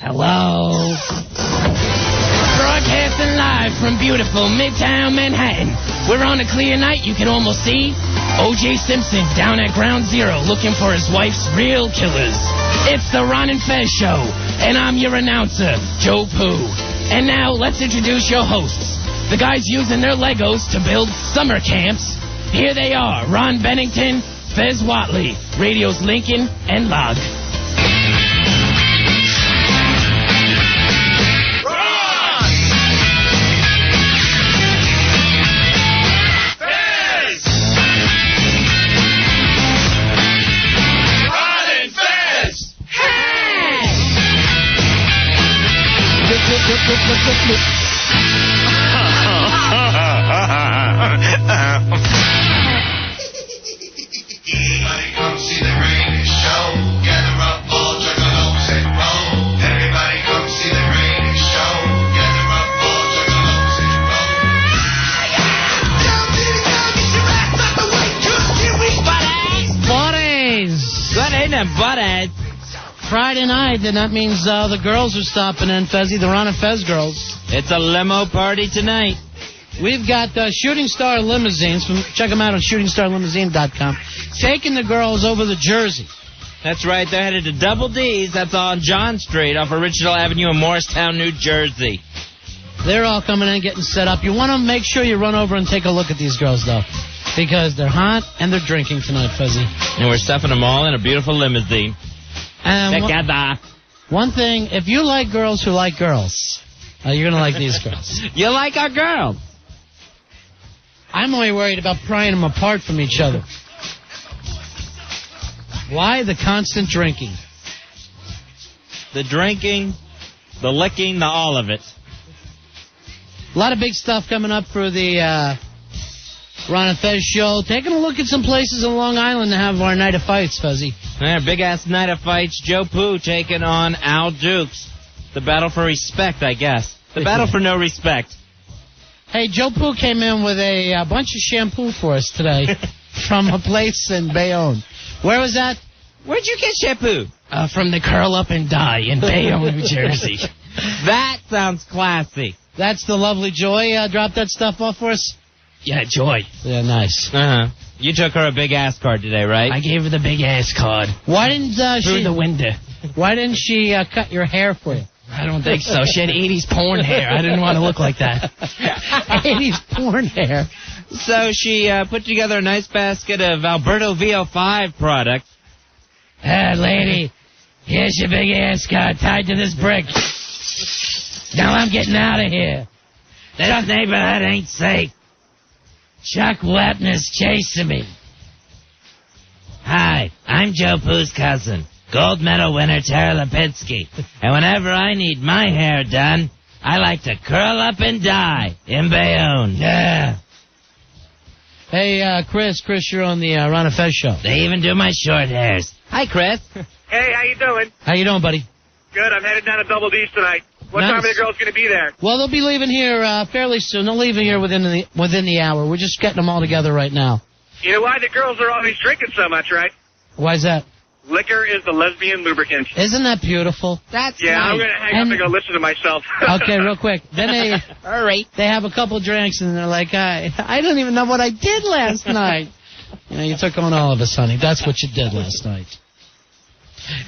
Hello? Broadcasting live from beautiful Midtown Manhattan. We're on a clear night. You can almost see O.J. Simpson down at Ground Zero looking for his wife's real killers. It's the Ron and Fez Show, and I'm your announcer, Joe Pooh. And now, let's introduce your hosts. The guys using their Legos to build summer camps. Here they are, Ron Bennington, Fez Whatley, Radio's Lincoln, and Log. Everybody come see the radio show. Gather up all juggalos and roll. Everybody come see the radio show. Gather up all juggalos and roll. Down to the ground, get your ass up and wait. Here we Buddies! Good evening, buddies. Friday night, and that means the girls are stopping in, Fezzy, the Ron and Fez girls. It's a limo party tonight. We've got Shooting Star Limousines. Check them out on shootingstarlimousine.com. Taking the girls over the Jersey. That's right. They're headed to Double D's. That's on John Street off Original Avenue in Morristown, New Jersey. They're all coming in and getting set up. You want to make sure you run over and take a look at these girls, though, because they're hot and they're drinking tonight, Fezzy. And we're stuffing them all in a beautiful limousine. Together. One thing, if you like girls who like girls, you're going to like these girls. You like our girls? I'm only worried about prying them apart from each other. Why the constant drinking? The drinking, the licking, the all of it. A lot of big stuff coming up for the Ron and Fez show. Taking a look at some places in Long Island to have our night of fights, Fuzzy. Yeah, big-ass night of fights. Joe Pooh taking on Al Dukes. The battle for respect, I guess. The battle for no respect. Hey, Joe Pooh came in with a bunch of shampoo for us today from a place in Bayonne. Where was that? Where'd you get shampoo? From the Curl Up and Die in Bayonne, New Jersey. That sounds classy. That's the lovely Joy dropped that stuff off for us? Yeah, Joy. Yeah, nice. Uh-huh. You took her a big ass card today, right? I gave her the big ass card. Why didn't Through the window. Why didn't she cut your hair for you? I don't think so. She had 80s porn hair. I didn't want to look like that. 80s porn hair. So she put together a nice basket of Alberto VO5 products. Lady, here's your big ass card tied to this brick. Now I'm getting out of here. This neighborhood ain't safe. Chuck Wepner's chasing me. Hi, I'm Joe Pooh's cousin, gold medal winner Tara Lipinski. And whenever I need my hair done, I like to curl up and die in Bayonne. Yeah. Hey, Chris, you're on the Ron and Fez show. They even do my short hairs. Hi, Chris. Hey, how you doing? How you doing, buddy? Good. I'm headed down to Double D's tonight. What time are the girls going to be there? Well, they'll be leaving here fairly soon. They'll leave here within the hour. We're just getting them all together right now. You know why the girls are always drinking so much, right? Why is that? Liquor is the lesbian lubricant. Isn't that beautiful? That's Yeah, nice. I'm going to hang up and go listen to myself. Okay, real quick. Then All right. they have a couple drinks, and they're like, I don't even know what I did last night. You know, you took on all of us, honey. That's what you did last night.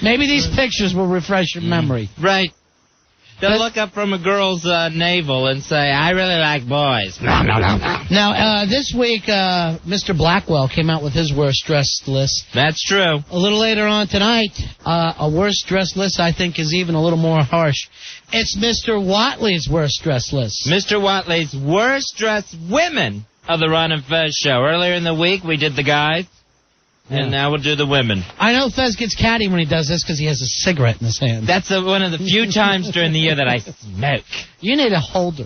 Maybe these pictures will refresh your memory. Right. They'll look up from a girl's navel and say, I really like boys. Now, this week, Mr. Blackwell came out with his worst dressed list. That's true. A little later on tonight, a worst dressed list I think is even a little more harsh. It's Mr. Whatley's worst dressed list. Mr. Whatley's worst dressed women of the Ron and Fez show. Earlier in the week, we did the guys. And now we'll do the women. I know Fez gets catty when he does this because he has a cigarette in his hand. That's one of the few times during the year that I smoke. You need a holder.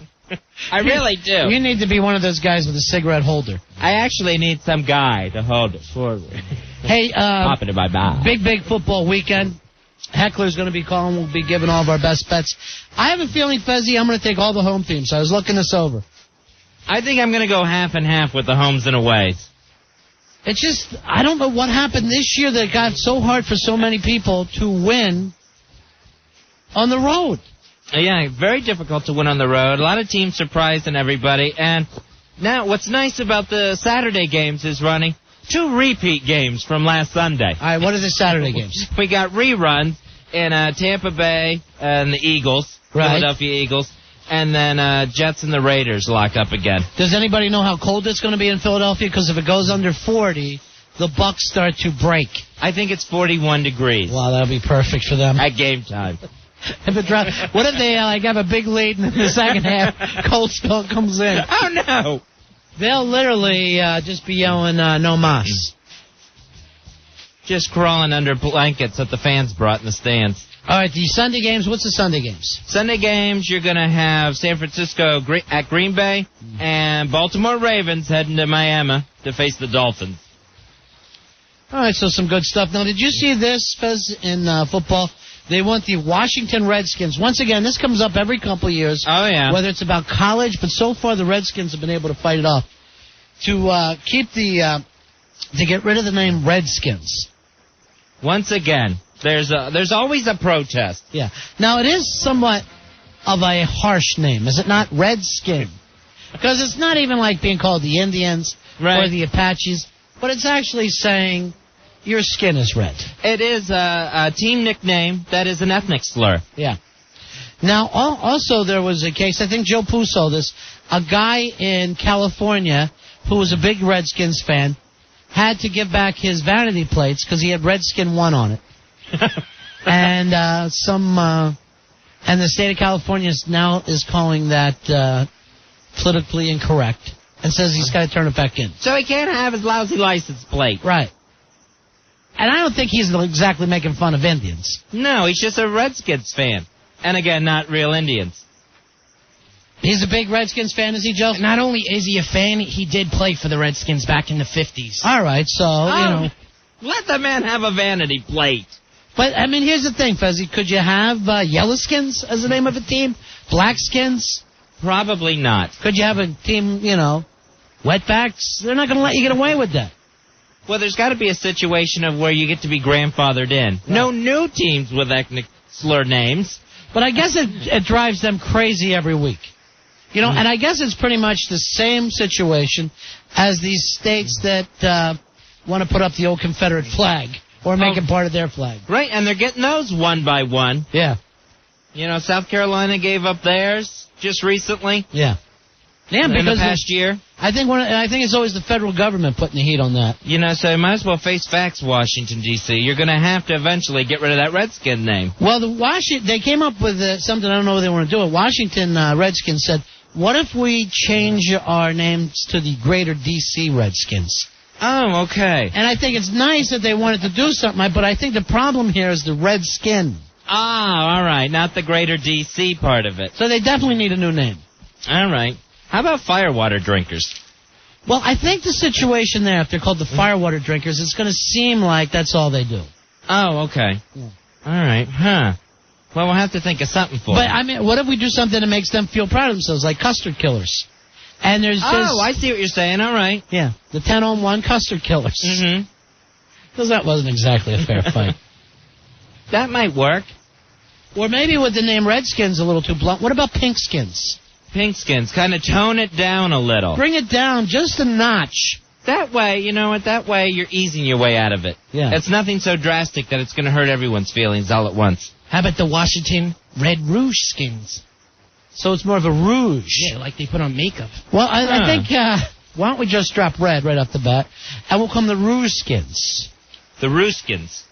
I really do. You need to be one of those guys with a cigarette holder. I actually need some guy to hold it forward. Hey, Pop it in my mouth. big football weekend. Heckler's going to be calling. We'll be giving all of our best bets. I have a feeling, Fezzy, I'm going to take all the home teams. I was looking this over. I think I'm going to go half and half with the homes and aways. It's just, I don't know what happened this year that got so hard for so many people to win on the road. Yeah, very difficult to win on the road. A lot of teams surprising everybody. And now what's nice about the Saturday games is, Ronnie, 2 repeat games from last Sunday. All right, what are the Saturday games? We got reruns in Tampa Bay and the Eagles, Right. Philadelphia Eagles, and then Jets and the Raiders lock up again. Does anybody know how cold it's going to be in Philadelphia? Because if it goes under 40, the Bucks start to break. I think it's 41 degrees Wow, that'll be perfect for them. at game time. If it drops, what if they have a big lead and in the second half, cold spell comes in? Oh, no. They'll literally just be yelling, no mas. Just crawling under blankets that the fans brought in the stands. All right, the Sunday games, what's the Sunday games? Sunday games, you're going to have San Francisco at Green Bay and Baltimore Ravens heading to Miami to face the Dolphins. All right, so some good stuff. Now, did you see this, Fez, in football? They want the Washington Redskins. Once again, this comes up every couple of years. Oh, yeah. Whether it's about college, but so far the Redskins have been able to fight it off. To keep to get rid of the name Redskins. Once again, there's always a protest. Yeah. Now, it is somewhat of a harsh name, is it not? Redskin. Because it's not even like being called the Indians or the Apaches, but it's actually saying your skin is red. It is a team nickname that is an ethnic slur. Yeah. Now, also there was a case, I think Joe Poo saw this, a guy in California who was a big Redskins fan had to give back his vanity plates because he had Redskin 1 on it. And and the state of California now is calling that politically incorrect and says he's got to turn it back in. So he can't have his lousy license plate. Right. And I don't think he's exactly making fun of Indians. No, he's just a Redskins fan. And again, not real Indians. He's a big Redskins fan, is he, Joe? Not only is he a fan, he did play for the Redskins back in the 50s. All right, so, you know. Let the man have a vanity plate. But, I mean, here's the thing, Fezzi. Could you have Yellowskins as the name of a team? Blackskins? Probably not. Could you have a team, Wetbacks? They're not going to let you get away with that. Well, there's got to be a situation of where you get to be grandfathered in. Right. No new teams with ethnic slur names. But I guess it drives them crazy every week. And I guess it's pretty much the same situation as these states that want to put up the old Confederate flag or make it part of their flag. Right, and they're getting those one by one. Yeah. South Carolina gave up theirs just recently. Yeah. Yeah, in because the past year. I think it's always the federal government putting the heat on that. So you might as well face facts, Washington, D.C. You're going to have to eventually get rid of that Redskin name. Well, they came up with something, I don't know if they want to do it. Washington Redskins said, what if we change our names to the Greater D.C. Redskins? Oh, okay. And I think it's nice that they wanted to do something, but I think the problem here is the red skin. Ah, all right, not the Greater D.C. part of it. So they definitely need a new name. All right. How about firewater drinkers? Well, I think the situation there, if they're called the firewater drinkers, it's going to seem like that's all they do. Oh, okay. Yeah. All right. Huh. Well, we'll have to think of something for them. But, I mean, what if we do something that makes them feel proud of themselves, like custard killers? And there's I see what you're saying. All right. Yeah, the 10-on-1 custard killers. Mm-hmm. Because that wasn't exactly a fair fight. That might work. Or maybe with the name Redskins a little too blunt. What about Pinkskins? Pinkskins. Kind of tone it down a little. Bring it down just a notch. That way, you know what? That way you're easing your way out of it. Yeah. It's nothing so drastic that it's going to hurt everyone's feelings all at once. How about the Washington Red Rouge Skins? So it's more of a rouge. Yeah, like they put on makeup. Well, I think, why don't we just drop red right off the bat, and we'll call them the Rouge Skins. The Ruskins.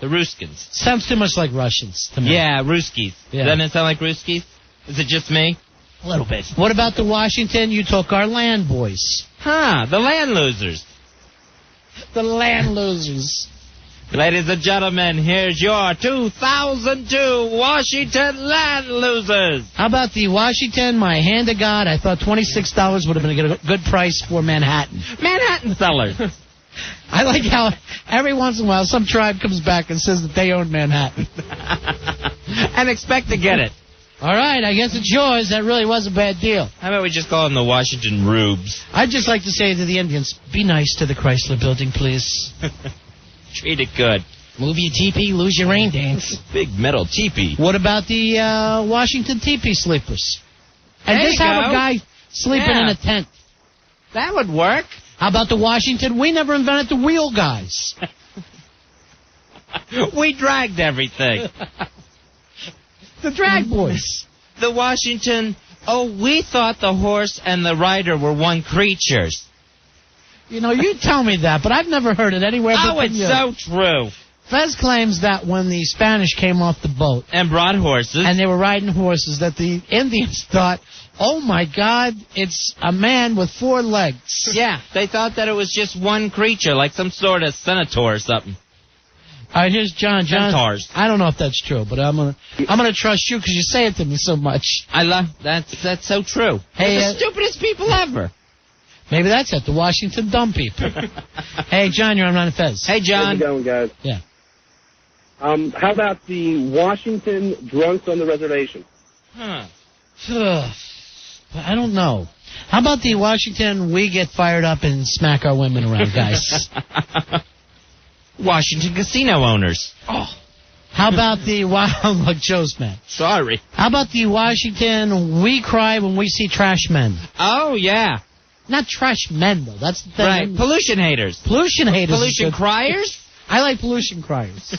The Ruskins. Sounds too much like Russians to me. Yeah, Ruskies. Yeah. Doesn't it sound like Ruskies? Is it just me? A little bit. What about the Washington? You took our land boys. Huh, the land losers. The land losers. Ladies and gentlemen, here's your 2002 Washington Land Losers. How about the Washington, my hand to God, I thought $26 would have been a good price for Manhattan. Manhattan sellers. I like how every once in a while some tribe comes back and says that they own Manhattan. And expect to get it. All right, I guess it's yours. That really was a bad deal. How about we just call them the Washington Rubes? I'd just like to say to the Indians, be nice to the Chrysler Building, please. Treat it good. Move your teepee, lose your rain dance. Big metal teepee. What about the Washington teepee sleepers? And There just you have go. a guy sleeping Yeah. in a tent. That would work. How about the Washington? We never invented the wheel guys. We dragged everything. The drag boys. The Washington, we thought the horse and the rider were one creatures. You know, you tell me that, but I've never heard it anywhere but Oh, from it's you. so true. Fez claims that when the Spanish came off the boat And brought horses. and they were riding horses, that the Indians thought, oh my God, it's a man with 4 legs. Yeah, they thought that it was just one creature, like some sort of centaur or something. All right, here's John. John, Centaurs. I don't know if that's true, but I'm gonna trust you because you say it to me so much. I love that's so true. Hey, They're the stupidest people ever. Maybe that's it. The Washington dumb people. Hey, John, you're on Ron and Fez. Hey, How's John. it going, guys? Yeah. How about the Washington drunks on the reservation? Huh. I don't know. How about the Washington? We get fired up and smack our women around, guys. Washington casino owners. Oh. How about the look, Joe's man? Sorry. How about the Washington? We cry when we see trash men. Oh, yeah. Not trash men though. That's the thing. Right. Pollution haters. Pollution haters. Pollution is good. criers? I like pollution criers.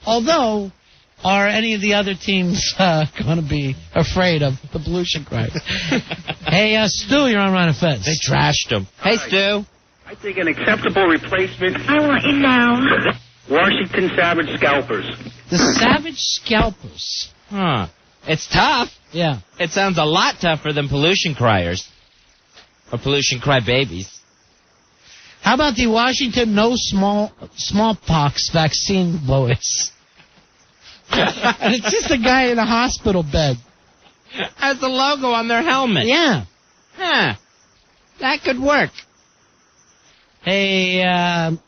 Although, are any of the other teams going to be afraid of the pollution criers? Hey, Stu, you're on Ron and Fez. They trashed them. Hey, Stu. I think an acceptable replacement. I want you now. Washington Savage Scalpers. The Savage Scalpers. Huh. It's tough. Yeah. It sounds a lot tougher than pollution criers. Or pollution crybabies. How about the Washington no smallpox vaccine boys? And it's just a guy in a hospital bed. Has the logo on their helmet. Yeah. Huh. That could work. Hey, Ed,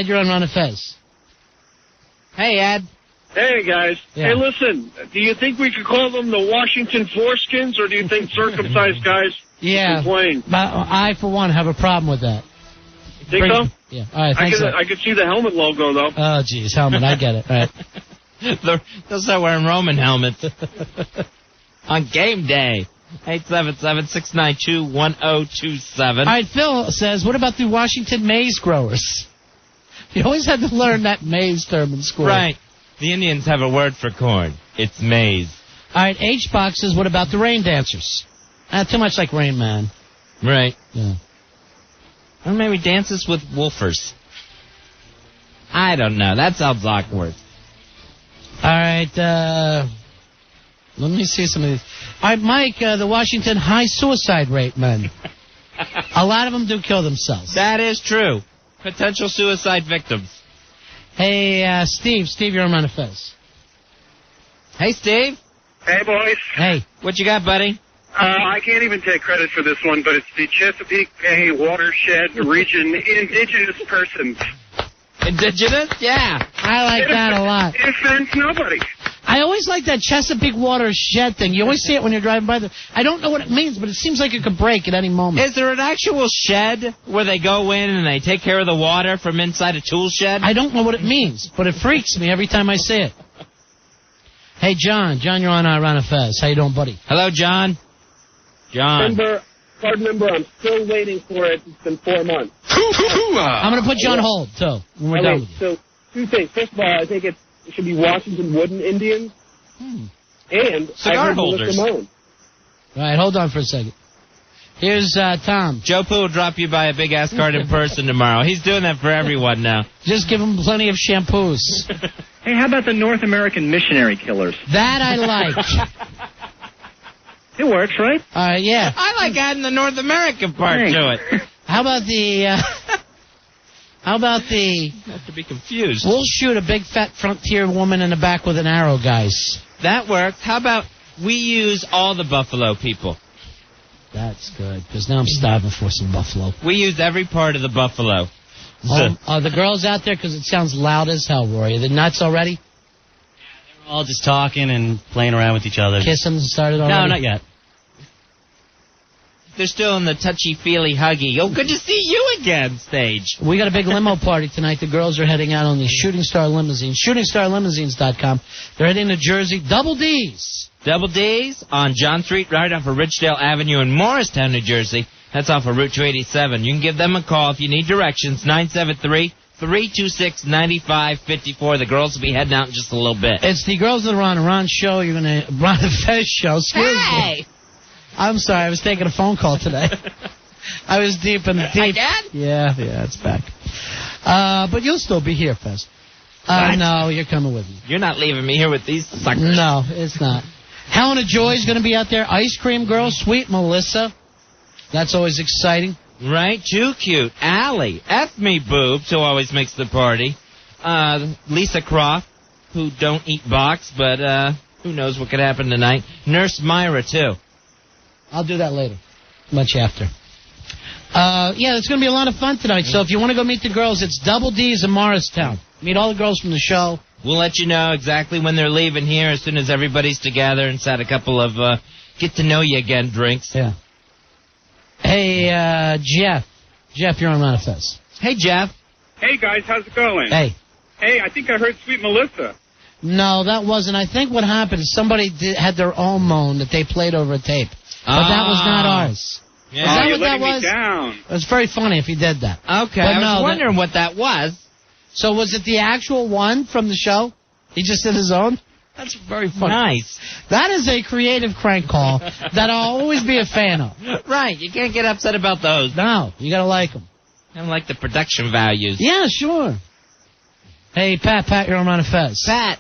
you're on Ron and Fez. Hey, Ed. Hey, guys. Yeah. Hey, listen. Do you think we could call them the Washington Foreskins, or do you think circumcised guys Yeah. complain? But I, for one, have a problem with that. Think so? Yeah. All right, thanks. I could see the helmet logo, though. Oh, geez, helmet, I get it. All right. They'll start wearing Roman helmets. On game day. 877-692-1027. All right, Phil says, what about the Washington maize growers? You always had to learn that maize term in school. Right. The Indians have a word for corn. It's maize. All right, H-Box says, what about the rain dancers? Too much like Rain Man. Right. Yeah. Or maybe dances with wolfers. I don't know. That sounds awkward. All right, let me see some of these. All right, Mike, the Washington high suicide rate men. A lot of them do kill themselves. That is true. Potential suicide victims. Hey, Steve, you're on Ron and Fez. Hey, Steve. Hey, boys. Hey. What you got, buddy? I can't even take credit for this one, but it's the Chesapeake Bay Watershed Region Indigenous Persons. Indigenous? Yeah. I like that a lot. It offends nobody. I always like that Chesapeake watershed thing. You always see it when you're driving by there. I don't know what it means, but it seems like it could break at any moment. Is there an actual shed where they go in and they take care of the water from inside a tool shed? I don't know what it means, but it freaks me every time I see it. Hey, John, you're on Ron and Fez. How you doing, buddy? Hello, John. John. Card number, I'm still waiting for it. It's been 4 months. I'm going to put you on hold, too, when we're done with you. So, 2 things. First of all, I think it should be Washington Wooden Indians. And Cigar I heard holders. Melissa Moan. All right, hold on for a second. Here's Tom. Joe Poo will drop you by a big-ass card in person tomorrow. He's doing that for everyone now. Just give him plenty of shampoos. Hey, how about the North American Missionary Killers? That I like. It works, right? Yeah. I like adding the North American part to it. How about the... Not to be confused. We'll shoot a big fat frontier woman in the back with an arrow, guys. That works. How about we use all the Buffalo people? That's good, because now I'm starving for some buffalo. We use every part of the buffalo. Are the girls out there? Because it sounds loud as hell, Rory. Are they nuts already? We're all just talking and playing around with each other. Kissing started already? No, not yet. They're still in the touchy-feely huggy. Oh, good to see you again stage. We got a big limo party tonight. The girls are heading out on the Shooting Star Limousine. ShootingStarLimousines.com. They're heading to Jersey. Double D's. Double D's on John Street, right off of Ridgedale Avenue in Morristown, New Jersey. That's off of Route 287. You can give them a call if you need directions, 973-326-9554. The girls will be heading out in just a little bit. It's the girls that are on Ron's show. You're going to Ron and Fez show. Excuse me. I'm sorry. I was taking a phone call today. I was deep in the deep. Dad? Yeah, it's back. But you'll still be here, Fez. No, you're coming with me. You're not leaving me here with these suckers. No, it's not. Helena Joy's going to be out there. Ice Cream Girl, Sweet Melissa. That's always exciting. Right? Too cute. Allie. F me boobs, who always makes the party. Lisa Croft, who don't eat box, but who knows what could happen tonight. Nurse Myra, too. I'll do that later. Much after. Yeah, it's going to be a lot of fun tonight. So if you want to go meet the girls, it's Double D's in Morristown. Meet all the girls from the show. We'll let you know exactly when they're leaving here as soon as everybody's together and had a couple of get-to-know-you-again drinks. Yeah. Hey, Jeff. Jeff, you're on Manifest. Hey, Jeff. Hey, guys, how's it going? Hey. Hey, I think I heard Sweet Melissa. No, that wasn't. I think what happened is somebody had their own moan that they played over a tape. But that was not ours. Yeah. Is that you're what that letting me was? down. It was very funny if you did that. Okay, But I was no, wondering what that was. So was it the actual one from the show? He just did his own? That's very funny. Nice. That is a creative crank call that I'll always be a fan of. Right, you can't get upset about those. No, you gotta like them. I don't like the production values. Yeah, sure. Hey, Pat, you're on Manifest. Pat.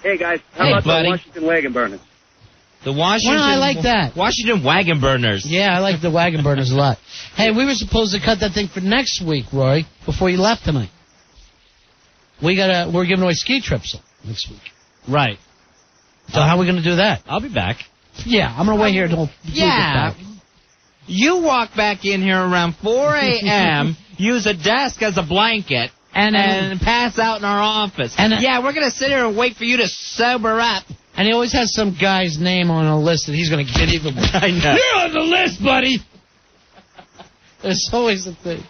Hey, guys. How Hey, about buddy. the Washington wagon burners? The Washington... Well, I like that. Washington wagon burners. Yeah, I like the wagon burners a lot. Hey, we were supposed to cut that thing for next week, Roy, before you left tonight. We're giving away ski trips next week. Right. So how are we going to do that? I'll be back. Yeah, I'm going to wait here until you get Yeah. back. You walk back in here around 4 a.m., use a desk as a blanket, and pass out in our office. And yeah, we're going to sit here and wait for you to sober up. And he always has some guy's name on a list that he's going to get even more. I know. You're on the list, buddy. There's always a thing.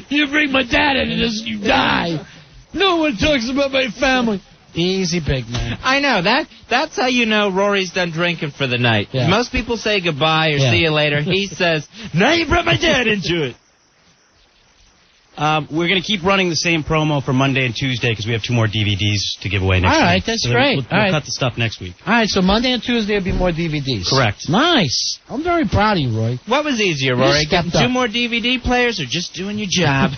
You bring my dad into this, you die. No one talks about my family. Easy, big man. I know. That's how you know Rory's done drinking for the night. Yeah. Most people say goodbye or see you later. He says, now you brought my dad into it. We're going to keep running the same promo for Monday and Tuesday because we have 2 more DVDs to give away next week. All right, that's great. We'll All right. cut the stuff next week. All right, so Monday and Tuesday will be more DVDs. Correct. Nice. I'm very proud of you, Roy. What was easier, Rory? stepped Getting 2 up. more DVD players or just doing your job?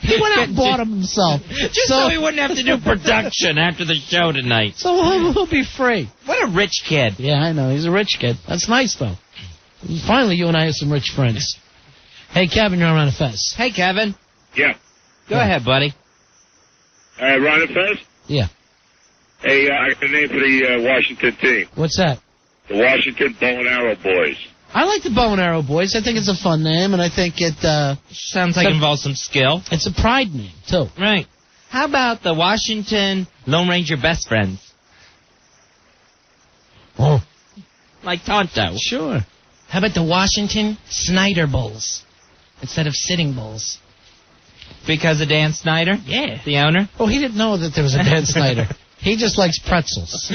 He went out and bought them himself. Just so he wouldn't have to do production after the show tonight. So he'll be free. What a rich kid. Yeah, I know. He's a rich kid. That's nice, though. Finally, you and I have some rich friends. Hey, Kevin, you're on Manifest. Hey, Kevin. Yeah. Go ahead, buddy. Ron and Fez? Yeah. Hey, I got a name for the Washington team. What's that? The Washington Bow and Arrow Boys. I like the Bow and Arrow Boys. I think it's a fun name, and I think Sounds like it involves some skill. it's a pride name, too. Right. How about the Washington Lone Ranger Best Friends? Oh. Like Tonto. Sure. How about the Washington Snyder Bulls instead of Sitting Bulls? Because of Dan Snyder? Yeah. The owner? Oh, he didn't know that there was a Dan Snyder. He just likes pretzels.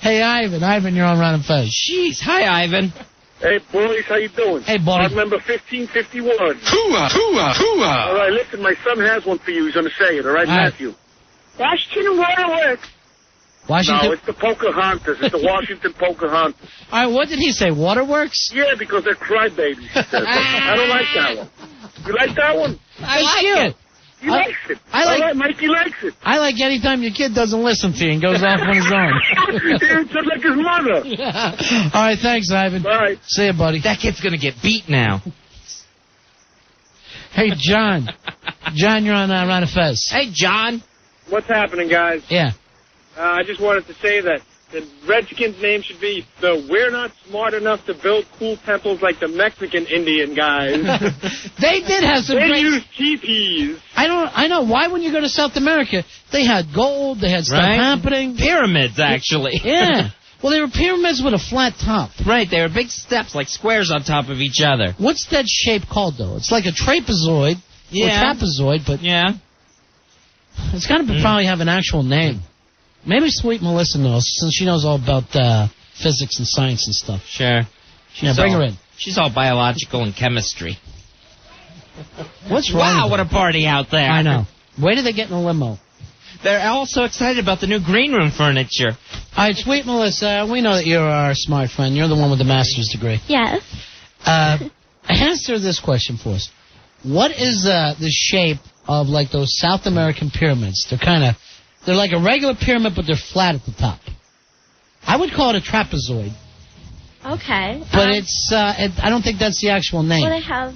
Hey, Ivan. Ivan, you're on Ron and Fez. Jeez. Hi, Ivan. Hey, boys, how you doing? Hey, buddy. Card number 1551. Hooah, hooah, hooah. All right, listen, my son has one for you. He's going to say it, all right, All right. Matthew? Washington Waterworks. Washington. No, it's the Pocahontas. It's the Washington Pocahontas. All right, what did he say? Waterworks? Yeah, because they're crybabies, he says. I don't like that one. You like that one? That's cute. He likes it. I like- All right, Mikey likes it. I like anytime your kid doesn't listen to you and goes off on his own. It's just like his mother. All right, thanks, Ivan. Bye. See you, buddy. That kid's going to get beat now. Hey, John. John, you're on Ron and Fez. Hey, John. What's happening, guys? Yeah. I just wanted to say that the Redskins' name should be the We're Not Smart Enough to Build Cool Temples Like the Mexican Indian Guys. They did have some They great... use teepees. I know. Why, when you go to South America, they had gold, they had stuff Right? happening. Pyramids, actually. Yeah. Well, they were pyramids with a flat top. Right, they were big steps, like squares on top of each other. What's that shape called, though? It's like a trapezoid. Yeah. Or trapezoid, but Yeah. it's got to probably have an actual name. Maybe Sweet Melissa knows, since she knows all about physics and science and stuff. Sure. Yeah, bring her in. She's all biological and chemistry. What's wrong? Wow, with what her? a party out there. I know. Where did they get in a limo? They're all so excited about the new green room furniture. All right, Sweet Melissa, we know that you're our smart friend. You're the one with the master's degree. Yes. Answer this question for us. What is the shape of, like, those South American pyramids? They're like a regular pyramid, but they're flat at the top. I would call it a trapezoid. Okay. But I don't think that's the actual name. Well, they have...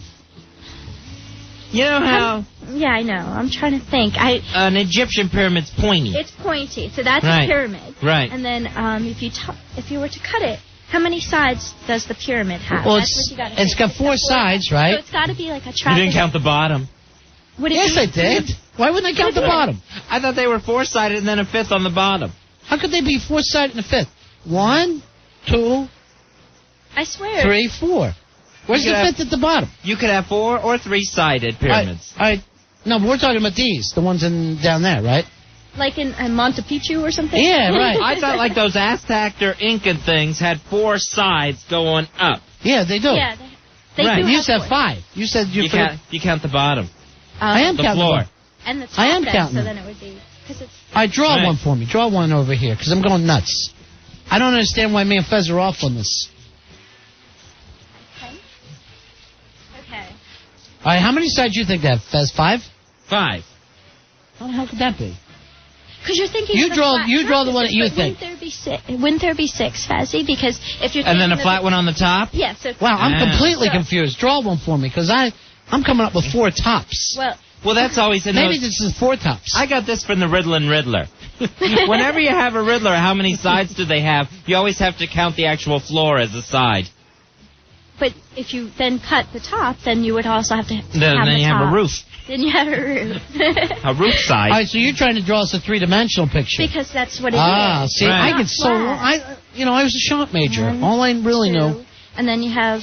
You know how Yeah, I know. I'm trying to think. an Egyptian pyramid's pointy? It's pointy, so that's Right. a pyramid. Right. And then if you were to cut it, how many sides does the pyramid have? Well, That's what you gotta it's think. got four sides, right? So it's got to be like a You trapezoid. didn't count the bottom. Would it Yes, be, I did. Why wouldn't I count the bottom? I thought they were four-sided and then a fifth on the bottom. How could they be four-sided and a fifth? 1, 2, I swear. 3, 4. Where's You the could fifth at the bottom? You could have 4 or 3-sided pyramids. No, but we're talking about these, the ones down there, right? Like in Monte Picchu or something? Yeah, right. I thought like those Aztec or Incan things had 4 sides going up. Yeah, they do. Yeah, they Right. do You have said four. 5. You said You count the bottom. I am The counting floor. them. And the top I am then, counting so them. then it would be... Cause it's, All right, draw Right. one for me. Draw one over here, because I'm going nuts. I don't understand why me and Fez are off on this. okay. All right, how many sides do you think they have, Fez? 5? 5. How the hell could that be? Because you're thinking... You of a draw- flat you draw the one that you but think. Wouldn't there be 6, Fazzy? Because if you're And then a thinking flat of one on the top? Yeah, so... Wow, I'm Ah. completely So- confused. Draw one for me, because I'm coming up with 4 tops. Well, Well, that's always in Maybe those... this is 4 tops. I got this from the Riddler. Whenever you have a Riddler, how many sides do they have? You always have to count the actual floor as a side. but if you then cut the top, then you would also have to Then have the you have a top. roof. Then you have a roof. A roof side. All right, so you're trying to draw us a 3-dimensional picture. Because that's what it is. Ah, see, Right. I get so... Flat. I was a shop major. 1, All I really 2, know... And then you have...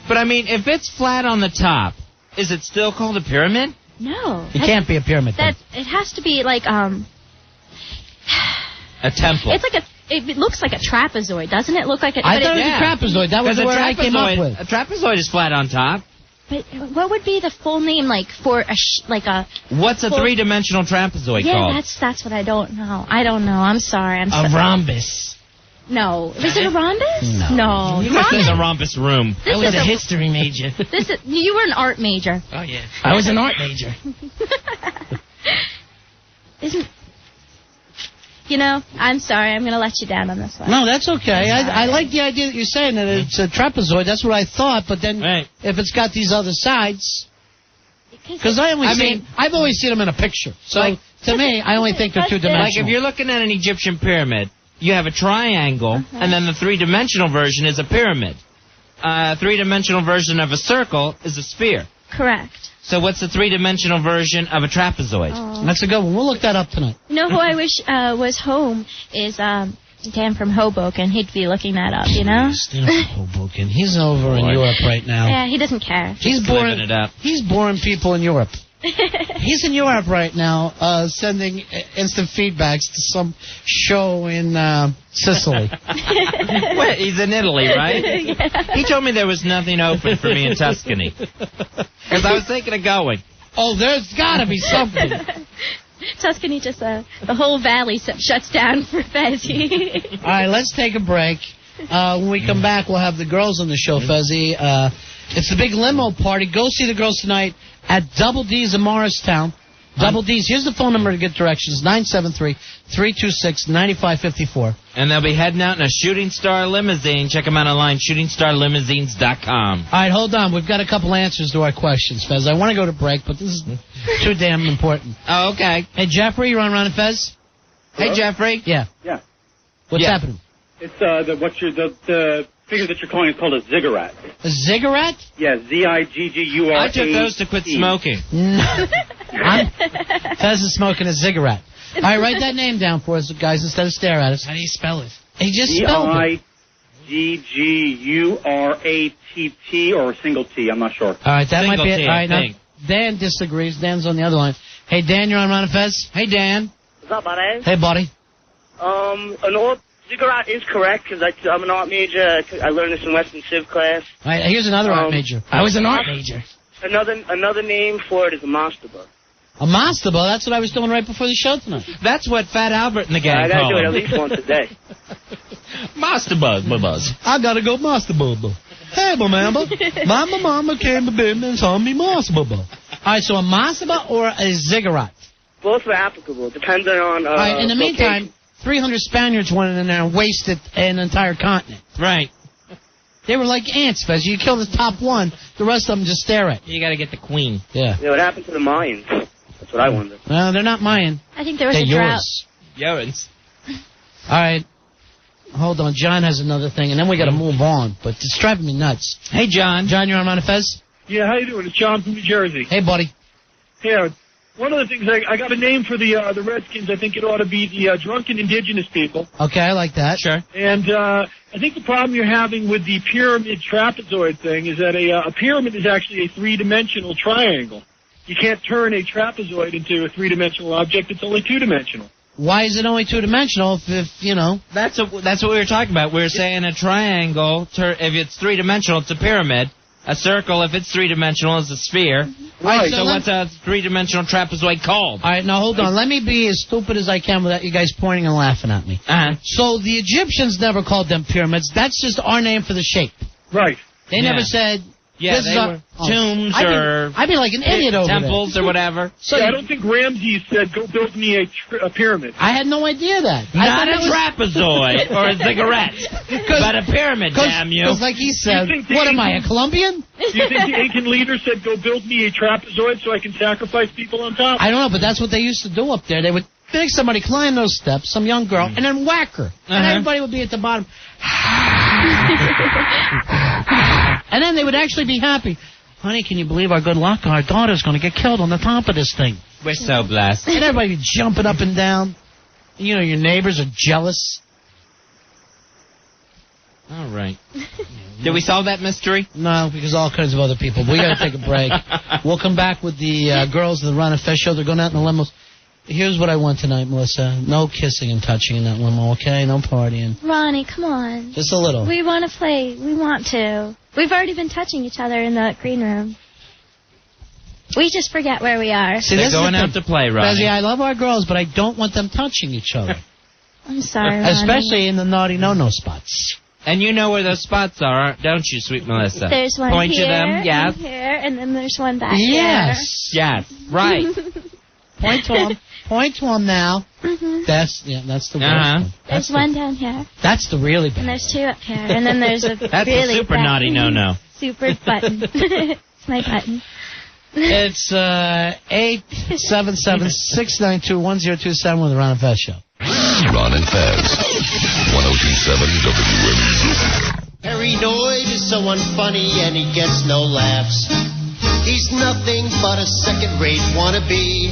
But I mean, if it's flat on the top, is it still called a pyramid? No. It can't be a pyramid. That it has to be like A temple. It's like it looks like a trapezoid, doesn't it? Look like a. I but thought it, it was Yeah. a trapezoid. That was Because the word I came up with. A trapezoid is flat on top. but what would be the full name like for a What's a Well- 3-dimensional trapezoid Yeah, called? that's what I don't know. I don't know. I'm sorry. I'm A sorry. rhombus. No, is it a rhombus? No. You guys in the rhombus room. I was a is history major. you were an art major. Oh, yeah. I was an art major. Isn't? You know, I'm sorry. I'm going to let you down on this one. No, that's okay. I like the idea that you're saying that it's a trapezoid. That's what I thought. But then Right. if it's got these other sides... Because I've always seen them in a picture. So Like- to me, I only think they're Like two-dimensional. Like if you're looking at an Egyptian pyramid, you have a triangle, and then the 3-dimensional version is a pyramid. A 3-dimensional version of a circle is a sphere. Correct. So what's the 3-dimensional version of a trapezoid? Oh. That's a good one. We'll look that up tonight. You know who I wish was home is Dan from Hoboken. He'd be looking that up, you know? Hoboken. He's over in Europe right now. Yeah, he doesn't care. He's living it up. He's boring people in Europe. He's in Europe right now, sending instant feedbacks to some show in Sicily. Wait, he's in Italy, right? Yeah. He told me there was nothing open for me in Tuscany. Because I was thinking of going. Oh, there's got to be something. Tuscany just, the whole valley shuts down for Fezzy. All right, let's take a break. When we come back, we'll have the girls on the show, Fezzy. It's the big limo party. Go see the girls tonight at Double D's in Morristown. Double D's. Here's the phone number to get directions, 973-326-9554. And they'll be heading out in a Shooting Star limousine. Check them out online, shootingstarlimousines.com. All right, hold on. We've got a couple answers to our questions, Fez. I want to go to break, but this is too damn important. Oh, okay. Hey, Jeffrey, you on Ron and Fez? Hey, Jeffrey. Yeah. Yeah. What's Yeah. happening? It's the figure that you're calling is called a ziggurat. A ziggurat? Yeah, Ziggura. I took those to quit smoking. No. Fez is smoking a ziggurat. All right, write that name down for us, guys, instead of stare at us. How do you spell it? He just spelled it. D-I-G-G-U-R-A-T-T or a single T. I'm not sure. All right, that might be it. T, All right, now, I think. Dan disagrees. Dan's on the other line. Hey, Dan, you're on Ron and Fez. Hey, Dan. What's up, buddy? Hey, buddy. An old ziggurat is correct because I'm an art major. I learned this in Western Civ class. All right, here's another art major. I was an art major. Another name for it is a mastaba. A mastaba? That's what I was doing right before the show tonight. That's what Fat Albert and the gang I gotta call do it him. at least once a day. Mastabuzz. I gotta go mastaba. Hey, mama. My mama came to bed and saw me mastaba. All right, so a mastaba or a ziggurat? Both are applicable, depending on. All right, in the meantime, 300 Spaniards went in there and wasted an entire continent. Right. They were like ants, Fez. You kill the top one, the rest of them just stare at you. You got to get the queen. Yeah. What happened to the Mayans? That's what I wonder. Well, they're not Mayan. I think there was They're a drought. yours. Yours. All right. Hold on. John has another thing, and then we got to move on. But it's driving me nuts. Hey, John. John, you're on Ron and Fez? Yeah, how you doing? It's John from New Jersey. Hey, buddy. Yeah, one of the things, I got a name for the Redskins. I think it ought to be the Drunken Indigenous People. Okay, I like that. Sure. And I think the problem you're having with the pyramid trapezoid thing is that a pyramid is actually a three-dimensional triangle. You can't turn a trapezoid into a three-dimensional object. It's only two-dimensional. Why is it only two-dimensional if you know? That's what we were talking about. We were saying a triangle, if it's three-dimensional, it's a pyramid. A circle, if it's three-dimensional, is a sphere. Right. So what's a three-dimensional trapezoid called? All right, now hold on. Let me be as stupid as I can without you guys pointing and laughing at me. Uh-huh. So the Egyptians never called them pyramids. That's just our name for the shape. Right. They never said... Yeah, this they is were tombs I'd be like an idiot over temples there. or whatever. So I don't think Ramses said, go build me a pyramid. I had no idea that. Not a trapezoid or a ziggurat, but a pyramid, damn you. Because like he said, what am I, a Colombian? Do you think the ancient leader said, go build me a trapezoid so I can sacrifice people on top? I don't know, but that's what they used to do up there. They would make somebody climb those steps, some young girl, and then whack her. And everybody would be at the bottom. And then they would actually be happy. Honey, can you believe our good luck? Our daughter's going to get killed on the top of this thing. We're so blessed. And everybody would be jumping up and down. You know, your neighbors are jealous. All right. Did we solve that mystery? No, because all kinds of other people. We got to take a break. We'll come back with the girls of the Ron and Fez show. They're going out in the limos. Here's what I want tonight, Melissa. No kissing and touching in that limo, okay? No partying. Ronnie, come on. Just a little. We want to play. We want to. We've already been touching each other in the green room. We just forget where we are. See, they're going out to play, Ronnie. Fezzy, I love our girls, but I don't want them touching each other. I'm sorry, Ronnie. Especially in the naughty no-no spots. And you know where those spots are, don't you, sweet Melissa? There's one Point here, to them, yes. and here, and then there's one back Yes. Yes, right. Point to them. Point to them now. Mm-hmm. That's the worst one. There's one down here. That's the really bad. And there's two up here. And then there's a That's really a super bad, naughty no-no. Super button. It's my button. It's 877-692-1027 with the Ron and Fez show. Ron and Fez, 102.7 WNEW. Perrynoid is so unfunny and he gets no laughs. He's nothing but a second-rate wannabe.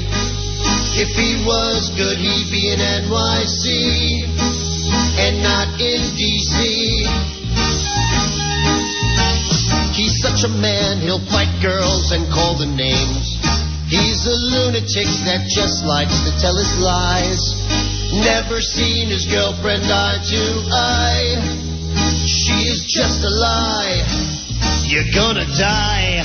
If he was good, he'd be in NYC and not in D.C. He's such a man, he'll fight girls and call them names. He's a lunatic that just likes to tell his lies. Never seen his girlfriend eye to eye. She is just a lie. You're gonna die.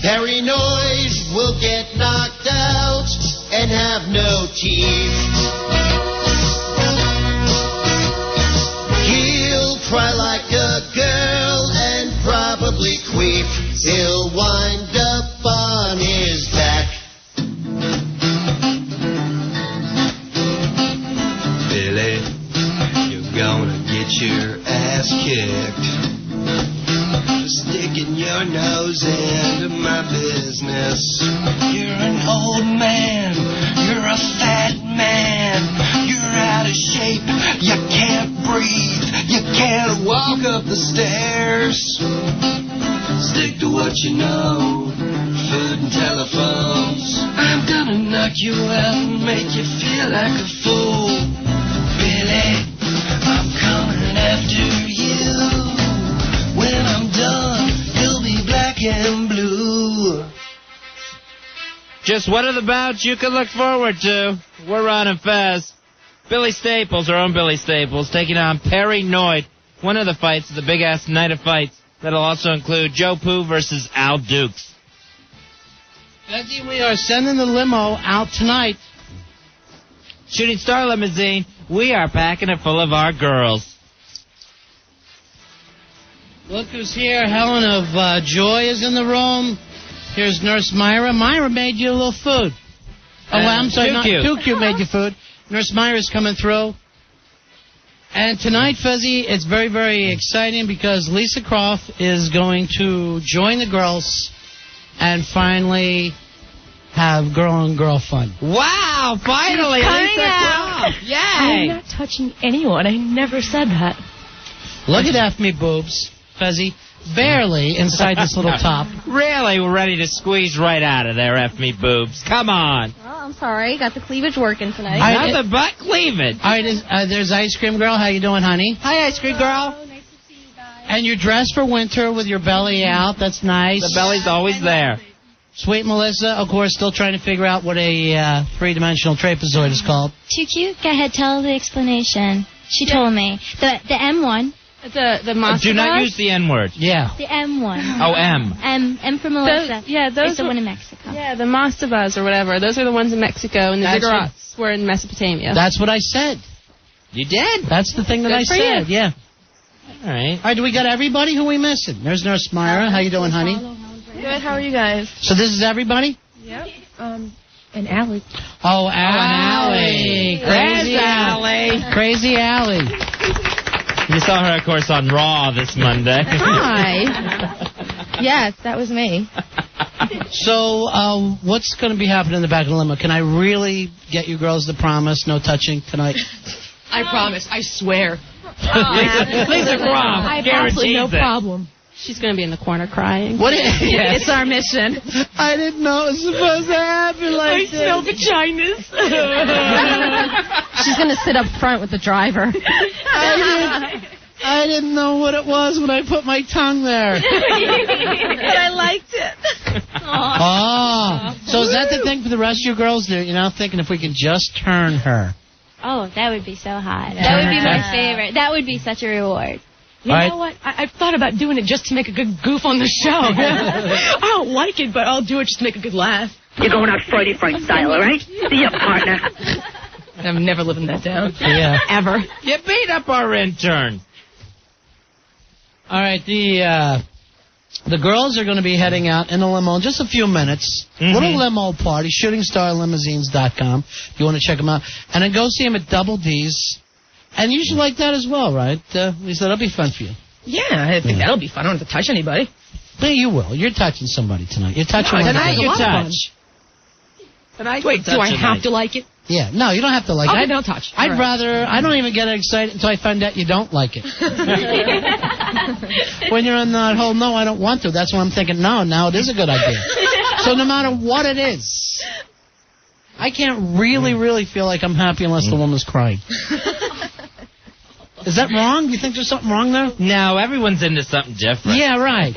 Perrynoid will get knocked out and have no teeth. He'll cry like a girl and probably queef. He'll wind up on his back. Billy, you're gonna get your ass kicked. Sticking your nose into my business. You're an old man. You're a fat man. You're out of shape. You can't breathe. You can't walk up the stairs. Stick to what you know. Food and telephones. I'm gonna knock you out and make you feel like a fool. Billy, I'm coming Just what are the bouts you can look forward to? We're Ron and Fez. Billy Staples, our own Billy Staples, taking on Perrynoid. One of the fights is a big-ass night of fights. That'll also include Joe Poo versus Al Dukes. Fezzy, we are sending the limo out tonight. Shooting Star Limousine, we are packing it full of our girls. Look who's here. Helen of Joy is in the room. Here's Nurse Myra. Myra made you a little food. Oh, well, I'm sorry, not Too Cute made you food. Nurse Myra's coming through. And tonight, Fezzy, it's very, very exciting because Lisa Croft is going to join the girls and finally have girl-on-girl fun. Wow, finally, Lisa Croft. Yay! I'm not touching anyone. I never said that. Look at F me boobs, Fezzy. Barely inside this little top. Really, we're ready to squeeze right out of there, F me boobs. Come on. Well, I'm sorry. Got the cleavage working tonight. Nothing but cleavage. All right, there's Ice Cream Girl. How you doing, honey? Hi, Ice Cream Girl. Nice to see you guys. And you're dressed for winter with your belly out. That's nice. The belly's always there. Sweet Melissa, of course, still trying to figure out what a three-dimensional trapezoid is called. Too cute? Go ahead, tell the explanation. She told me. The M1. The monster Do not bug? use the N-word. Yeah. The M1. Oh, M. M for Melissa. Those it's the one in Mexico. Yeah, the monster buzz or whatever. Those are the ones in Mexico, and the That's ziggurats were in Mesopotamia. That's what I said. You did? That's the thing that Good I for said, you. yeah. All right. All right, do we got everybody? Who we missing? There's Nurse Myra. How you doing, honey? Good. How are you guys? So this is everybody? Yep. And Allie. Oh, Allie. Crazy Allie. Crazy Allie. You saw her, of course, on Raw this Monday. Hi. Yes, that was me. So, what's going to be happening in the back of the limo? Can I really get you girls to promise no touching tonight? I promise. I swear. Lisa Croft. I have guarantees absolutely no it. problem. She's going to be in the corner crying. What? Yes. It's our mission. I didn't know it was supposed to happen like I smell vaginas. She's going to sit up front with the driver. I didn't know what it was when I put my tongue there. But I liked it. Oh, so is that the thing for the rest of you girls? You're now thinking if we can just turn her. Oh, that would be so hot. That would be my favorite. That would be such a reward. You know what? I've thought about doing it just to make a good goof on the show. I don't like it, but I'll do it just to make a good laugh. You're going out Friday Fright style, all right? See ya, partner. I'm never living that down. Yeah. Ever. You beat up our intern. All right, the girls are going to be heading out in a limo in just a few minutes. Little limo party, shootingstarlimousines.com if you want to check them out. And then go see them at Double D's. And you should like that as well, right? Lisa, that'll be fun for you. Yeah, I think that'll be fun. I don't have to touch anybody. Yeah, you will. You're touching somebody tonight. You're touching one of the Tonight you girls. touch. Tonight Wait, do I have to like it? Yeah, no, you don't have to like it. Okay, don't touch. I'd All right. rather, I don't even get excited until I find out you don't like it. When you're on that whole, no, I don't want to, that's when I'm thinking, no, now it is a good idea. So no matter what it is, I can't really feel like I'm happy unless the woman's crying. Is that wrong? Do you think there's something wrong there? No, everyone's into something different. Yeah, right.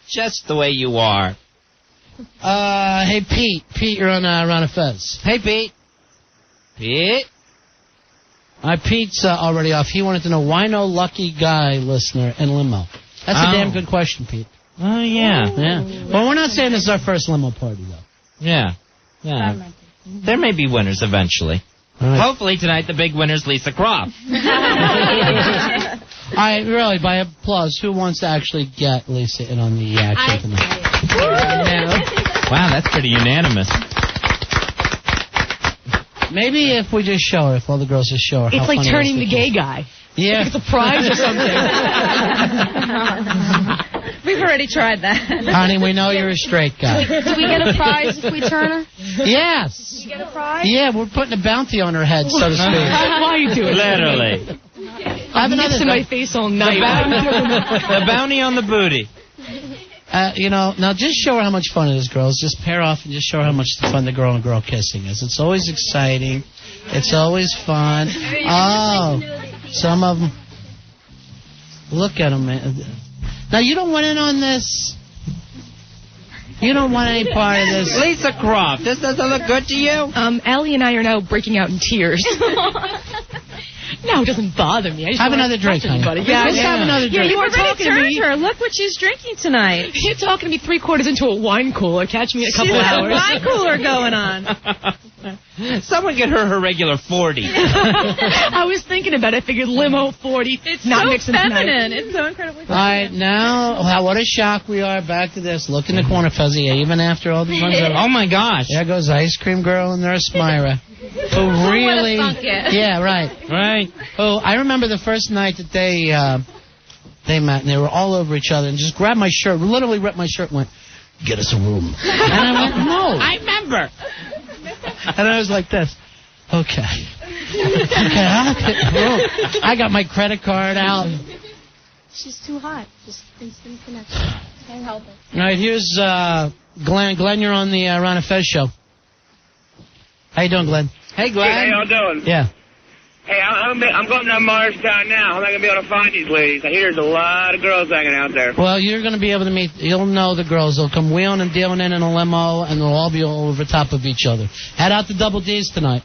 Just the way you are. Hey, Pete. Pete, you're on a Fez. Hey, Pete. Pete? Pete's already off. He wanted to know, why no lucky guy listener in limo? That's a damn good question, Pete. Oh, yeah. Yeah. Well, we're not saying this is our first limo party, though. Yeah. Yeah. There may be winners eventually. Right. Hopefully tonight the big winner's Lisa Croft. All right, really, by applause, who wants to actually get Lisa in on the action tonight? Wow, that's pretty unanimous. Maybe if we just show her, if all the girls just show her. It's how like funny turning this the is. gay guy. Yeah. It's a prize or something. We've already tried that. Honey, we know you're a straight guy. Do we get a prize if we turn her? Yes. We get a prize? Yeah, we're putting a bounty on her head, so to speak. Why are you doing that? Literally. I've been in my face all night. The bounty on the booty. Now just show her how much fun it is, girls. Just pair off and just show her how much fun the girl-on-girl kissing is. It's always exciting. It's always fun. Oh, some of them. Look at them, man. Now, you don't want in on this. You don't want any part of this. Lisa Croft, this doesn't look good to you? Allie and I are now breaking out in tears. No, it doesn't bother me. I just have don't another drink, honey. Let's have another drink. Yeah, you were talking to me. Her. Look what she's drinking tonight. You're talking to me 3/4 into a wine cooler. Catch me in a couple hours. Wine cooler going on. Someone get her regular 40. I was thinking about it. I figured limo 40. It's not so mixing feminine. tonight. It's so incredibly All right, now, what a shock we are. Back to this. Look in the corner, Fuzzy. Even after all the ones. Oh, my gosh. There goes Ice Cream Girl and Nurse Myra. Who really... Yeah, right. Right. Oh, I remember the first night that they met, and they were all over each other, and just grabbed my shirt, literally ripped my shirt and went, "Get us a room." And I went, "No." I remember. And I was like this. Okay. I'll get a room. I got my credit card out. She's too hot. Just instant connection. Can't help it. All right, here's Glenn. Glenn, you're on the Ron and Fez show. How you doing, Glenn? Hey, Glenn. Hey, how y'all doing? Yeah. Hey, I'm going to Morristown now. How am I going to be able to find these ladies? I hear there's a lot of girls hanging out there. Well, you're going to be able to meet. You'll know the girls. They'll come wheeling and dealing in a limo, and they'll all be all over top of each other. Head out to Double D's tonight.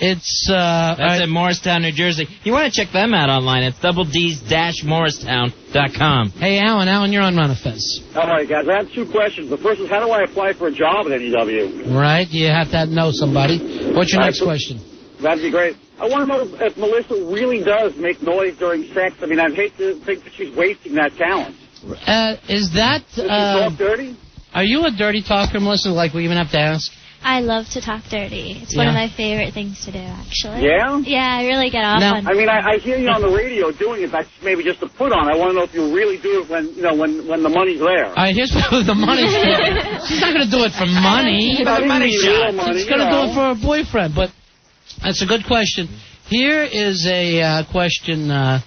It's That's in Morristown, New Jersey. You want to check them out online? It's doubleds-morristown.com. Hey, Alan, you're on Ron and Fez. All right, guys, I have two questions. The first is, how do I apply for a job at NEW? Right, you have to know somebody. What's your next question? That'd be great. I want to know if Melissa really does make noise during sex. I mean, I'd hate to think that she's wasting that talent. Is that... Does she talk dirty? Are you a dirty talker, Melissa, like we even have to ask? I love to talk dirty. It's one of my favorite things to do, actually. Yeah? Yeah, I really get off on I mean, I hear you on the radio doing it. That's maybe just a put on. I want to know if you really do it when the money's there. All right, here's where the money's for. She's not going to do it for money. She's going to do it for her boyfriend, but that's a good question. Here is a question, and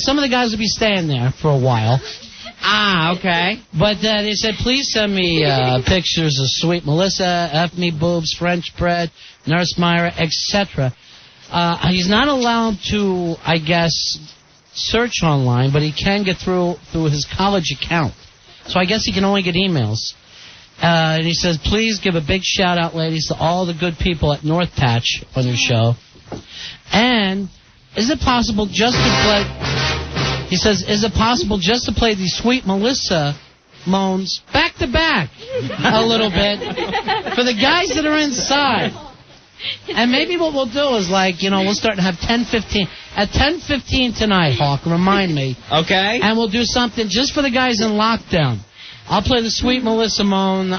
some of the guys will be staying there for a while. Ah, okay. But they said, please send me pictures of Sweet Melissa, F Me Boobs, French Bread, Nurse Myra, etc. He's not allowed to, I guess, search online, but he can get through his college account. So I guess he can only get emails. And he says, please give a big shout-out, ladies, to all the good people at North Patch on your show. And is it possible just to play... He says, is it possible just to play these Sweet Melissa moans back-to-back a little bit for the guys that are inside? And maybe what we'll do is, we'll start to have 10:15. At 10:15 tonight, Hawk, remind me. Okay. And we'll do something just for the guys in lockdown. I'll play the Sweet Melissa moan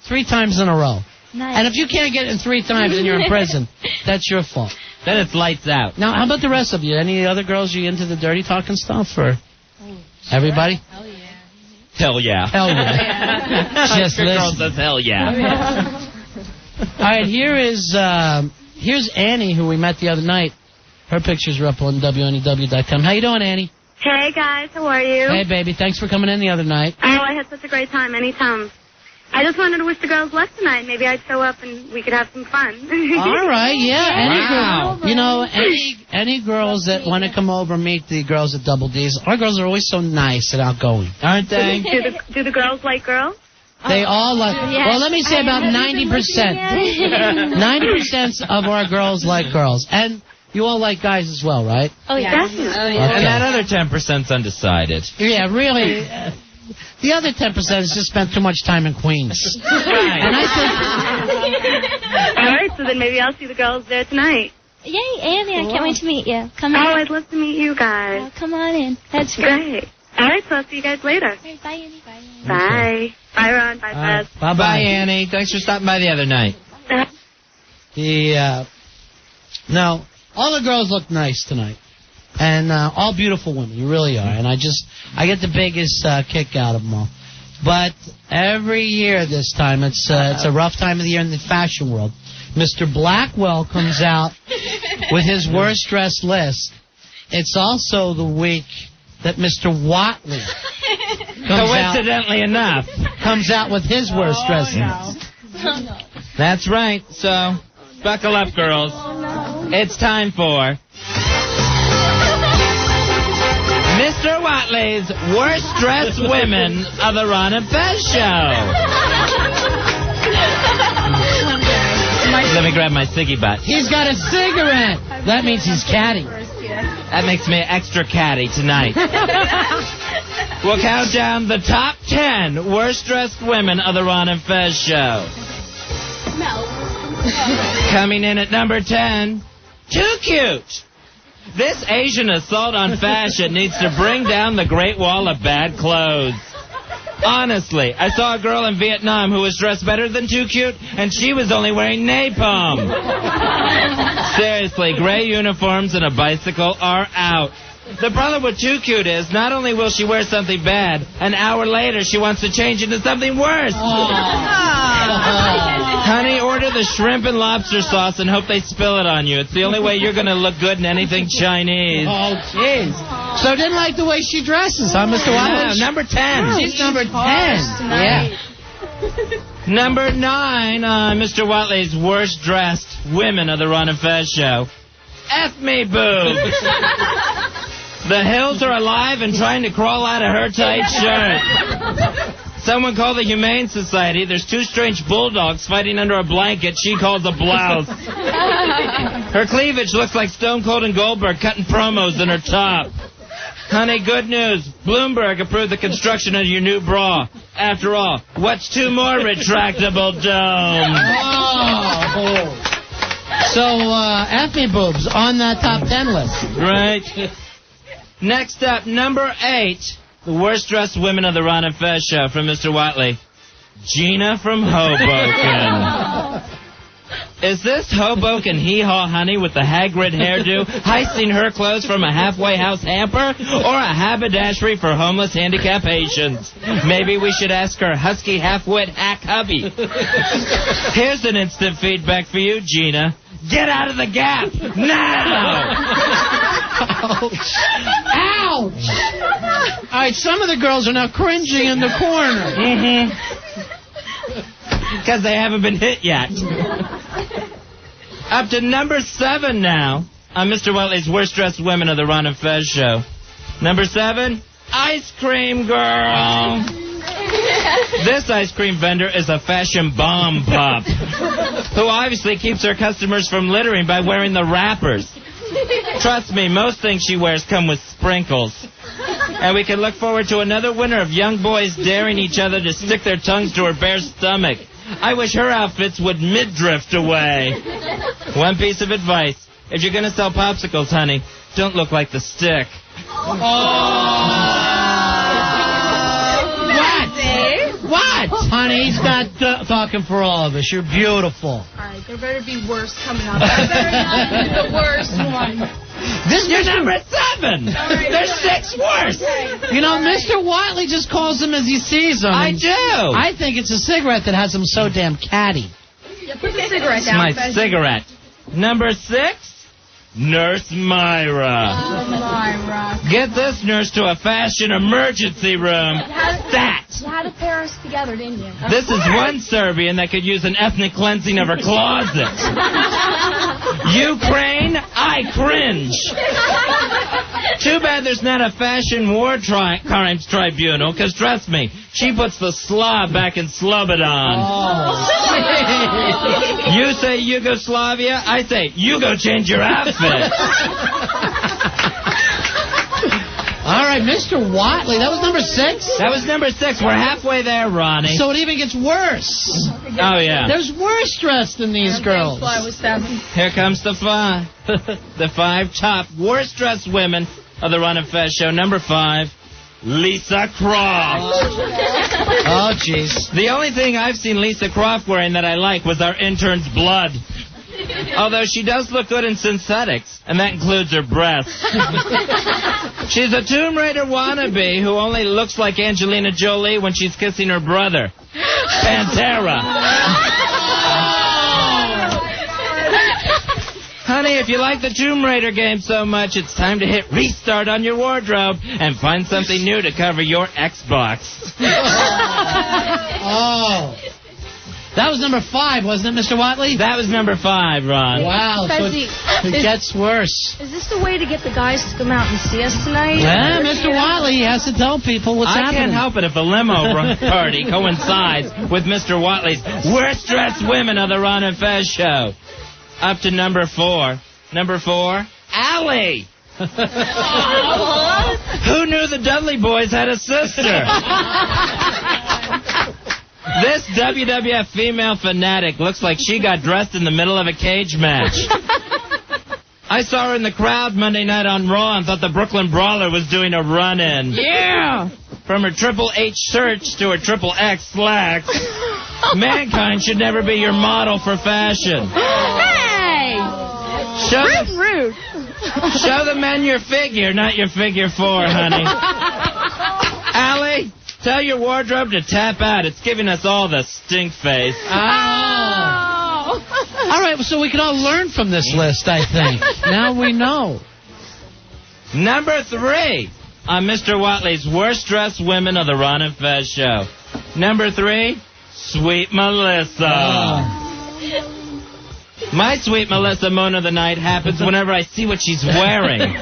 3 times in a row. Nice. And if you can't get it in 3 times and you're in prison, that's your fault. Then it's lights out. Now, how about the rest of you? Any other girls, you into the dirty talking stuff, or everybody? Hell yeah. Hell yeah. Just Your girl listen. says hell yeah. All right, here's Annie, who we met the other night. Her pictures are up on WNEW.com. How you doing, Annie? Hey, guys. How are you? Hey, baby. Thanks for coming in the other night. Oh, I had such a great time. Anytime. I just wanted to wish the girls luck tonight. Maybe I'd show up and we could have some fun. All right, yeah. Wow. Any girls that want to come over and meet the girls at Double D's, our girls are always so nice and outgoing, aren't they? Do the girls like girls? They all like... Well, let me say about 90%. 90% of our girls like girls. And you all like guys as well, right? Oh, yeah. Okay. And that other 10%'s undecided. Yeah, really... The other 10% has just spent too much time in Queens. Right. And I All right, so then maybe I'll see the girls there tonight. Yay, Annie, I can't wait to meet you. Come on. Oh, I'd love to meet you guys. Oh, come on in. That's great. All right, so I'll see you guys later. Right, bye, Annie. Bye. Bye. Bye, Ron. Bye, Fez. Bye, Annie. Thanks for stopping by the other night. Now, all the girls look nice tonight. And all beautiful women. You really are. And I get the biggest kick out of them all. But every year this time, it's a rough time of the year in the fashion world. Mr. Blackwell comes out with his worst dressed list. It's also the week that Mr. Watley comes out with his worst dressed list. That's right. So, buckle up, girls. It's time for Mr. Watley's worst dressed women of the Ron and Fez show. Let me grab my ciggy butt. He's got a cigarette. That means he's catty. That makes me extra catty tonight. We'll count down the top 10 worst dressed women of the Ron and Fez show. Coming in at number 10, too cute. This Asian assault on fashion needs to bring down the Great Wall of bad clothes. Honestly, I saw a girl in Vietnam who was dressed better than too cute, and she was only wearing napalm. Seriously, gray uniforms and a bicycle are out. The problem with too cute is not only will she wear something bad, an hour later she wants to change into something worse. Honey, order the shrimp and lobster sauce and hope they spill it on you. It's the only way you're going to look good in anything Chinese. Oh, jeez. So didn't like the way she dresses, huh, Mr. Watley? No, number 10. She's number 10. Yeah. Number 9 on Mr. Watley's worst dressed women of the Ron and Fez show. F me boobs. The hills are alive and trying to crawl out of her tight shirt. Someone called the Humane Society. There's 2 strange bulldogs fighting under a blanket she calls a blouse. Her cleavage looks like Stone Cold and Goldberg cutting promos in her top. Honey, good news. Bloomberg approved the construction of your new bra. After all, what's 2 more retractable domes? Oh. So, F me boobs on that top 10 list. Right. Next up, number 8. The worst dressed women of the Ron and Fez show from Mr. Watley. Gina from Hoboken. Is this Hoboken hee-haw honey with the Hagrid hairdo heisting her clothes from a halfway house hamper or a haberdashery for homeless handicapped patients? Maybe we should ask her husky half-wit hack hubby. Here's an instant feedback for you, Gina. Get out of the gap now! Ouch! Ouch! All right, some of the girls are now cringing in the corner. Mm-hmm. Because they haven't been hit yet. Up to number 7 now on Mr. Watley's worst dressed women of the Ron and Fez show. Number 7, ice cream girl. This ice cream vendor is a fashion bomb pup who obviously keeps her customers from littering by wearing the wrappers. Trust me, most things she wears come with sprinkles. And we can look forward to another winter of young boys daring each other to stick their tongues to her bare stomach. I wish her outfits would mid-drift away. One piece of advice. If you're going to sell popsicles, honey, don't look like the stick. What? Honey, he's not talking for all of us. You're beautiful. All right, there better be worse coming up. There better not be the worst one. You're number 7. There's 6 worse. You know, Mr. Watley just calls them as he sees them. I do. I think it's a cigarette that has him so damn catty. Yeah, put the cigarette It's down. my cigarette. Number 6, Nurse Myra. Oh, Myra. Get this nurse to a fashion emergency room. That. You had to pair us together, didn't you? This is one Serbian that could use an ethnic cleansing of her closet. Ukraine, I cringe. Too bad there's not a fashion war crimes tribunal, because trust me, she puts the Slav back in Slobodan. You say Yugoslavia, I say you go change your outfit. All right, Mr. Watley, that was number 6? That was number 6. We're halfway there, Ronnie. So it even gets worse. Oh, yeah. There's worse dressed than these girls. I was 7. Here comes the 5. The 5 top worst dressed women of the Ron and Fez show. Number 5, Lisa Croft. Oh, jeez. The only thing I've seen Lisa Croft wearing that I like was our intern's blood. Although she does look good in synthetics, and that includes her breasts. She's a Tomb Raider wannabe who only looks like Angelina Jolie when she's kissing her brother, Pantera. Honey, if you like the Tomb Raider game so much, it's time to hit restart on your wardrobe and find something new to cover your Xbox. Oh. That was number 5, wasn't it, Mr. Watley? That was number 5, Ron. Wow, so Fezzy, it gets worse. Is this the way to get the guys to come out and see us tonight? Yeah, Mr. Watley has to tell people what's I happening. can't help it if the limo party coincides with Mr. Watley's worst dressed women of the Ron and Fez show. Up to number 4. Number 4, Allie. Who knew the Dudley boys had a sister? This WWF female fanatic looks like she got dressed in the middle of a cage match. I saw her in the crowd Monday night on Raw and thought the Brooklyn Brawler was doing a run-in. Yeah! From her Triple H shirts to her Triple X slacks, mankind should never be your model for fashion. Hey! Rude. Show the men your figure, not your figure 4, honey. Allie, tell your wardrobe to tap out. It's giving us all the stink face. Oh. All right, so we can all learn from this list, I think. Now we know. Number 3 on Mr. Watley's worst dressed women of the Ron and Fez show. Number 3, Sweet Melissa. My Sweet Melissa moan of the night happens whenever I see what she's wearing.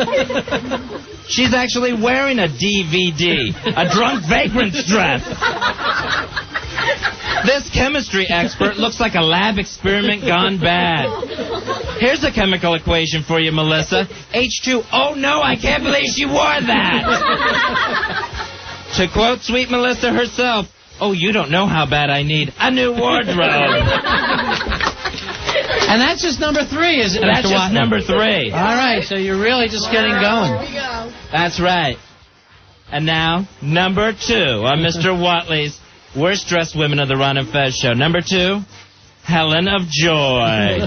She's actually wearing a DVD, a drunk vagrant's dress. This chemistry expert looks like a lab experiment gone bad. Here's a chemical equation for you, Melissa. H2. Oh, no, I can't believe she wore that. To quote Sweet Melissa herself, oh, you don't know how bad I need a new wardrobe. And that's just number 3, is it, Mr. That's just Watley? number 3. All right, so you're really just getting going. That's right. And now, number 2 on Mr. Watley's worst dressed women of the Ron and Fez show. Number 2, Helen of Joy.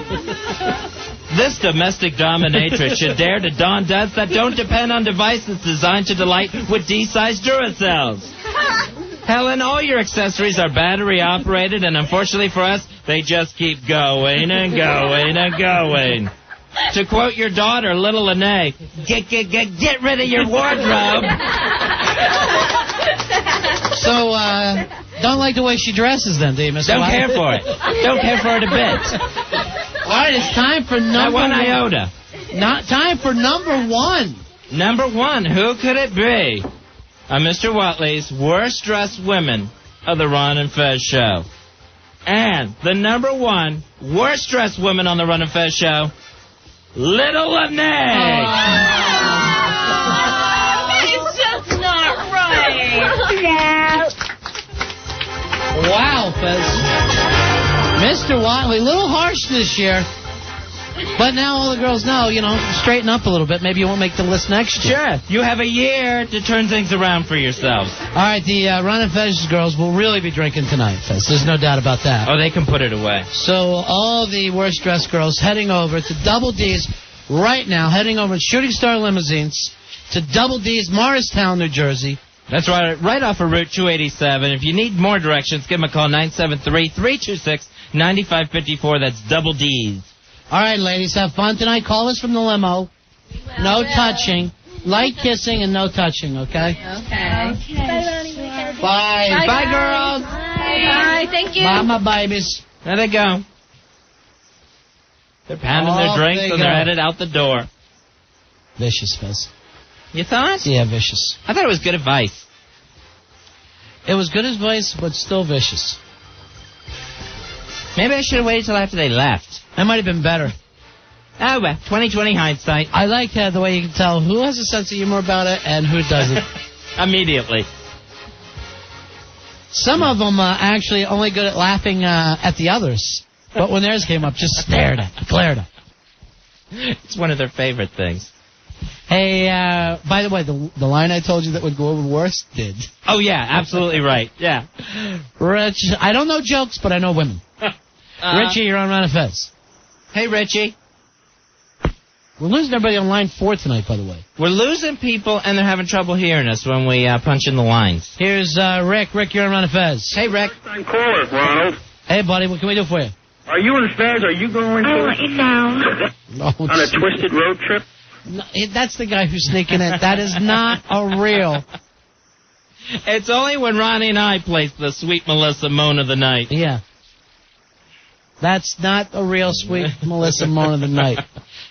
This domestic dominatrix should dare to don duds that don't depend on devices designed to delight with D-sized Duracells. Helen, all your accessories are battery operated, and unfortunately for us, they just keep going and going and going. To quote your daughter, little Lene, get rid of your wardrobe. So, don't like the way she dresses then, do you, Mr. Don't Watley? care for it. Don't care for it a bit. All right, it's time for number Not one iota. Time for number 1. Number 1, who could it be? Mr. Watley's worst dressed women of the Ron and Fez show. And the number 1 worst dressed woman on the Ron and Fez show, Little Lene. It's just not right. Wow, Fez. Mr. Watley, a little harsh this year. But now all the girls know, straighten up a little bit. Maybe you won't make the list next year. Sure. You have a year to turn things around for yourselves. All right, the Ron and Fez girls will really be drinking tonight, Fez. There's no doubt about that. Oh, they can put it away. So all the worst dressed girls heading over to Double D's right now, heading over in Shooting Star Limousines to Double D's, Morristown, New Jersey. That's right off of Route 287. If you need more directions, give them a call, 973-326-9554. That's Double D's. All right, ladies, have fun tonight. Call us from the limo. No touching. Light kissing and no touching, okay? Okay. Bye. Bye, girls. Bye. Thank you. Bye, my babies. There they go. They're pounding their drinks and they're headed out the door. Vicious, Fez. You thought? Yeah, vicious. I thought it was good advice. It was good advice, but still vicious. Maybe I should have waited till after they left. That might have been better. Oh, well, 20/20 hindsight. I like the way you can tell who has a sense of humor about it and who doesn't. Immediately. Some of them actually only good at laughing at the others. But when theirs came up, just stared at, glared at. It's one of their favorite things. Hey, by the way, the line I told you that would go over worse did. Oh, yeah, absolutely right. Yeah. Rich, I don't know jokes, but I know women. Richie, you're on Ron and Fez. Hey, Richie. We're losing everybody on line 4 tonight, by the way. We're losing people, and they're having trouble hearing us when we punch in the lines. Here's Rick. Rick, you're on Ron and Fez. Hey, Rick. First-time caller, Ronald. Hey, buddy, what can we do for you? Are you and Fez, are you going I'll let you know. on a twisted road trip? No, that's the guy who's sneaking it. That is not a real. It's only when Ronnie and I place the Sweet Melissa moan of the night. Yeah. That's not a real sweet Melissa moan of the night.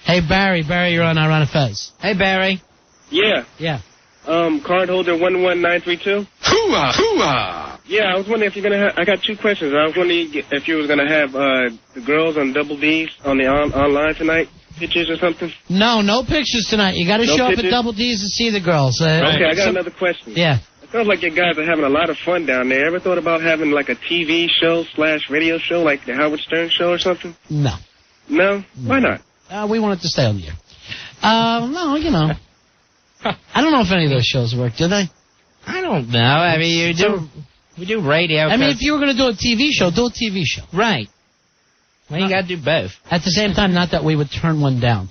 Hey, Barry. Barry, you're on Ron and Fez. Hey, Barry. Yeah. Yeah. Cardholder 11932. Hooah! Hooah! Yeah, I was wondering if you're gonna. I got two questions. I was wondering if you was gonna have the girls on Double D's on the online tonight, pictures or something. No pictures tonight. You got to show up at Double D's to see the girls. Okay, I got another question. Yeah. It sounds like you guys are having a lot of fun down there. Ever thought about having like a TV show / radio show, like the Howard Stern show or something? No. No? Why not? We wanted to stay on the air. No, you know. I don't know if any of those shows work, do they? I don't know. I mean, we do radio. I mean, if you were going to do a TV show, do a TV show. Right. Well, you got to do both. At the same time, not that we would turn one down.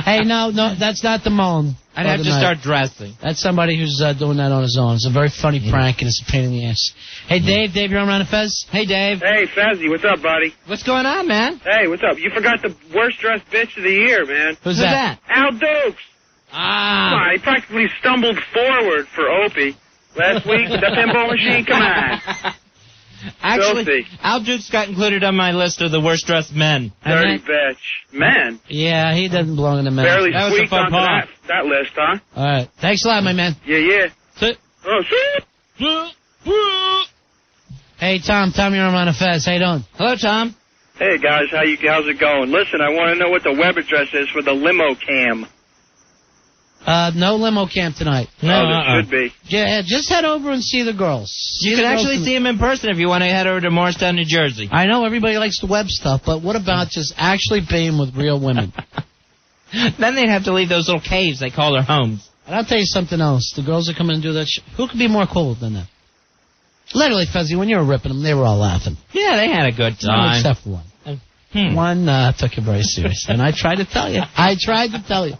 Hey, no, that's not the moan. I'd have to start dressing. That's somebody who's doing that on his own. It's a very funny prank, and it's a pain in the ass. Hey, Dave. Dave, you're on Ron and Fez? Hey, Dave. Hey, Fezzy, what's up, buddy? What's going on, man? Hey, what's up? You forgot the worst dressed bitch of the year, man. Who's that? Al Dukes. Come on, he practically stumbled forward for Opie last week with the pinball machine. Come on. Actually, Al Dukes got included on my list of the worst dressed men. Dirty bitch. Man. Yeah, he doesn't belong in the men. Barely that was a squeaked fun onto that list, huh? All right. Thanks a lot, my man. Yeah. Sit. Oh, shit. Hey, Tom. Tom, you're on Ron and Fez. How you doing? Hello, Tom. Hey, guys. How's it going? Listen, I want to know what the web address is for the limo cam. No limo camp tonight. No, there should be. Yeah, just head over and see the girls. You can actually see them in person if you want to head over to Morristown, New Jersey. I know everybody likes the web stuff, but what about just actually being with real women? Then they'd have to leave those little caves they call their homes. And I'll tell you something else. The girls that come in and do that who could be more cool than that? Literally, Fuzzy, when you were ripping them, they were all laughing. Yeah, they had a good time. No, except for one. One took it very serious. And I tried to tell you.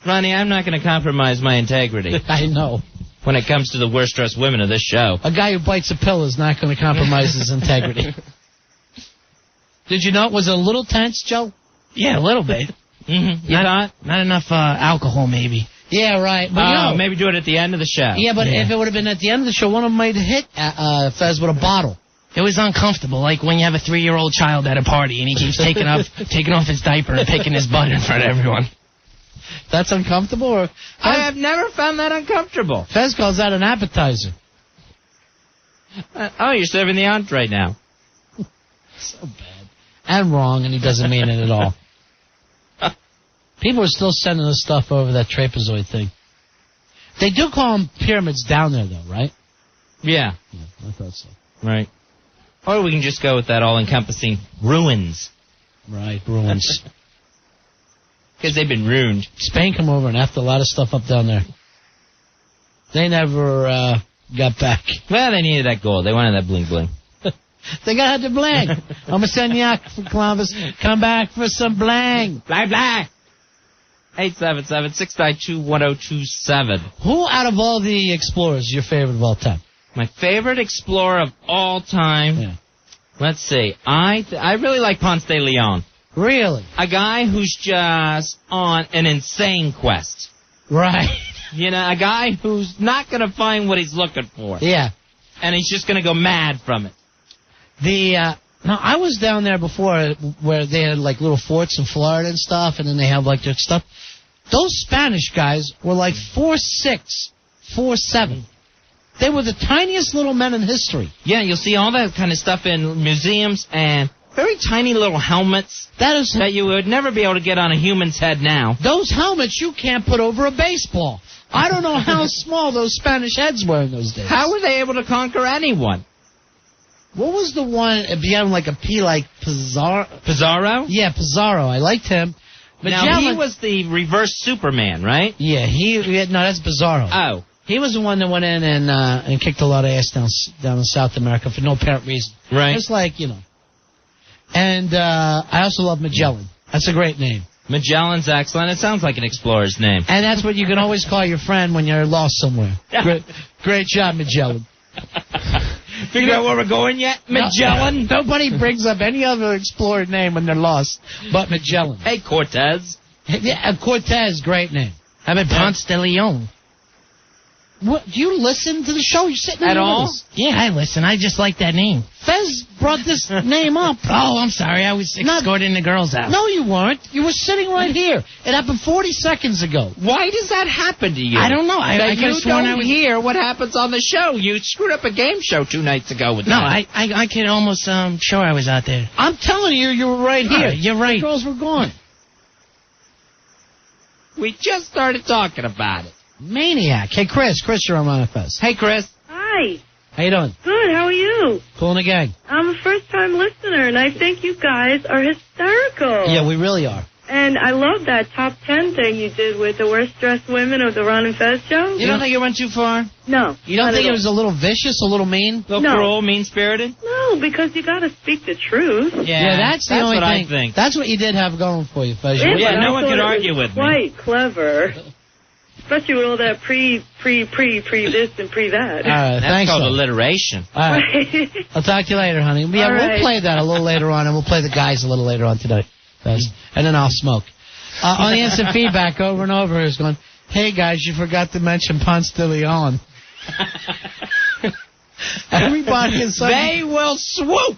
Ronnie, I'm not going to compromise my integrity. I know. When it comes to the worst dressed women of this show. A guy who bites a pill is not going to compromise his integrity. Did you know it was a little tense, Joe? Yeah, a little bit. Mm-hmm. Not enough alcohol, maybe. Yeah, right. But maybe do it at the end of the show. Yeah, but if it would have been at the end of the show, one of them might have hit Fez with a bottle. It was uncomfortable, like when you have a 3-year-old child at a party and he keeps taking off his diaper and picking his butt in front of everyone. That's uncomfortable? Or I have never found that uncomfortable. Fez calls that an appetizer. You're serving the entree now. So bad. And wrong, and he doesn't mean it at all. People are still sending us stuff over that trapezoid thing. They do call them pyramids down there, though, right? Yeah. I thought so. Right. Or we can just go with that all-encompassing ruins. Right, ruins. Because they've been ruined. Spain come over and effed a lot of stuff up down there. They never got back. Well, they needed that gold. They wanted that bling-bling. They got the bling. I'm going to send you out for Columbus. Come back for some bling. Blah, blah. 877-692-1027. Who out of all the explorers is your favorite of all time? My favorite explorer of all time? Yeah. Let's see. I really like Ponce de Leon. Really? A guy who's just on an insane quest. Right. You know, a guy who's not going to find what he's looking for. Yeah. And he's just going to go mad from it. Now, I was down there before where they had, like, little forts in Florida and stuff, and then they have, like, their stuff. Those Spanish guys were, like, 4'6", 4'7". They were the tiniest little men in history. Yeah, you'll see all that kind of stuff in museums and very tiny little helmets that you would never be able to get on a human's head now. Those helmets you can't put over a baseball. I don't know how small those Spanish heads were in those days. How were they able to conquer anyone? What was the one beyond like a P like Pizarro? Pizarro? Yeah, Pizarro. I liked him. Now, he was the reverse Superman, right? Yeah, no, that's Pizarro. Oh. He was the one that went in and kicked a lot of ass down in South America for no apparent reason. Right. It's like, you know. And I also love Magellan. That's a great name. Magellan's excellent. It sounds like an explorer's name. And that's what you can always call your friend when you're lost somewhere. Great job, Magellan. Figure out where we're going yet? Magellan? Nobody brings up any other explorer name when they're lost but Magellan. Hey, Cortez. Yeah, Cortez, great name. How about Ponce de Leon? What, do you listen to the show? You're sitting At there with all? us. Yeah, I listen. I just like that name. Fez brought this name up. Oh, I'm sorry. I was escorting the girls out. No, you weren't. You were sitting right here. It happened 40 seconds ago. Why does that happen to you? I don't know. I could you have sworn don't I was... hear what happens on the show. You screwed up a game show 2 nights ago with No, that. I could almost sure I was out there. I'm telling you, you were right here. You're right. The girls were gone. We just started talking about it. Maniac. Hey, Chris, you're on Manifest. Hey, Chris. Hi. How you doing? Good. How are you? Cool in the gang. I'm a first-time listener, and I think you guys are hysterical. Yeah, we really are. And I love that top 10 thing you did with the worst-dressed women of the Ron and Fez show. You don't think it went too far? No. You don't not think at it was a little vicious, a little mean? A little cruel, mean-spirited? No, because you got to speak the truth. Yeah, that's the only what thing. I think. That's what you did have going for you, Fez. Yeah, but no I one thought could it argue was with me. quite clever. Especially with all that pre this and pre that. All right, That's thanks. called though. alliteration. All right. I'll talk to you later, honey. Yeah, All we'll right. play that a little later on, and we'll play the guys a little later on today. Fez. And then I'll smoke. On the instant feedback, over and over, is going, hey, guys, you forgot to mention Ponce de Leon. Everybody is such... They will swoop.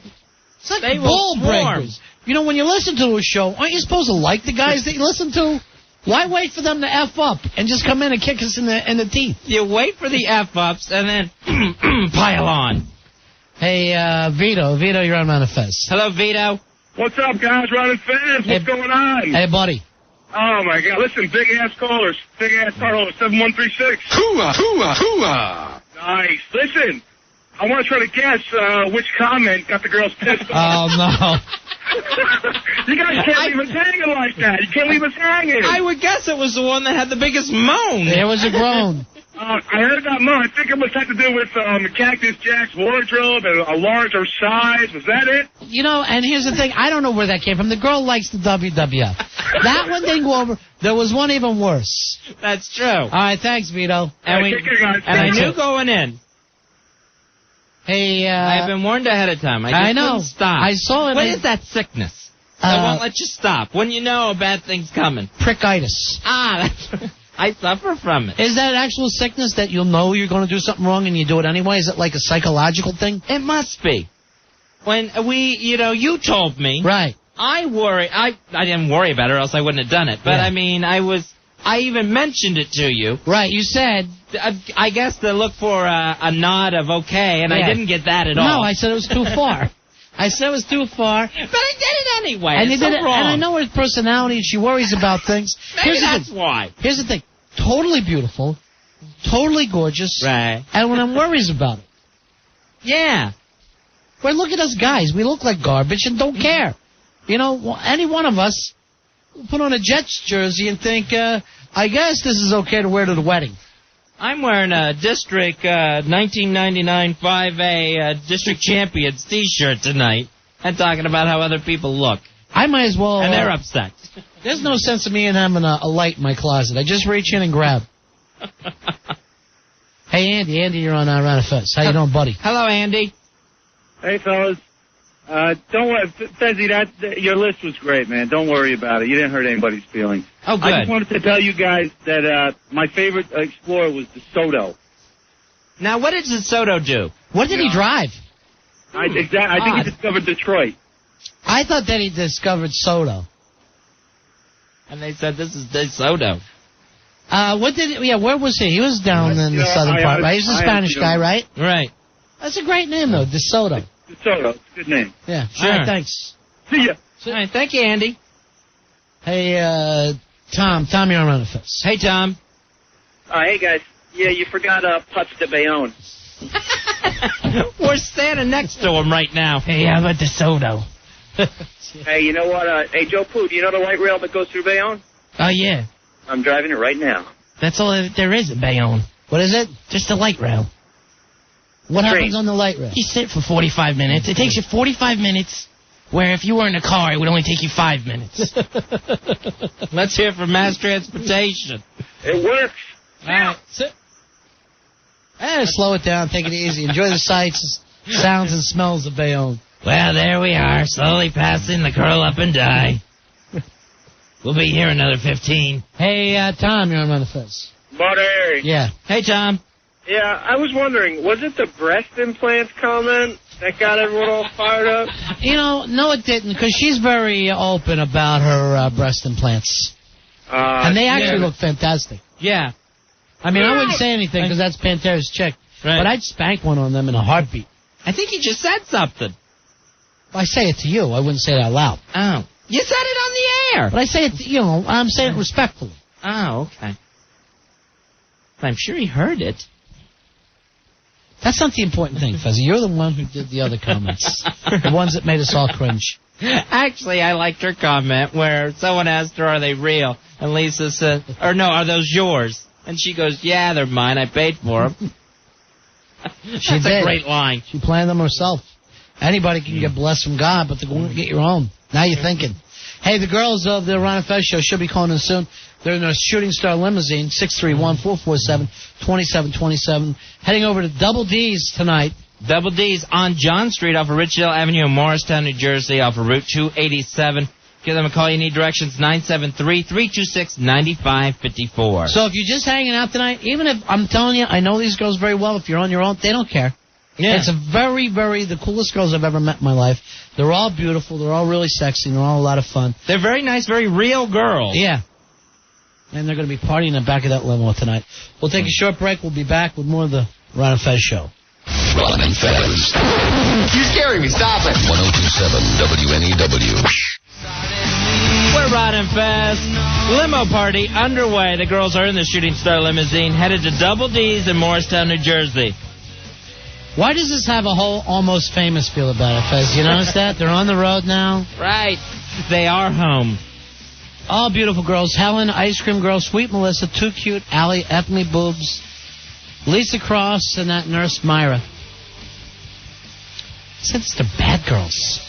It's like They will ball swarm. breakers. You know, when you listen to a show, aren't you supposed to like the guys that you listen to? Why wait for them to F up and just come in and kick us in the teeth? You wait for the F-ups and then pile on. Hey, Vito, you're on Manifest. Hello, Vito. What's up, guys? Ron and Fez. What's going on? Hey, buddy. Oh, my God. Listen, big-ass callers. Big-ass caller, 7136. Hooah, hooah, hooah. Nice. Listen, I want to try to guess which comment got the girls pissed off. Oh, no. You guys can't leave us hanging like that. You can't leave us hanging. I would guess it was the one that had the biggest moan. There was a groan. I heard about Mo. I think it must have to do with Cactus Jack's wardrobe and a larger size. Was that it? You know, and here's the thing. I don't know where that came from. The girl likes the WWF. That one didn't go over. There was one even worse. That's true. All right, thanks, Vito. And, Take care, guys. I knew going in. Hey, I've been warned ahead of time. I know. Couldn't stop. I saw it. What is that sickness? That won't let you stop. When you know a bad thing's coming. Prickitis. That's... I suffer from it. Is that actual sickness that you'll know you're going to do something wrong and you do it anyway? Is it like a psychological thing? It must be. When you told me. Right. I worry. I didn't worry about it, or else I wouldn't have done it. But Yeah. I mean, I even mentioned it to you. Right. You said. I guess to look for a nod of okay, and Yeah. I didn't get that at all. No, I said it was too far. I said it was too far. But I did it anyway. And it's you did so it, wrong. and I know her personality. She worries about things. Maybe that's why. Here's the thing. Totally beautiful, totally gorgeous, Right. and when I'm worries about it. Yeah. Well, look at us guys. We look like garbage and don't care. You know, any one of us put on a Jets jersey and think, I guess this is okay to wear to the wedding. I'm wearing a District 1999 5A District Champions T-shirt tonight and talking about how other people look. I might as well. And they're upset. There's no sense of me in having a light in my closet. I just reach in and grab. Hey, Andy, you're on Fez. How you doing, buddy? Hello, Andy. Hey, fellas. Don't worry, Fezzy, your list was great, man. Don't worry about it. You didn't hurt anybody's feelings. Oh, good. I just wanted to tell you guys that my favorite Explorer was the DeSoto. Now, what did DeSoto do? What did he drive? I think he discovered Detroit. I thought that he discovered Soto. And they said, this is DeSoto. Where was he? He was down in the southern part, right? He's a Spanish guy, right? Right. That's a great name, though, DeSoto. DeSoto, it's a good name. Yeah, Sure. All right, thanks. See ya. All right, thank you, Andy. Hey, Tom, you're on Fez. Hey, Tom. Hey, guys. Yeah, you forgot Putz de Bayonne. We're standing next to him right now. Hey, how about DeSoto? Hey, you know what? Hey, Joe Poo, do you know the light rail that goes through Bayonne? Oh, yeah. I'm driving it right now. That's all there is at Bayonne. What is it? Just a light rail. What Train. happens on the light rail? You sit for 45 minutes. It takes you 45 minutes, where if you were in a car, it would only take you 5 minutes. Let's hear from mass transportation. It works. All right, sit. Slow it down, take it easy. Enjoy the sights, sounds, and smells of Bayonne. Well, there we are, slowly passing the curl up and die. We'll be here another 15. Hey, Tom, you're on Fez. Buddy. Yeah. Hey, Tom. Yeah, I was wondering, was it the breast implant comment that got everyone all fired up? You know, no, it didn't, because she's very open about her breast implants. And they actually look fantastic. Yeah. I mean, I wouldn't say anything, because that's Pantera's chick. Right. But I'd spank one on them in a heartbeat. I think you just said something. I say it to you. I wouldn't say it out loud. Oh. You said it on the air. But I say it, I'm saying it respectfully. Oh, okay. I'm sure he heard it. That's not the important thing, Fuzzy. You're the one who did the other comments. The ones that made us all cringe. Actually, I liked her comment where someone asked her, are they real? And Lisa said, or no, are those yours? And she goes, yeah, they're mine. I paid for them. That's a great line. She planned them herself. Anybody can get blessed from God, but they're going to get your own. Now you're thinking. Hey, the girls of the Ron and Fez show should be calling in soon. They're in their Shooting Star limousine, 631-447-2727. Heading over to Double D's tonight. Double D's on John Street off of Richdale Avenue in Morristown, New Jersey, off of Route 287. Give them a call. You need directions, 973-326-9554. So if you're just hanging out tonight, even if, I'm telling you, I know these girls very well. If you're on your own, they don't care. Yeah. It's a very, very, the coolest girls I've ever met in my life. They're all beautiful. They're all really sexy. They're all a lot of fun. They're very nice, very real girls. Yeah. And they're going to be partying in the back of that limo tonight. We'll take a short break. We'll be back with more of the Ron and Fez show. Ron and Fez. You're scaring me. Stop it. 102.7 WNEW. We're Ron and Fez. Limo Party underway. The girls are in the Shooting Star limousine, headed to Double D's in Morristown, New Jersey. Why does this have a whole almost famous feel about it, Fez? You notice that? They're on the road now. Right. They are home. All beautiful girls. Helen, Ice Cream Girl, Sweet Melissa, Too Cute, Allie, Ethne Boobs, Lisa Cross, and that nurse Myra. Since they're bad girls.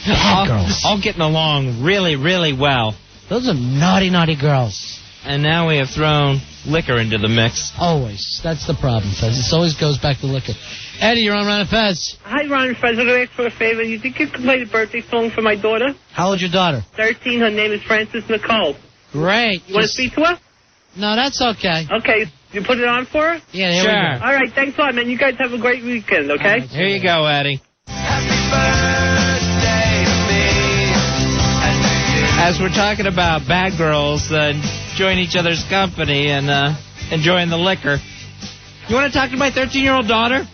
Bad girls. All getting along really, really well. Those are naughty, naughty girls. And now we have thrown liquor into the mix. Always. That's the problem, Fez. It always goes back to liquor. Eddie, you're on Ron and Fez. Hi, Ron and Fez. I'm going to ask for a favor. You think you could play the birthday song for my daughter? How old's your daughter? 13. Her name is Frances Nicole. Great. You want to speak to her? No, that's okay. Okay. You put it on for her? Yeah, there sure. we go. All right. Thanks a lot, man. You guys have a great weekend, okay? Here you go, Eddie. As we're talking about bad girls enjoying each other's company and enjoying the liquor, you want to talk to my 13-year-old daughter?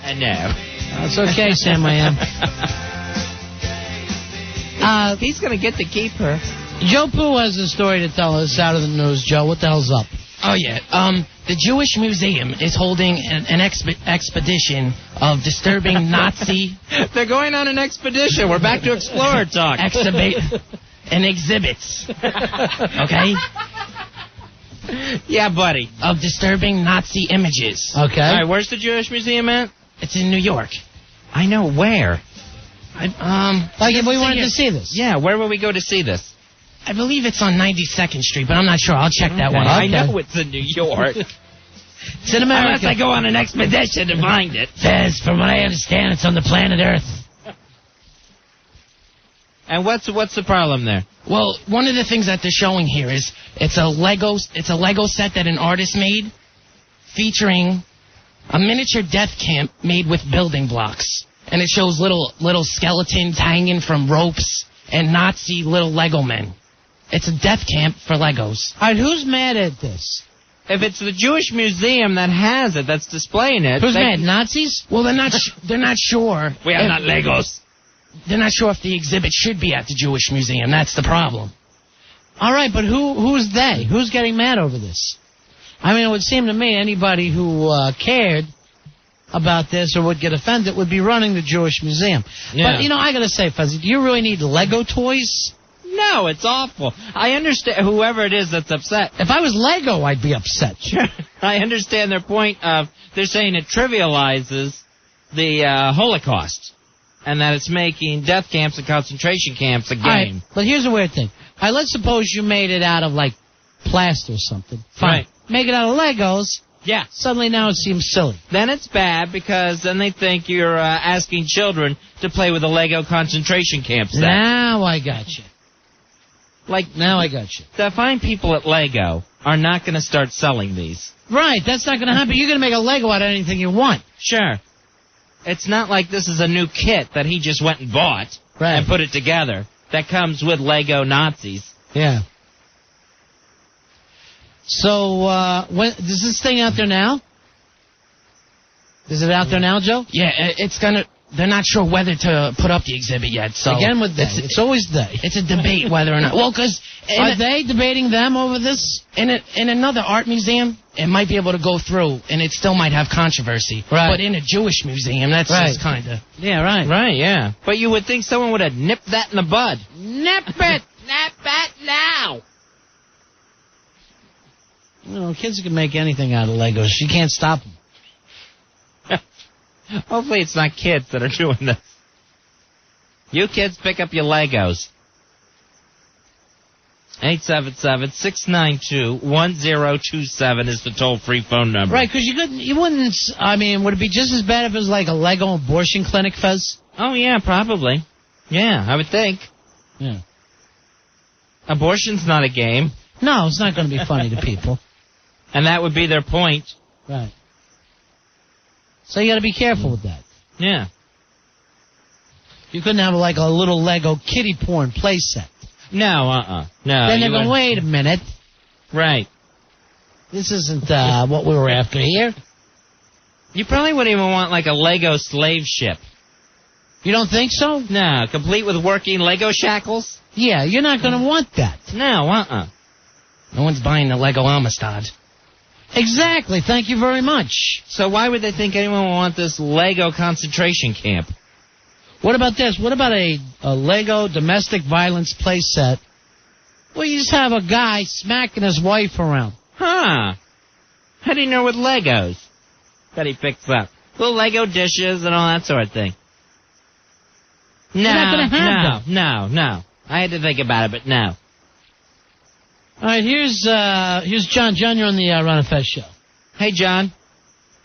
No. That's okay, Sam, I am. He's going to get to keep her. Joe Pooh has a story to tell us out of the news. Joe, what the hell's up? Oh, yeah. The Jewish Museum is holding an expedition of disturbing Nazi... They're going on an expedition. We're back to Explorer talk. And exhibits. Okay? Yeah, buddy. Of disturbing Nazi images. Okay. All right, where's the Jewish Museum at? It's in New York. I know where. Like if we wanted to see this. Yeah, where will we go to see this? I believe it's on 92nd Street, but I'm not sure. I'll check that one. I know it's in New York. It's in America. Unless I go on an expedition to find it. Fez, from what I understand, it's on the planet Earth. And what's the problem there? Well, one of the things that they're showing here is it's a Lego set that an artist made featuring a miniature death camp made with building blocks. And it shows little skeletons hanging from ropes and Nazi little Lego men. It's a death camp for Legos. All right, who's mad at this? If it's the Jewish Museum that has it, that's displaying it. Who's mad? Nazis? Well, they're not sure. We are not Legos. They're not sure if the exhibit should be at the Jewish Museum. That's the problem. All right, but who's they? Who's getting mad over this? I mean, it would seem to me anybody who cared about this or would get offended would be running the Jewish Museum. Yeah. But, I got to say, Fuzzy, do you really need Lego toys? No, it's awful. I understand whoever it is that's upset. If I was Lego, I'd be upset. I understand their point of, they're saying it trivializes the Holocaust. And that it's making death camps and concentration camps a game. Right, but here's a weird thing. All right, let's suppose you made it out of, plaster or something. Fine. Right. Make it out of Legos. Yeah. Suddenly now it seems silly. Then it's bad because then they think you're asking children to play with a Lego concentration camp set. Now I got you. Now I got you. The fine people at Lego are not going to start selling these. Right, that's not going to happen. You're going to make a Lego out of anything you want. Sure. It's not like this is a new kit that he just went and bought and put it together. That comes with Lego Nazis. Yeah. So, is this thing out there now? Is it out there now, Joe? Yeah, they're not sure whether to put up the exhibit yet. So again with they. It's always they. It's a debate whether or not. Well, because are they debating them over this? In another art museum, it might be able to go through, and it still might have controversy. Right. But in a Jewish museum, that's just kind of. Yeah, right. Right, yeah. But you would think someone would have nipped that in the bud. Nip it! Nip it now! Well, kids can make anything out of Legos. You can't stop them. Hopefully it's not kids that are doing this. You kids pick up your Legos. 877-692-1027 is the toll-free phone number. Right, because you wouldn't, I mean, would it be just as bad if it was like a Lego abortion clinic, Fez? Oh, yeah, probably. Yeah, I would think. Yeah. Abortion's not a game. No, it's not going to be funny to people. And that would be their point. Right. So you got to be careful with that. Yeah. You couldn't have like a little Lego kiddie porn play set. No, No. Then they're going, wait a minute. Right. This isn't what we were after here. You probably wouldn't even want like a Lego slave ship. You don't think so? No, complete with working Lego shackles? Yeah, you're not going to want that. No, No one's buying the Lego Amistad. Exactly. Thank you very much. So why would they think anyone would want this Lego concentration camp? What about this? What about a Lego domestic violence play set where you just have a guy smacking his wife around? Huh. How do you know with Legos that he picks up? Little Lego dishes and all that sort of thing. No, not gonna have them. No. I had to think about it, but no. All right, here's John. John, you're on the Ron and Fez show. Hey, John.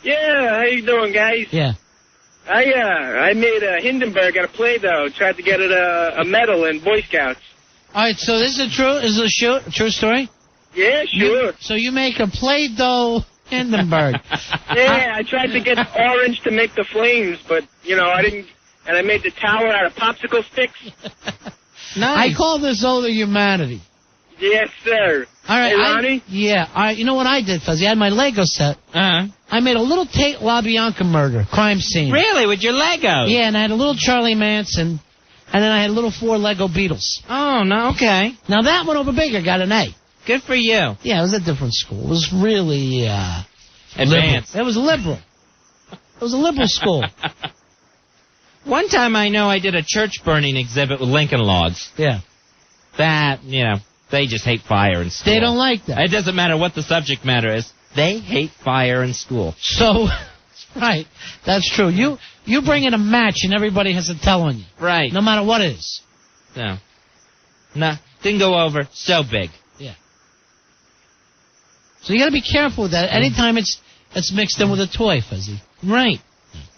Yeah, how you doing, guys? Yeah. I made a Hindenburg out of Play-Doh. Tried to get it a medal in Boy Scouts. All right, so this is a true story? Yeah, sure. So you make a Play-Doh Hindenburg. Yeah, I tried to get orange to make the flames, but, I didn't. And I made the tower out of popsicle sticks. Nice. I call this older humanity. Yes, sir. All right, hey, Ronnie? You know what I did, Fuzzy? I had my Lego set. Uh-huh. I made a little Tate LaBianca murder, crime scene. Really? With your Legos? Yeah, and I had a little Charlie Manson, and then I had a little 4 Lego Beatles. Oh, no, okay. Now that one over bigger got an A. Good for you. Yeah, it was a different school. It was really, advanced. Liberal. It was liberal. It was a liberal school. One time I know I did a church burning exhibit with Lincoln logs. Yeah. That, they just hate fire in school. They don't like that. It doesn't matter what the subject matter is. They hate fire in school. So, right, that's true. You bring in a match and everybody has to tell on you. Right. No matter what it is. No. Nah, didn't go over. So big. Yeah. So you got to be careful with that. Anytime it's mixed in with a toy, Fuzzy. Right.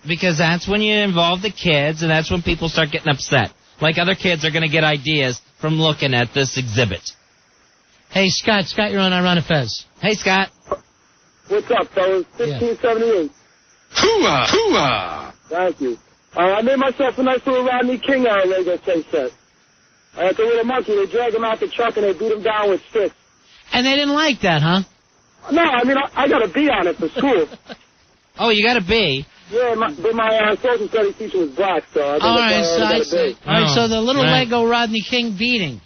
Because that's when you involve the kids, and that's when people start getting upset. Like other kids are going to get ideas from looking at this exhibit. Hey, Scott. Scott, you're on Ron and Fez. Hey, Scott. What's up, fellas? 1578. Hooah! Hooah! Thank you. I made myself a nice little Rodney King Lego play set. At the little monkey, they dragged him out the truck and they beat him down with sticks. And they didn't like that, huh? No, I mean, I got a B on it for school. Oh, you got a B? Yeah, but my social studies teacher was black, so I got a B. All right, so the little Lego Rodney King beating.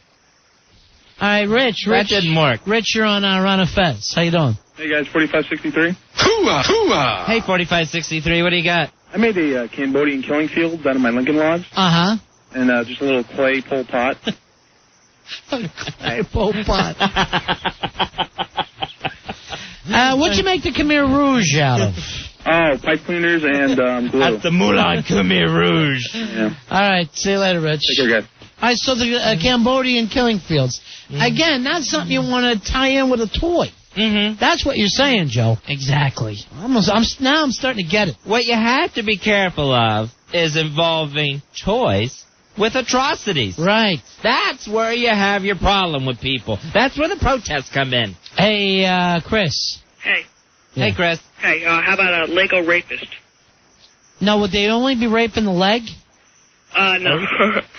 All right, Rich. That didn't work. Rich, you're on Ron and Fez. How you doing? Hey, guys, 4563. Hooah! Hooah! Hey, 4563, what do you got? I made a Cambodian killing field out of my Lincoln logs. Uh-huh. And just a little clay Pol Pot. Clay Pol Pot. What'd you make the Khmer Rouge out of? Oh, pipe cleaners and glue. At the Moulin Khmer Rouge. Yeah. All right, see you later, Rich. Take care, guys. All right, so the Cambodian killing fields. Again, that's something you want to tie in with a toy. Mm-hmm. That's what you're saying, Joe. Exactly. I'm starting to get it. What you have to be careful of is involving toys with atrocities. Right. That's where you have your problem with people. That's where the protests come in. Hey, Chris. Hey. Hey, Chris. Hey, how about a Lego rapist? No, would they only be raping the leg? No.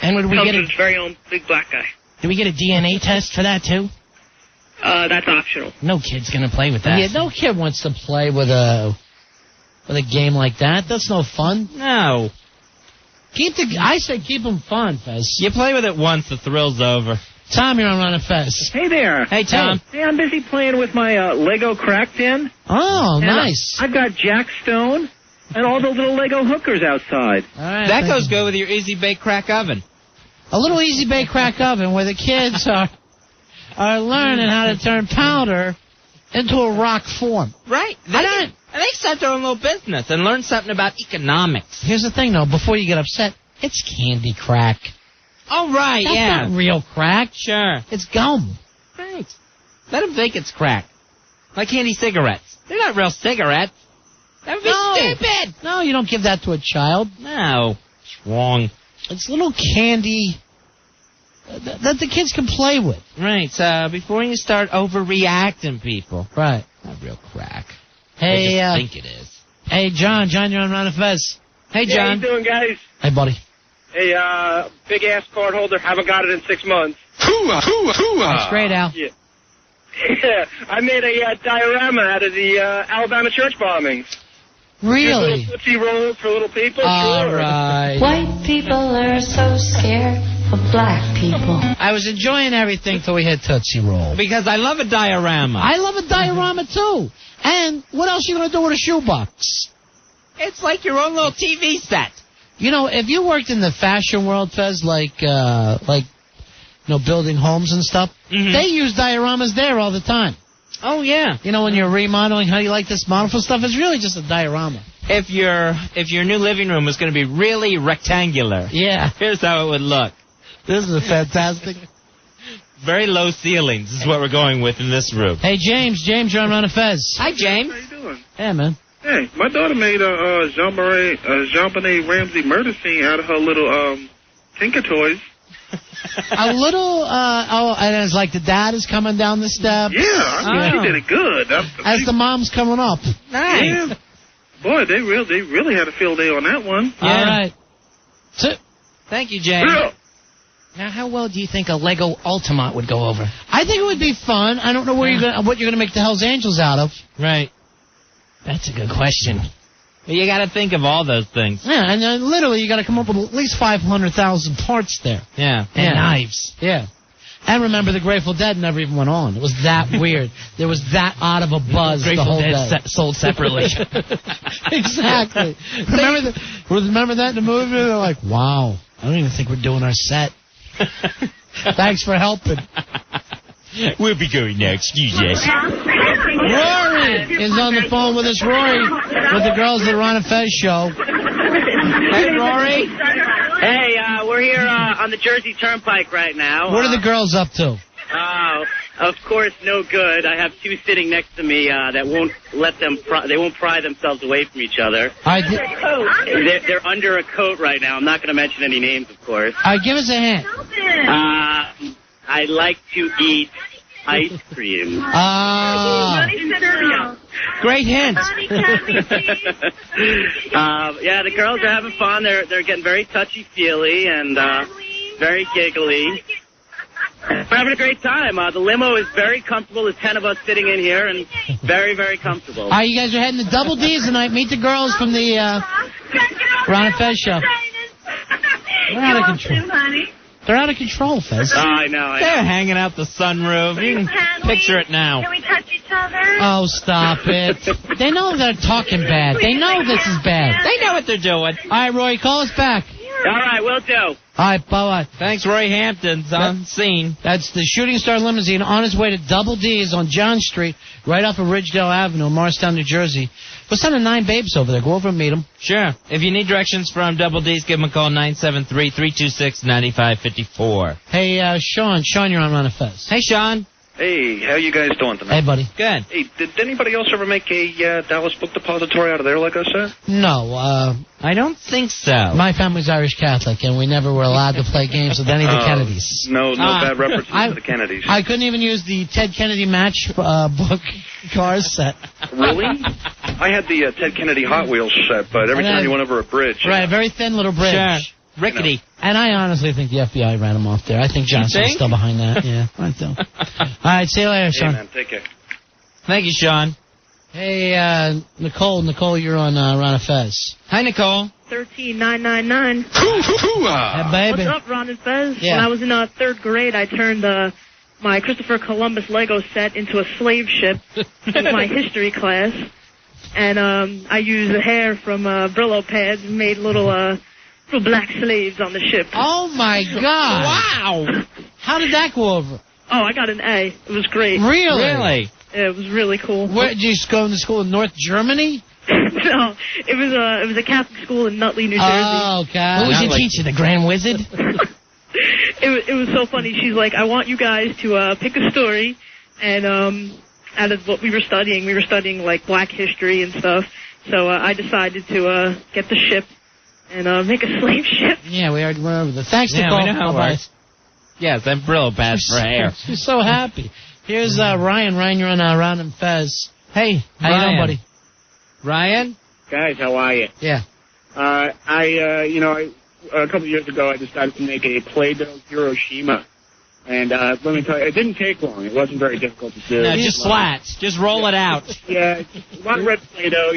And would we Comes get with his very own big black guy. do we get a DNA test for that too? That's optional. No kid's gonna play with that. Yeah, no kid wants to play with a game like that. That's no fun. No. I say keep them fun, Fez. You play with it once, the thrill's over. Tom, you're on Run of Fez. Hey there. Hey, Tom. Hey, I'm busy playing with my Lego crack tin. Oh, And nice. I've got Jack Stone and all those little Lego hookers outside. All right, That goes good with your Easy Bake Crack Oven. A little easy bake crack oven where the kids are learning how to turn powder into a rock form. Right. They start their own little business and learn something about economics. Here's the thing, though. Before you get upset, it's candy crack. Oh, right, That's yeah. not real crack. Sure. It's gum. Right. Let them think it's crack. Like candy cigarettes. They're not real cigarettes. That would be stupid. No, you don't give that to a child. No. It's wrong. It's little candy that the kids can play with. Right, so before you start overreacting, people. Right. Not real crack. Hey, They just think it is. Hey, John, you're on Run of Fez. Hey, Yeah, how John. you doing, guys? Hey, buddy. Hey, big ass card holder. Haven't got it in 6 months. That's great, Al. Yeah. Yeah, I made a diorama out of the Alabama church bombings. Really? Little Tootsie Rolls for little people. All Sure. right. White people are so scared of black people. I was enjoying everything till we hit Tootsie Roll. Because I love a diorama. I love a diorama, too. And what else are you going to do with a shoebox? It's like your own little TV set. You know, if you worked in the fashion world, Fez, like building homes and stuff, they use dioramas there all the time. Oh, yeah. You know, when you're remodeling, how do you like this model for stuff? It's really just a diorama. If your new living room was going to be really rectangular, Yeah. here's how it would look. This is fantastic. Very low ceilings is what we're going with in this room. Hey, James, you're on Run of Fez. Hi, James. How you doing? Yeah, man. Hey, my daughter made a Jean-Benet Ramsey murder scene out of her little Tinker Toys. A little, and it's like the dad is coming down the steps. Yeah, I mean, she did it good. As the mom's coming up. Nice. Yeah. Boy, they really had a field day on that one. All right. Thank you, James. Yeah. Now, how well do you think a Lego Ultimate would go over? I think it would be fun. I don't know what you're gonna make the Hells Angels out of. Right. That's a good question. Well, you got to think of all those things. Yeah, and literally you got to come up with at least 500,000 parts there. Yeah. And knives. Yeah. And remember, the Grateful Dead never even went on. It was that weird. There was that odd of a buzz the Grateful whole Dead day. sold separately. Exactly. Remember that in the movie? They're like, wow, I don't even think we're doing our set. Thanks for helping. We'll be going next. Excuse us. Rory is on the phone with us. Rory, with the girls of the Ron and Fez show. Hey, Rory. Hey, we're here on the Jersey Turnpike right now. What are the girls up to? Of course, no good. I have two sitting next to me that won't let them. They won't pry themselves away from each other. They're under a coat right now. I'm not going to mention any names, of course. All right, give us a hint. I like to eat ice cream. Great hint. Yeah, the girls are having fun. They're getting very touchy-feely and very giggly. We're having a great time. The limo is very comfortable. There's 10 of us sitting in here and very, very comfortable. All right, you guys are heading to Double D's tonight. Meet the girls from the Ron and Fez show. They're out of control. They're out of control, Fez. I know. They're hanging out the sunroof. You can picture it now. Can we touch each other? Oh, stop it. They know they're talking bad. They know this is bad. They know what they're doing. All right, Roy, call us back. All right, will do. All right, bye-bye. Thanks, Roy Hampton's on scene. That's the Shooting Star Limousine on his way to Double D's on John Street, right off of Ridgedale Avenue, Morristown, New Jersey. We're sending 9 babes over there. Go over and meet them. Sure. If you need directions from Double D's, give them a call, 973-326-9554. Hey, Sean, you're on Ron and Fez. Hey, Sean. Hey, how you guys doing tonight? Hey, buddy. Good. Hey, did anybody else ever make a Dallas Book Depository out of there like I said? No, I don't think so. My family's Irish Catholic, and we never were allowed to play games with any of the Kennedys. No bad references to the Kennedys. I couldn't even use the Ted Kennedy match book car set. Really? I had the Ted Kennedy Hot Wheels set, but every time you went over a bridge. Right, a very thin little bridge. Sure. Rickety. And I honestly think the FBI ran him off there. I think Johnson's still behind that. Yeah, I do. All right, see you later, Sean. Hey, man, take care. Thank you, Sean. Hey, Nicole. Nicole, you're on Ron and Fez. Hi, Nicole. 13999. Hey, baby. What's up, Ron and Fez? Yeah. When I was in 3rd grade, I turned my Christopher Columbus Lego set into a slave ship in my history class. And I used the hair from Brillo pads and made little black slaves on the ship. Oh, my God. Wow. How did that go over? Oh, I got an A. It was great. Really? Really? Yeah, it was really cool. Where did you go to school in North Germany? No, it was a Catholic school in Nutley, New Jersey. Oh, God. Who was your teacher, the Grand Wizard? It was so funny. She's like, I want you guys to pick a story, and out of what we were studying like Black history and stuff. So I decided to get the ship and make a slave ship. Yeah, we already went over the. Thanks, Yeah, Nicole. we know how it Bye-bye. works. Yes, that Brillo pad for hair. She's so happy. Here's Ryan. Ryan, you're on Ron and Fez. Hey, how you doing, buddy? Ryan? Guys, how are you? Yeah. A couple of years ago, I decided to make a Play-Doh Hiroshima. And let me tell you, it didn't take long. It wasn't very difficult to do. No, just flat. Just roll it out. Yeah, a lot of red Play-Doh,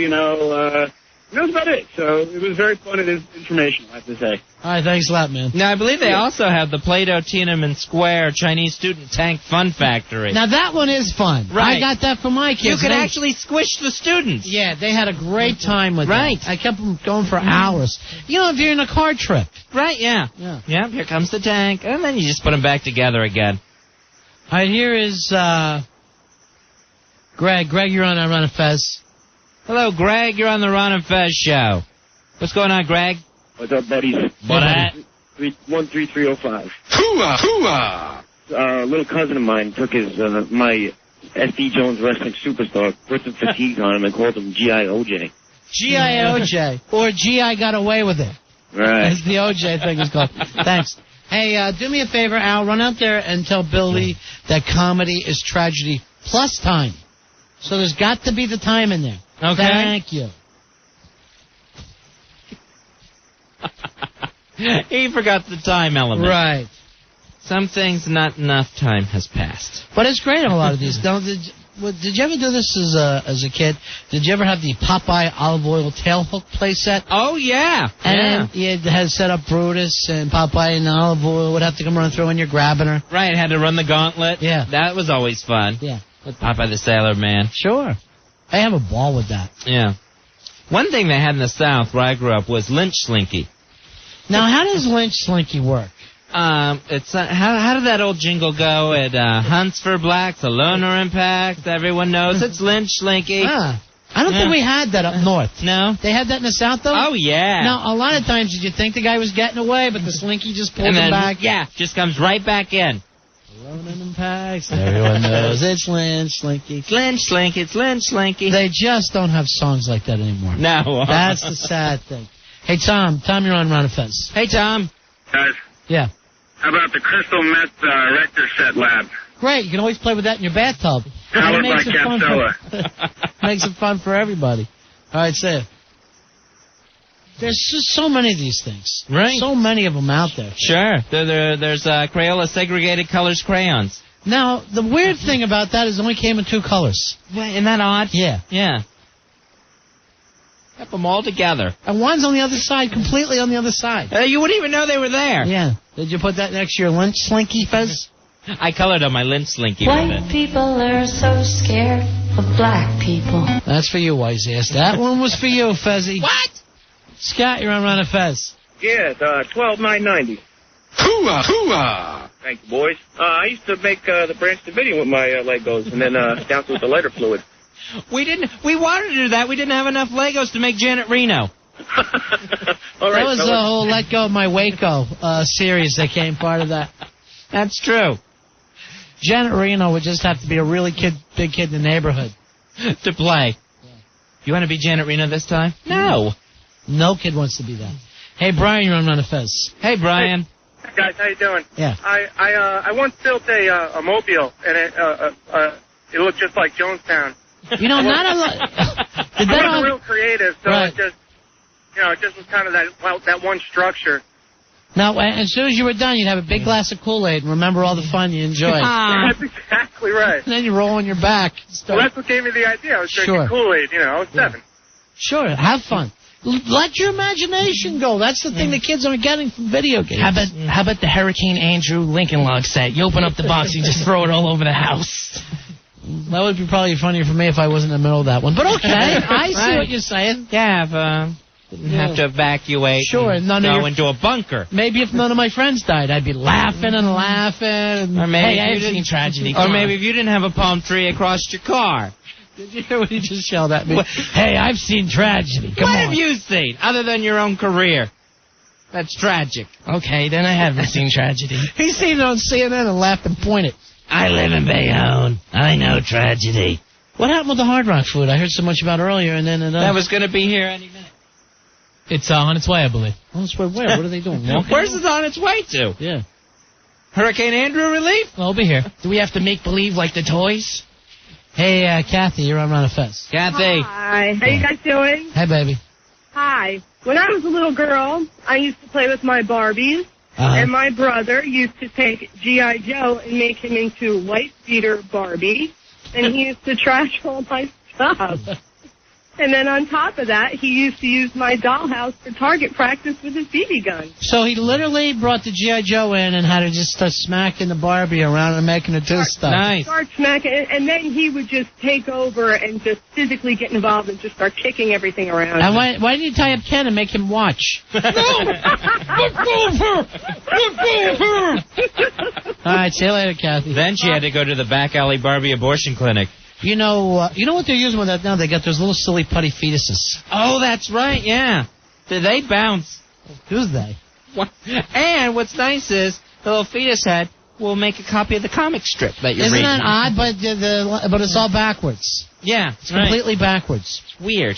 that was about it. So it was very fun and informational, I have to say. All right, thanks a lot, man. Now, I believe they also have the Play-Doh Tiananmen Square Chinese Student Tank Fun Factory. Now, that one is fun. Right. I got that for my kids. You could They- actually squish the students. Yeah, they had a great time with Right. that. I kept them going for hours. You know, if you're in a car trip. Right, yeah. Yeah, here comes the tank. And then you just put them back together again. All right, here is Greg. Greg, you're on Ron and Fez. Hello, Greg. You're on the Ron and Fez show. What's going on, Greg? What's up, buddies? What at? 13305. A little cousin of mine took his my S.D. Jones Wrestling Superstar, put some fatigue on him, and called him G.I. O.J. G.I. O.J. Or G.I. got away with it. Right. As the O.J. thing is called. Thanks. Hey, do me a favor, Al. Run out there and tell Billy that comedy is tragedy plus time. So there's got to be the time in there. Okay. Thank you. He forgot the time element. Right. Some things, not enough time has passed. But it's great on a lot of these. Did you ever do this as a kid? Did you ever have the Popeye olive oil tail hook play set? Oh, yeah. And you had set up Brutus and Popeye and olive oil would have to come run through and you're grabbing her. Right, had to run the gauntlet. Yeah. That was always fun. Yeah. With Popeye the Sailor Man. Sure. I have a ball with that. Yeah. One thing they had in the South where I grew up was Lynch Slinky. Now, how does Lynch Slinky work? It's how did that old jingle go? It hunts for blacks, a loner impact. Everyone knows it's Lynch Slinky. Ah, I don't think we had that up north. No, they had that in the South though. Oh yeah. Now a lot of times did you think the guy was getting away, but the Slinky just pulled him back? Yeah, just comes right back in. Loner impacts. Everyone knows it's Lynch Slinky. It's Lynch Slinky. It's Lynch Slinky. They just don't have songs like that anymore. No, that's the sad thing. Hey Tom, you're on Ron and Fez. Hey Tom. Guys. Yeah. How about the Crystal Meth Rector Set Lab? Great, you can always play with that in your bathtub. Powered by Capsella. Makes it fun for everybody. All right, say it. There's just so many of these things. Right. So many of them out there. Sure. There's Crayola segregated colors crayons. Now, the weird thing about that is it only came in 2 colors. Isn't that odd? Yeah. Yeah. Kept them all together. And one's on the other side, completely on the other side. You wouldn't even know they were there. Yeah. Did you put that next to your Lynch Slinky, Fez? I colored on my Lynch Slinky White with it. people are so scared of black people. That's for you, wise ass. That one was for you, Fezzy. What? Scott, you're on Ron and Fez. Yeah, 12990. Hooah, hooah. Thank you, boys. I used to make the Branch Davidian with my Legos and then douse it with the lighter fluid. We wanted to do that. We didn't have enough Legos to make Janet Reno. All right, that was the whole Let Go of My Waco series that came part of that. That's true. Janet Reno would just have to be a really big kid in the neighborhood to play. Yeah. You want to be Janet Reno this time? No. No kid wants to be that. Hey, Brian, you're on Ron and Fez. Hey, Brian. Hey, guys, how you doing? Yeah. I once built a mobile, and it looked just like Jonestown. You know, not a lot. It wasn't real creative, so Right. it just, it just was kind of that one structure. Now, as soon as you were done, you'd have a big glass of Kool-Aid and remember all the fun you enjoyed. That's exactly right. And then you roll on your back. Well, that's what gave me the idea. I was drinking Sure. Kool-Aid, I was 7. Sure, have fun. Let your imagination go. That's the thing the kids are getting from video games. How about the Hurricane Andrew Lincoln log set? You open up the box, you just throw it all over the house. That would be probably funnier for me if I wasn't in the middle of that one. But okay, I see what you're saying. Yeah, didn't have to evacuate. Sure, and none of go your- into a bunker. Maybe if none of my friends died, I'd be laughing and laughing. And, Or maybe hey, if you I've seen didn't- tragedy. Or Come maybe on. if you didn't have a palm tree across your car. Did you hear what he just yelled at me? Hey, I've seen tragedy. Come What on. have you seen other than your own career? That's tragic. Okay, then I haven't seen tragedy. He's seen it on CNN and laughed and pointed. I live in Bayonne. I know tragedy. What happened with the Hard Rock food? I heard so much about earlier, and then That was going to be here any minute. It's on its way, I believe. On its way where? What are they doing? Walking? Where's it on its way to? Yeah. Hurricane Andrew relief? I'll be here. Do we have to make believe like the toys? Hey, Kathy, you're on Ron and Fez. Kathy. Hi. How you guys doing? Hey, baby. Hi. When I was a little girl, I used to play with my Barbies, and my brother used to take G.I. Joe and make him into White Beater Barbie, and he used to trash all my stuff. And then on top of that, he used to use my dollhouse for target practice with his BB gun. So he literally brought the G.I. Joe in and had to just start smacking the Barbie around and making her do stuff. Nice. Start smacking, and then he would just take over and just physically get involved and just start kicking everything around. And why didn't you tie up Ken and make him watch? No! Let go of her! Let go of her! All right, see you later, Kathy. Then she had to go to the back alley Barbie abortion clinic. You know what they're using with that now? They got those little silly putty fetuses. Oh, that's right, yeah. They bounce. Do they? What? And what's nice is the little fetus head will make a copy of the comic strip that you're Isn't reading. that odd? But it's all backwards. Yeah, It's completely backwards. It's weird.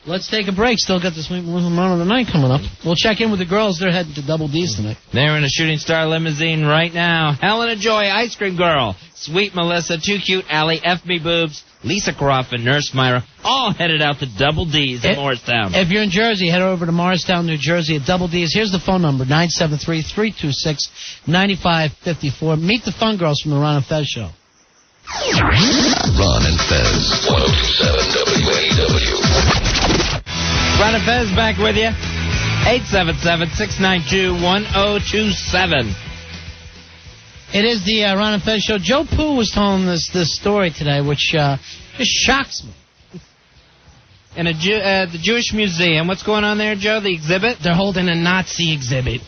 Let's take a break. Still got the sweet little moment of the night coming up. We'll check in with the girls. They're heading to Double D's tonight. They're in a Shooting Star limousine right now. Helena Joy, Ice Cream Girl, Sweet Melissa, Too Cute Allie, F Me Boobs, Lisa Croft, and Nurse Myra, all headed out to Double D's in Morristown. If you're in Jersey, head over to Morristown, New Jersey at Double D's. Here's the phone number, 973-326-9554. Meet the fun girls from the Ron and Fez Show. Ron and Fez, 102.7 WNEW. Ron and Fez back with you. 877-692-1027. It is the Ron and Fez Show. Joe Pooh was telling this story today, which just shocks me. In the Jewish Museum, what's going on there, Joe? The exhibit? They're holding a Nazi exhibit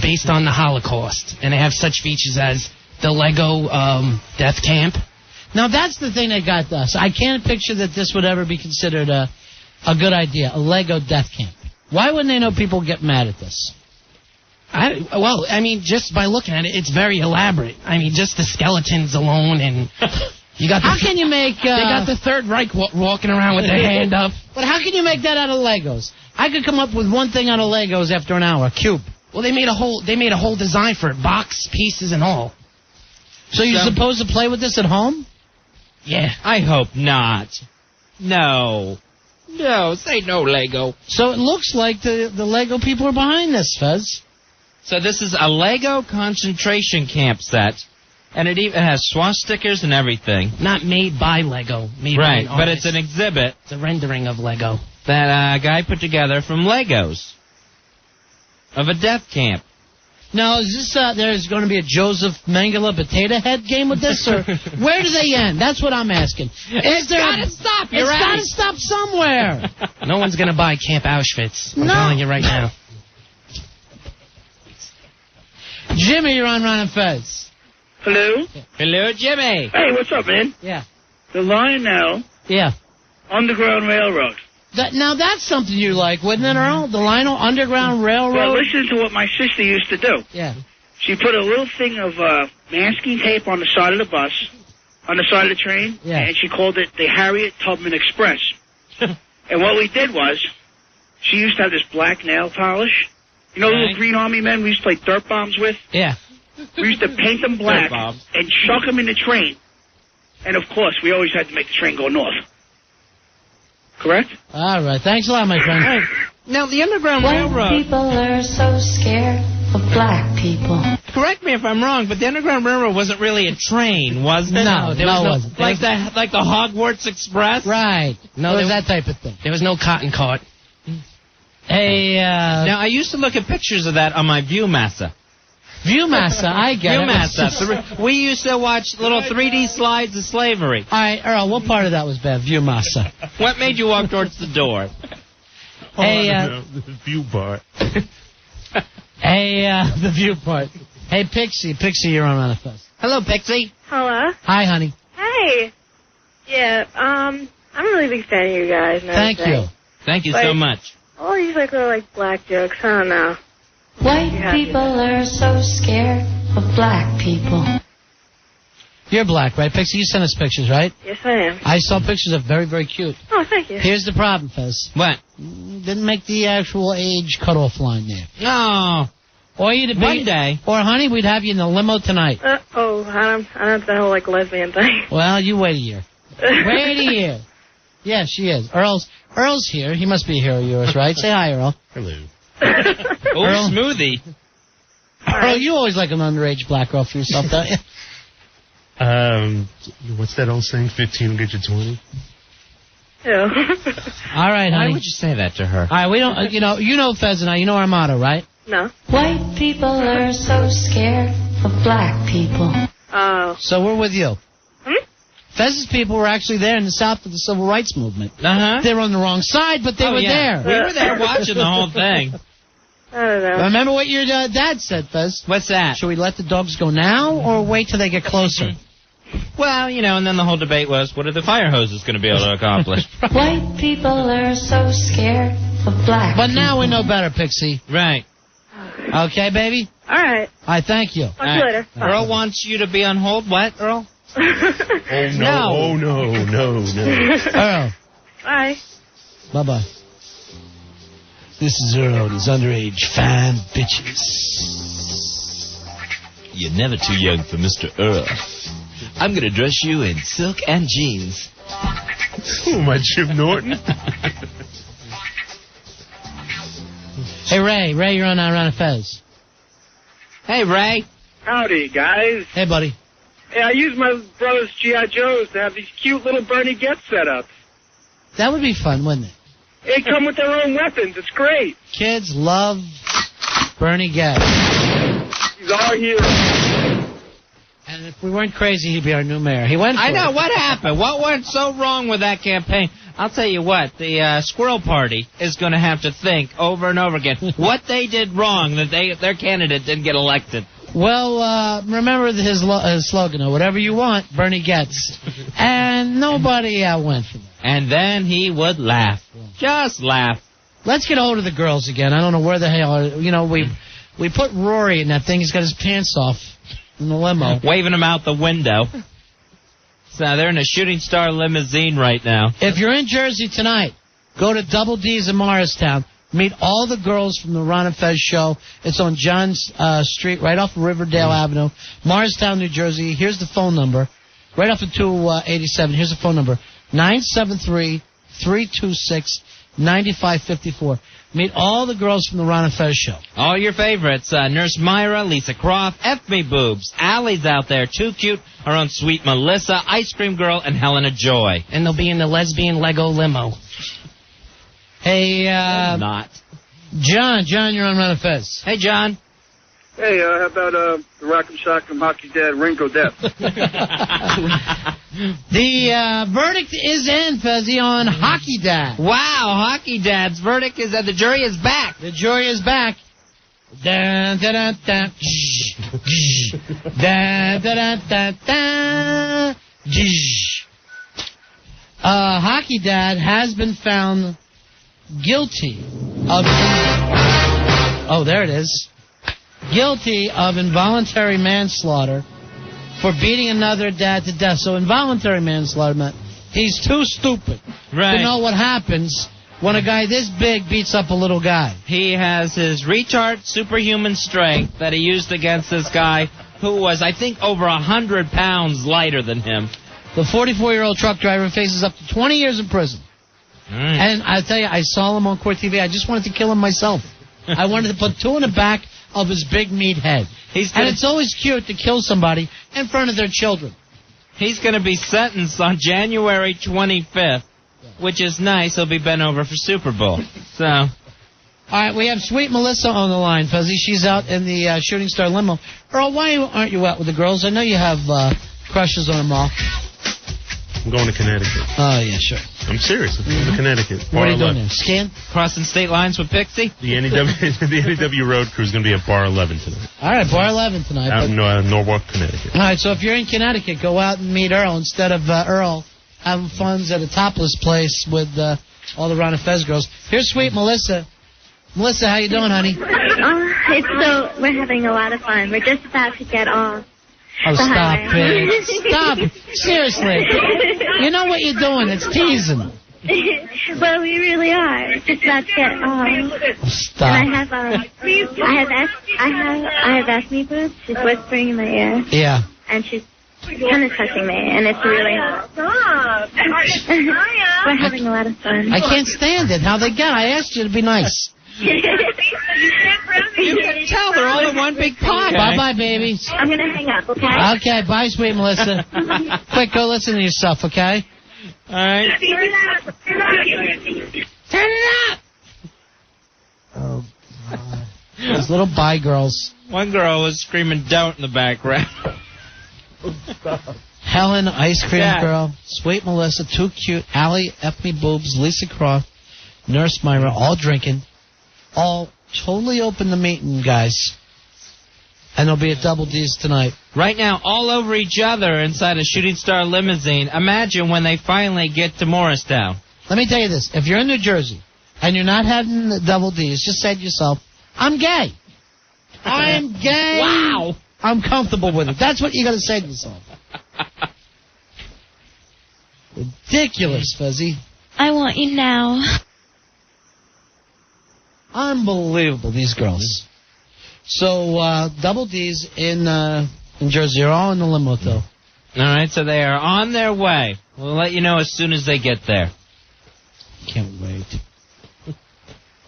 based on the Holocaust, and they have such features as the Lego death camp. Now, that's the thing that got us. I can't picture that this would ever be considered a good idea, a Lego death camp. Why wouldn't they know people get mad at this? Just by looking at it, it's very elaborate. I mean, just the skeletons alone, and you got. How can you make? They got the Third Reich walking around with their hand up. But how can you make that out of Legos? I could come up with one thing out of Legos after an hour. A cube. Well, they made a whole design for it, box pieces and all. So you're supposed to play with this at home? Yeah. I hope not. No, say no, Lego. So it looks like the Lego people are behind this, Fez. So this is a Lego concentration camp set, and it even has swastikas and everything. Not made by Lego. Made Right, by an but it's artist. an exhibit. It's a rendering of Lego. That guy put together from Legos of a death camp. Now, is this there's going to be a Joseph Mengele potato head game with this, or where do they end? That's what I'm asking. It's gotta stop. It's got to stop somewhere. No one's going to buy Camp Auschwitz. I'm No. telling you right now. Jimmy, you're on Ron and Fez. Hello? Hello, Jimmy. Hey, what's up, man? Yeah. The Lionel Yeah. Underground Railroad. Now that's something you like, wouldn't it, Earl? The Lionel Underground Railroad? Well, listen to what my sister used to do. Yeah. She put a little thing of masking tape on the side of the bus, on the side of the train, Yeah. and she called it the Harriet Tubman Express. And what we did was, she used to have this black nail polish. You know, little Green Army men we used to play dirt bombs with? Yeah. We used to paint them black Dirt bombs. and chuck them in the train. And, of course, we always had to make the train go north. Correct? All right. Thanks a lot, my friend. Now, the Underground White Railroad... people are so scared of black people. Correct me if I'm wrong, but the Underground Railroad wasn't really a train, was it? No, there it was wasn't. Like the Hogwarts Express? Right. No, it was that type of thing. There was no cotton cart. Hey, Now, I used to look at pictures of that on my Viewmaster. Viewmaster, I get it. Viewmaster. We used to watch little 3D slides of slavery. All right, Earl, what part of that was bad? Viewmaster. What made you walk towards the door? Hey, the view part. Hey, the view part. Hey, Pixie, you're on Manifest. Hello, Pixie. Hello. Hi, honey. Hey. Yeah, I'm a really big fan of you guys. and Thank everything. you. Thank you so much. All these little black jokes. I don't know. White people are so scared of black people. You're black, right, Pixie? You sent us pictures, right? Yes, I am. I saw pictures of very, very cute. Oh, thank you. Here's the problem, Fez. What? Didn't make the actual age cutoff line there. No. Or you'd be, One day. Or, honey, we'd have you in the limo tonight. I don't have the whole lesbian thing. Well, you wait a year. Wait a year. Yeah, she is. Earl's here. He must be a hero of yours, right? Say hi, Earl. Hello. Oh, smoothie. Earl, you always like an underage black girl for yourself, don't you? What's that old saying? 15 will get you 20. Yeah. All right, honey. Why would you say that to her? All right, we don't. You know, Fez and I. You know our motto, right? No. White people are so scared of black people. Oh. So we're with you. Fez's people were actually there in the South for the Civil Rights Movement. Uh-huh. They were on the wrong side, but they were there. We were there watching the whole thing. I don't know. Remember what your dad said, Fez? What's that? Should we let the dogs go now or wait till they get closer? Well, and then the whole debate was, what are the fire hoses going to be able to accomplish? White people are so scared of black But now we know better, Pixie. Right. Okay, baby? All right. All right, thank you. Talk to you later. Earl wants you to be on hold. What, Earl? Oh, no. Oh, no. Earl. Bye. Bye-bye. This is Earl and his underage fan bitches. You're never too young for Mr. Earl. I'm going to dress you in silk and jeans. Who am I, Jim Norton? Hey, Ray, you're on Around Fez. Hey, Ray. Howdy, guys. Hey, buddy. Hey, I used my brother's G.I. Joes to have these cute little Bernie Getz set up. That would be fun, wouldn't it? They come with their own weapons. It's great. Kids love Bernie Getz. He's our hero. And if we weren't crazy, he'd be our new mayor. He went for I know. it. What happened? What went so wrong with that campaign? I'll tell you what. The Squirrel Party is going to have to think over and over again what they did wrong that their candidate didn't get elected. Well, remember his slogan, or whatever you want, Bernie Getz. And nobody went for that. And then he would laugh. Just laugh. Let's get hold of the girls again. I don't know where the hell, we put Rory in that thing. He's got his pants off in the limo. Waving him out the window. So they're in a shooting star limousine right now. If you're in Jersey tonight, go to Double D's in Morristown. Meet all the girls from the Ron and Fez show. It's on John Street, right off of Riverdale Avenue, Morristown, New Jersey. Here's the phone number. Right off of 287. Here's the phone number. 973-326-9554. Meet all the girls from the Ron and Fez show. All your favorites. Nurse Myra, Lisa Croft, F Me Boobs. Allie's out there. Too Cute. Our own sweet Melissa, Ice Cream Girl, and Helena Joy. And they'll be in the lesbian Lego limo. Hey, not. John, you're on Ron and Fez. Hey, John. Hey, how about the Rock'em Sock'em Hockey Dad Ringo Death? The verdict is in, Fezzy, on Hockey Dad. Wow, Hockey Dad's verdict is that the jury is back. The jury is back. Dun, dun, dun, dun. Dun, dun, dun, dun, dun. Hockey Dad has been found guilty of... Oh, there it is. Guilty of involuntary manslaughter for beating another dad to death. So involuntary manslaughter meant he's too stupid to know what happens when a guy this big beats up a little guy. He has his retard superhuman strength that he used against this guy who was, I think, over 100 pounds lighter than him. The 44-year-old truck driver faces up to 20 years in prison. And I tell you, I saw him on Court TV. I just wanted to kill him myself. I wanted to put 2 in the back of his big meat head. And it's always cute to kill somebody in front of their children. He's going to be sentenced on January 25th, which is nice. He'll be bent over for Super Bowl. So, all right, we have Sweet Melissa on the line, Fuzzy. She's out in the Shooting Star limo. Earl, why aren't you out with the girls? I know you have crushes on them all. I'm going to Connecticut. Oh, yeah, sure. I'm serious. I'm going to Connecticut. What are you doing there? Scan? Crossing state lines with Pixie? The NEW Road Crew is going to be at Bar 11 tonight. All right, Bar 11 tonight. Out in Norwalk, Connecticut. All right, so if you're in Connecticut, go out and meet Earl instead of Earl having funds at a topless place with all the Ron and Fez girls. Here's Sweet Melissa. Melissa, how you doing, honey? We're having a lot of fun. We're just about to get off. Oh, stop it. Stop. Seriously. You know what you're doing. It's teasing. Well, we really are. Just about to get off. Stop. And I have acne boobs. She's whispering in my ear. Yeah. And she's kind of touching me, and it's really hot. Stop. We're having a lot of fun. I can't stand it. How they get. I asked you to be nice. You can tell they're all in one big pot. Bye-bye, babies. I'm going to hang up, okay? Okay, bye, Sweet Melissa. Quick, go listen to yourself, okay? All right. Turn it up! Oh, God. Those little bi girls. One girl was screaming "don't" in the background. Helen, Ice Cream Girl, Sweet Melissa, Too Cute, Allie, F Me Boobs, Lisa Croft, Nurse Myra, all drinking. All totally open to meeting, guys. And there'll be a Double D's tonight. Right now, all over each other inside a Shooting Star limousine. Imagine when they finally get to Morristown. Let me tell you this. If you're in New Jersey and you're not having the Double D's, just say to yourself, I'm gay. I'm gay. Wow. I'm comfortable with it. That's what you got to say to yourself. Ridiculous, Fuzzy. I want you now. Unbelievable, these girls. So, Double D's in Jersey are all in the limo, though. All right, so they are on their way. We'll let you know as soon as they get there. Can't wait.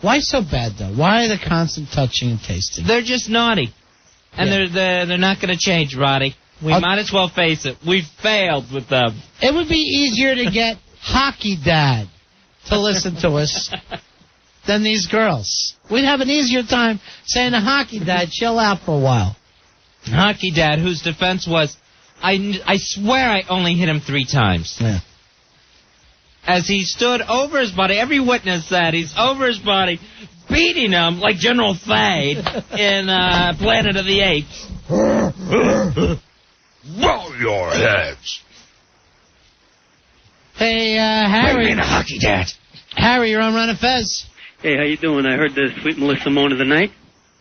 Why so bad, though? Why the constant touching and tasting? They're just naughty. And they're not going to change, Roddy. We might as well face it. We've failed with them. It would be easier to get Hockey Dad to listen to us than these girls. We'd have an easier time saying to Hockey Dad, chill out for a while. Hockey Dad, whose defense was, I swear I only hit him 3 times. Yeah. As he stood over his body, every witness said he's over his body, beating him like General Thade in Planet of the Apes. Roll your heads. Hey, Harry. Bring me the Hockey Dad. Harry, you're on Ron and Fez. Hey, how you doing? I heard the Sweet Melissa moan of the night.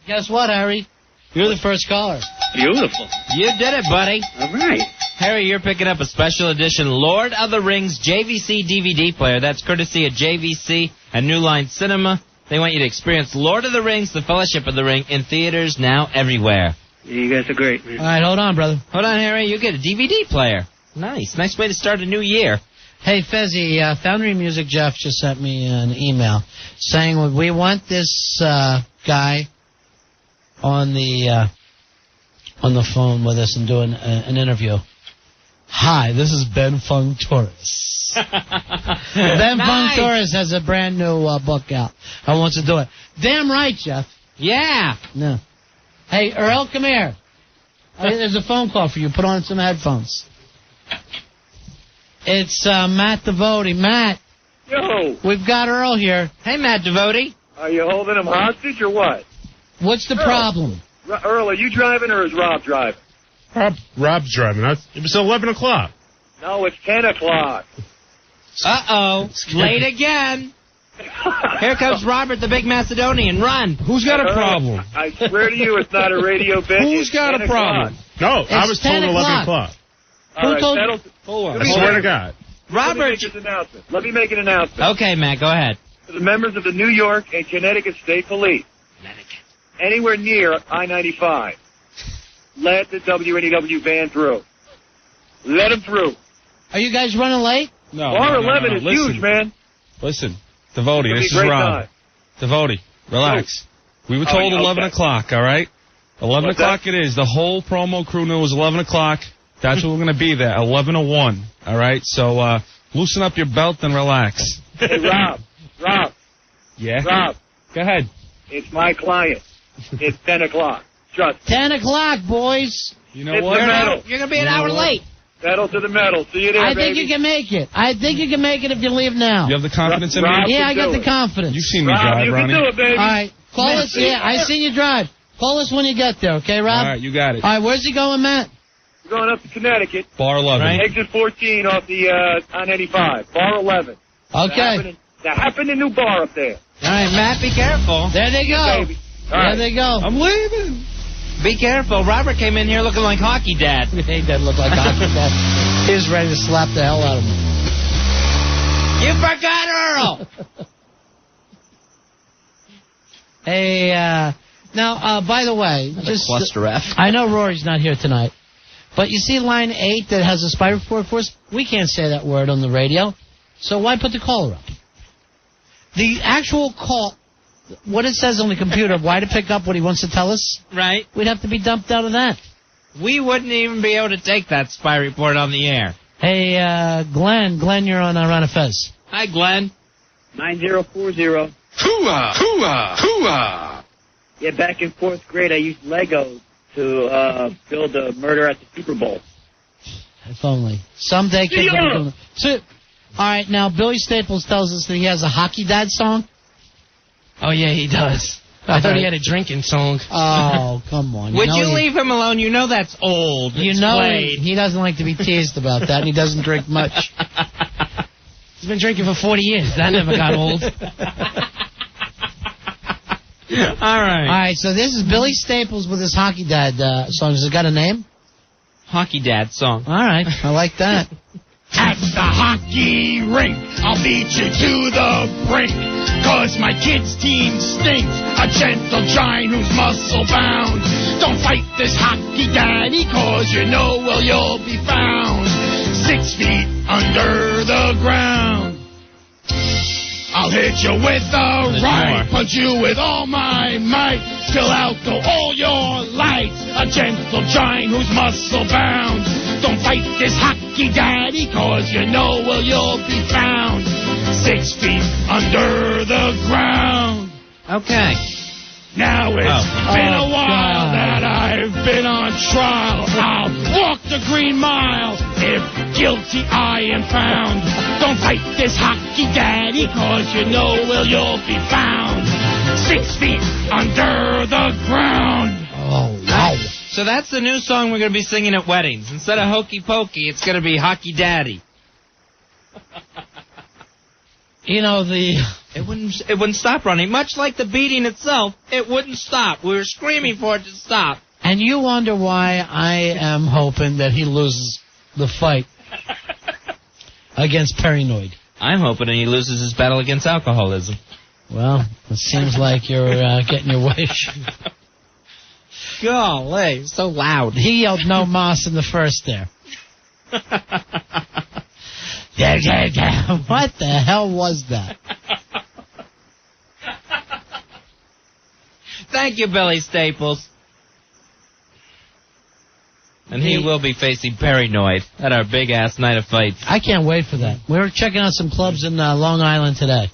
Guess what, Harry? You're the first caller. Beautiful. You did it, buddy. All right. Harry, you're picking up a special edition Lord of the Rings JVC DVD player. That's courtesy of JVC and New Line Cinema. They want you to experience Lord of the Rings, The Fellowship of the Ring, in theaters now everywhere. Yeah, you guys are great, man. All right, hold on, brother. Hold on, Harry. You get a DVD player. Nice. Nice way to start a new year. Hey, Fezzy, Foundry Music Jeff just sent me an email saying we want this guy on the phone with us and doing an interview. Hi, this is Ben Fung Torres. Ben Fung Torres has a brand new book out. I want to do it. Damn right, Jeff. Yeah. No. Hey, Earl, come here. There's a phone call for you. Put on some headphones. It's Matt Devote. Matt. Yo. We've got Earl here. Hey, Matt Devote. Are you holding him hostage or what? What's the problem? Earl, are you driving or is Rob driving? Rob's driving. It was 11 o'clock. No, it's 10 o'clock. Uh-oh. Late again. Here comes Robert the Big Macedonian. Run. Who's got a problem? I swear to you, it's not a radio bit. Who's got a problem? No, I was told 11 o'clock. Who told you? I swear to God. Robert. Let me make an announcement. Okay, Matt, go ahead. To the members of the New York and Connecticut State Police, anywhere near I-95, let the WNEW van through. Let them through. Are you guys running late? No. Bar 11 is Listen. huge, man. Listen, Devotee, It's this is gonna be a great Rob. time. Devotee, relax. We were Oh, told yeah, 11 okay. o'clock, all right? 11 What's o'clock it is. The whole promo crew knew it was 11 o'clock. That's what we're going to be there, 11:01, all right? So loosen up your belt and relax. Hey, Rob. Yeah? Rob. Go ahead. It's my client. It's 10 o'clock. Trust me. 10 o'clock, boys. You know It's what? the metal. You're going to be an hour late. Metal to the metal. See you there, I think baby. you can make it. I think you can make it if you leave now. You have the confidence in Rob, me? Yeah, I can got do the it. confidence. You've seen me Rob, drive, you Ronnie. can do it, baby. All right. Call us. Yeah, I seen you drive. Call us when you get there, okay, Rob? All right, you got it. All right, where's he going, Matt? We're going up to Connecticut. Bar 11. Right. Exit 14 off the on 85. Bar 11. Okay. That happened a new bar up there. All right, Matt, be careful. There they go. Baby. All There right. they go. I'm leaving. Be careful. Robert came in here looking like Hockey Dad. He doesn't look like Hockey Dad. He was ready to slap the hell out of me. You forgot Earl. Hey, now, by the way, just Cluster F. I know Rory's not here tonight, but you see line 8 that has a spy report for us? We can't say that word on the radio, so why put the caller up? The actual call, what it says on the computer, why to pick up what he wants to tell us, Right. we'd have to be dumped out of that. We wouldn't even be able to take that spy report on the air. Hey, Glenn, you're on Ron Fez. Hi, Glenn. 9040. Hooah! Hooah! Hooah! Yeah, back in 4th grade, I used Legos to build a murder at the Super Bowl. If only. Someday kids will be doing it. So, all right, now Billy Staples tells us that he has a Hockey Dad song. Oh, yeah, he does. I thought he had a drinking song. Oh, come on. Would you leave him alone? You know that's old. You It's know played. he doesn't like to be teased about that, and he doesn't drink much. He's been drinking for 40 years. That never got old. All right. All right, so this is Billy Staples with his Hockey Dad song. Has it got a name? Hockey Dad song. All right, I like that. At the hockey rink, I'll beat you to the brink. Cause my kid's team stinks. A gentle giant who's muscle bound. Don't fight this hockey daddy, cause you know, well, you'll be found 6 feet under the ground. I'll hit you with the right, punch you with all my might, till out go all your lights. A gentle giant who's muscle bound. Don't fight this hockey daddy, cause you know, well, you'll be found 6 feet under the ground. Okay. Now it's been a while God. that I've been on trial. I'll walk the green mile if guilty I am found. Don't fight this hockey daddy, cause you know, well, you'll be found 6 feet under the ground. Oh, wow. So that's the new song we're going to be singing at weddings. Instead of Hokey Pokey, it's going to be Hockey Daddy. You know, It wouldn't stop, Ronnie. Much like the beating itself, it wouldn't stop. We were screaming for it to stop. and you wonder why I am hoping that he loses the fight against Perrynoid. I'm hoping he loses his battle against alcoholism. Well, it seems like you're getting your wish. Golly, so loud. He yelled no mas in the first there. What the hell was that? Thank you, Billy Staples. And he will be facing Perrynoid at our big-ass night of fights. I can't wait for that. We're checking out some clubs in Long Island today.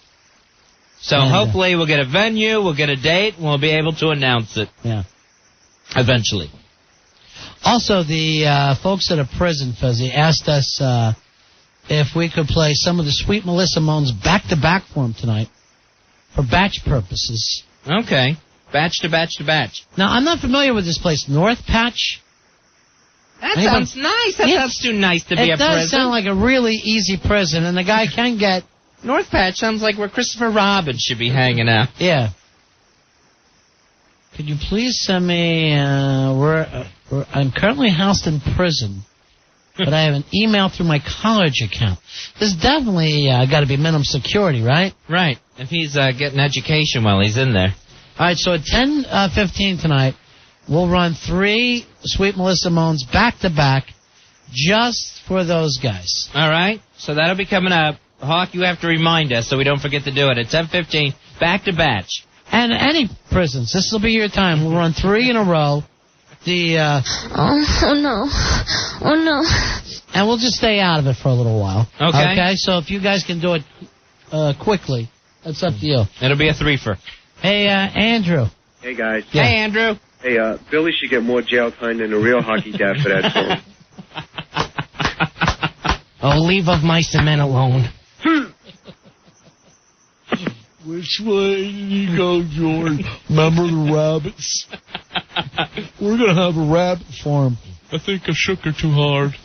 So hopefully we'll get a venue, we'll get a date, and we'll be able to announce it. Yeah. Eventually. Also, the folks at a prison, Fezzi, asked us if we could play some of the Sweet Melissa Moans back-to-back for them tonight for batch purposes. Okay. Batch to batch to batch. Now, I'm not familiar with this place. North Patch? That sounds nice. That sounds too nice to be a It does prison. sound like a really easy prison, and the guy can get... North Patch sounds like where Christopher Robin should be hanging out. Yeah. Could you please send me... I'm currently housed in prison, but I have an email through my college account. There's definitely got to be minimum security, right? Right. If he's getting education while he's in there. All right, so at 10:15 tonight, we'll run 3 Sweet Melissa Moans back-to-back just for those guys. All right, so that'll be coming up. Hawk, you have to remind us so we don't forget to do it. At 10:15, back to batch. And any prisons, this will be your time. We'll run 3 in a row. Oh no. Oh no. And we'll just stay out of it for a little while. Okay. Okay, so if you guys can do it quickly, that's up to you. It'll be a 3-fer. Hey, Andrew. Hey, guys. Yeah. Hey, Andrew. Hey, Billy should get more jail time than a real hockey dad for that song. Oh, leave of mice and men alone. Which way did you go, George? Remember the rabbits? We're going to have a rabbit farm. I think I shook her too hard.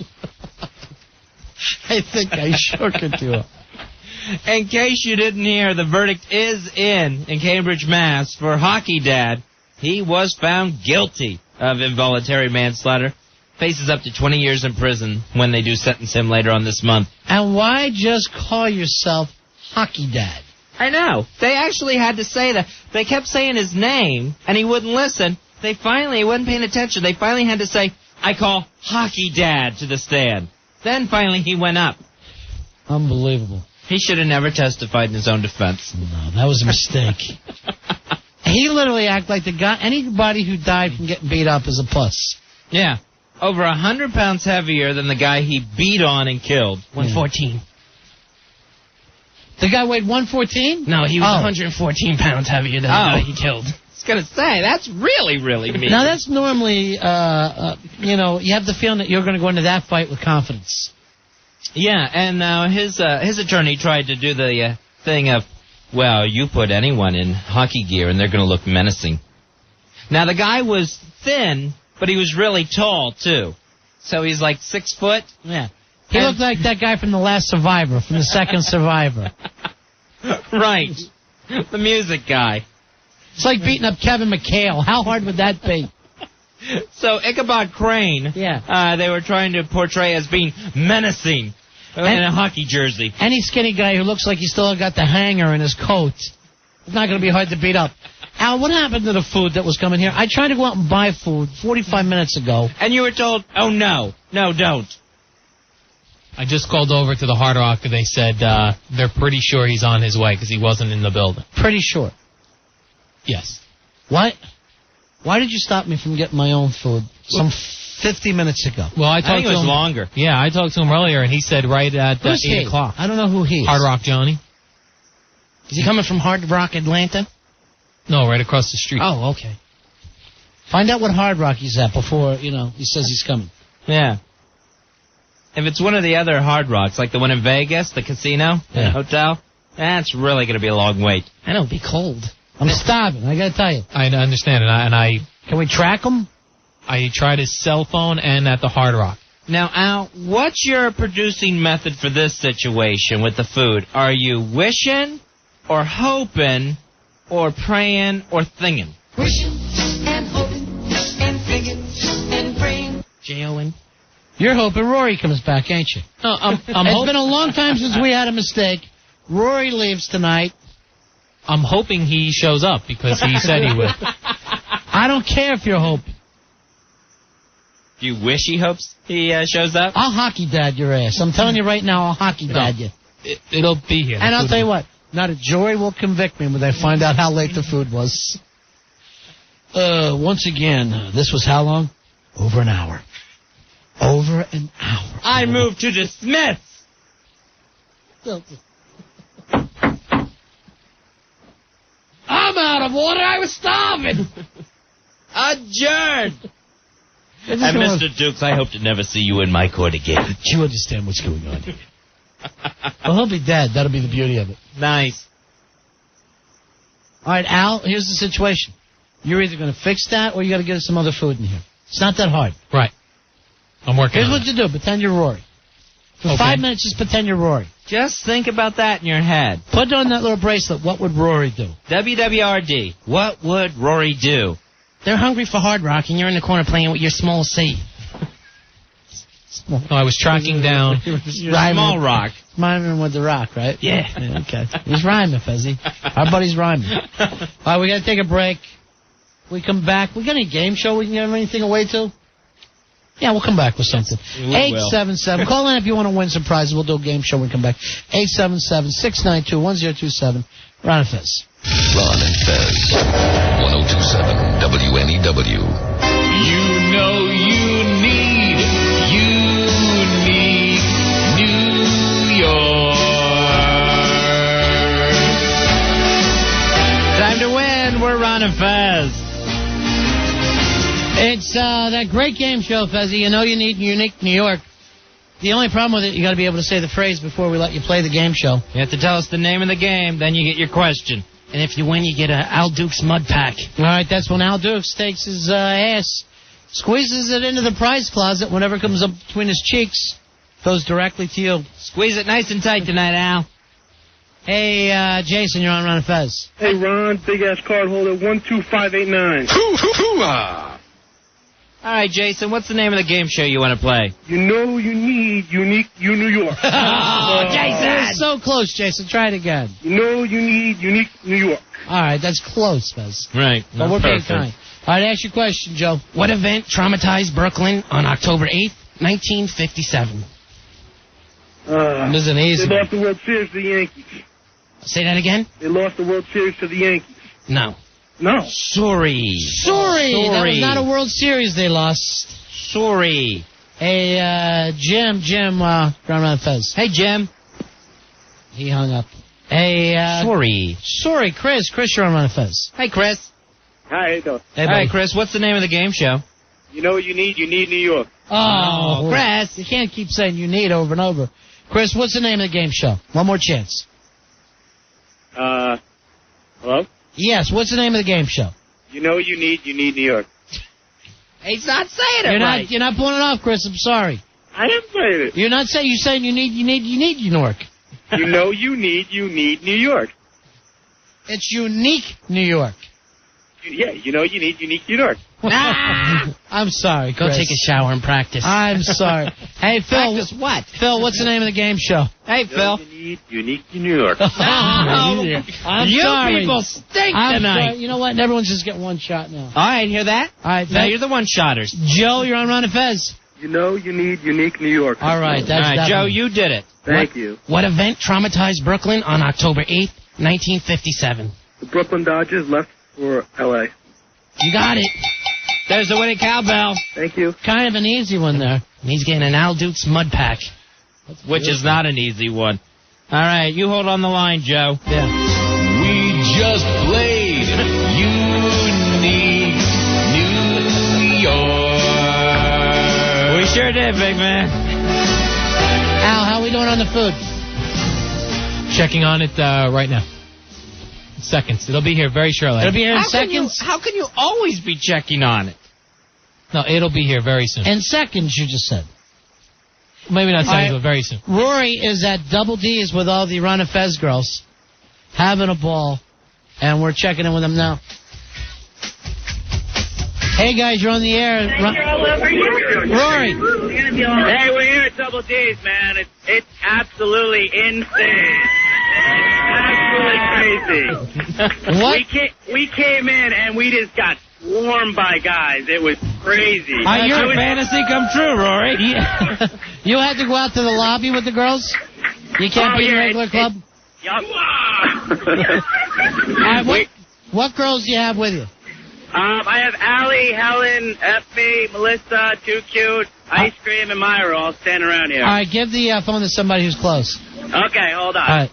I think I shook it too hard. In case you didn't hear, the verdict is in Cambridge, Mass. For Hockey Dad. He was found guilty of involuntary manslaughter. Faces up to 20 years in prison when they do sentence him later on this month. And why just call yourself Hockey Dad? I know. They actually had to say that. They kept saying his name, and he wouldn't listen. He wasn't paying attention. They finally had to say, I call Hockey Dad to the stand. Then finally he went up. Unbelievable. He should have never testified in his own defense. No, that was a mistake. He literally acted like the guy. Anybody who died from getting beat up is a puss. Yeah. Over 100 pounds heavier than the guy he beat on and killed. 114. The guy weighed 114? No, he was 114 pounds heavier than the guy he killed. I was going to say, that's really, really mean. Now, that's normally, you have the feeling that you're going to go into that fight with confidence. Yeah, and now his attorney tried to do the thing of, well, you put anyone in hockey gear and they're going to look menacing. Now, the guy was thin, but he was really tall, too. So he's like 6 foot. Yeah. He looked like that guy from the last Survivor, from the second Survivor. Right. The music guy. It's like beating up Kevin McHale. How hard would that be? So Ichabod Crane, they were trying to portray as being menacing in a hockey jersey. Any skinny guy who looks like he still got the hanger in his coat, it's not going to be hard to beat up. Al, what happened to the food that was coming here? I tried to go out and buy food 45 minutes ago. And you were told, oh, no, don't. I just called over to the Hard Rock and they said they're pretty sure he's on his way because he wasn't in the building. Pretty sure? Yes. What? Why did you stop me from getting my own food some 50 minutes ago? Well, I think it was longer. Yeah, I talked to him earlier and he said right at 8 o'clock. I don't know who he is. Hard Rock Johnny. Is he coming from Hard Rock, Atlanta? No, right across the street. Oh, okay. Find out what Hard Rock he's at before, he says he's coming. Yeah. If it's one of the other Hard Rocks, like the one in Vegas, the casino, hotel, that's really going to be a long wait. And it'll be cold. I'm starving, I got to tell you. I understand, and I... Can we track him? I tried his cell phone and at the Hard Rock. Now, Al, what's your producing method for this situation with the food? Are you wishing, or hoping, or praying, or thinking? Wishing and hoping and thinking and praying. J-O-N. You're hoping Rory comes back, ain't you? No, I'm It's been a long time since we had a mistake. Rory leaves tonight. I'm hoping he shows up because he said he would. I don't care if you're hoping. Do you wish he hopes he shows up? I'll hockey dad your ass. I'm telling you right now, I'll hockey dad you. It'll be here. And I'll tell you what, not a jury will convict me when they find out how late the food was. Once again, this was how long? Over an hour. Over an hour. I move to dismiss. I'm out of order. I was starving. Adjourn. And Mr. Dukes, I hope to never see you in my court again. Do you understand what's going on here? Well, he'll be dead. That'll be the beauty of it. Nice. All right, Al, here's the situation. You're either going to fix that or you got to get us some other food in here. It's not that hard. Right. I'm working Here's on what you do. Pretend you're Rory. For 5 minutes, just pretend you're Rory. Just think about that in your head. Put on that little bracelet. What would Rory do? WWRD. What would Rory do? They're hungry for Hard Rock, and you're in the corner playing with your small C. No, I was tracking down... Small rock. Rhyming with the rock, right? Yeah. Okay. He's rhyming, Fezzy. Our buddy's rhyming. All right, we got to take a break. We come back. We got any game show we can give anything away to? Yeah, we'll come back with something. 877. Call in if you want to win some prizes. We'll do a game show when we come back. 877-692-1027. Ron and Fez. Ron and Fez. 1027 WNEW. You know you need New York. Time to win. We're Ron and Fez. It's that great game show, Fezzy. You know you need unique New York. The only problem with it, you got to be able to say the phrase before we let you play the game show. You have to tell us the name of the game, then you get your question. And if you win, you get a Al Dukes mud pack. All right, that's when Al Dukes takes his ass, squeezes it into the prize closet. Whenever it comes up between his cheeks, goes directly to you. Squeeze it nice and tight tonight, Al. Hey, Jason, you're on Ron and Fez. Hey, Ron, big-ass card holder, 12589. All right, Jason, what's the name of the game show you want to play? You know you need unique New York. Jason! You're so close, Jason. Try it again. You know you need unique New York. All right, that's close, Fez. Right. But we're being kind. All right, ask your question, Joe. What event traumatized Brooklyn on October 8th, 1957? This is an easy They one. lost the World Series to the Yankees. Say that again? They lost the World Series to the Yankees. No. No. Sorry. That was not a World Series they lost. Sorry. Hey, Jim, Ron and Fez. Hey, Jim. He hung up. Hey, Sorry, Chris, you're on Ron and Fez. Hey, Chris. Hi, how you doing? Hey, All buddy. right, Chris, what's the name of the game show? You know what you need? You need New York. Oh, Chris. You can't keep saying you need over and over. Chris, what's the name of the game show? One more chance. Hello? Yes, what's the name of the game show? You know you need New York. He's not saying it right. You're not pulling it off, Chris. I'm sorry. I am saying it. You're not saying. You're saying you need New York. You know you need New York. It's unique New York. Yeah, you know you need unique New York. I'm sorry, Go Chris. take a shower and practice. I'm sorry. Hey, Phil. Practice what? Phil, what's the name of the game show? Hey, You know Phil. you need unique New York. I'm You sorry. people stink I'm tonight. sorry. You know what? Everyone's just getting one shot now. All right, hear that? All right, Now you're the one-shotters. Joe, you're on Ron and Fez. You know you need unique New York. All right, All that's right, Joe, definitely- you did it. Thank you. What event traumatized Brooklyn on October 8th, 1957? The Brooklyn Dodgers left for L.A. You got it. There's the winning cowbell, Thank you. Kind of an easy one there. And he's getting an Al Dukes mud pack. which is not an easy one. All right, you hold on the line, Joe. Yeah. We just played Unique New York. We sure did, big man. Al, how we doing on the food? Checking on it right now. Seconds. It'll be here very shortly. It'll be here in seconds. How can you always be checking on it? No, it'll be here very soon. In seconds, you just said. Maybe not seconds, All right. but very soon. Rory is at Double D's with all the Ron and Fez girls, having a ball, and we're checking in with them now. Hey guys, you're on the air. Rory. Hey, we're here at Double D's, man. It's absolutely insane. Absolutely crazy. What? We came in and we just got swarmed by guys. It was crazy. Your fantasy come true, Rory. You had to go out to the lobby with the girls? You can't be in a regular club? Yup. All right, what girls do you have with you? I have Allie, Helen, Effie, Melissa, Too Cute, Ice Cream, and Myra all standing around here. All right, give the phone to somebody who's close. Okay, hold on. All right.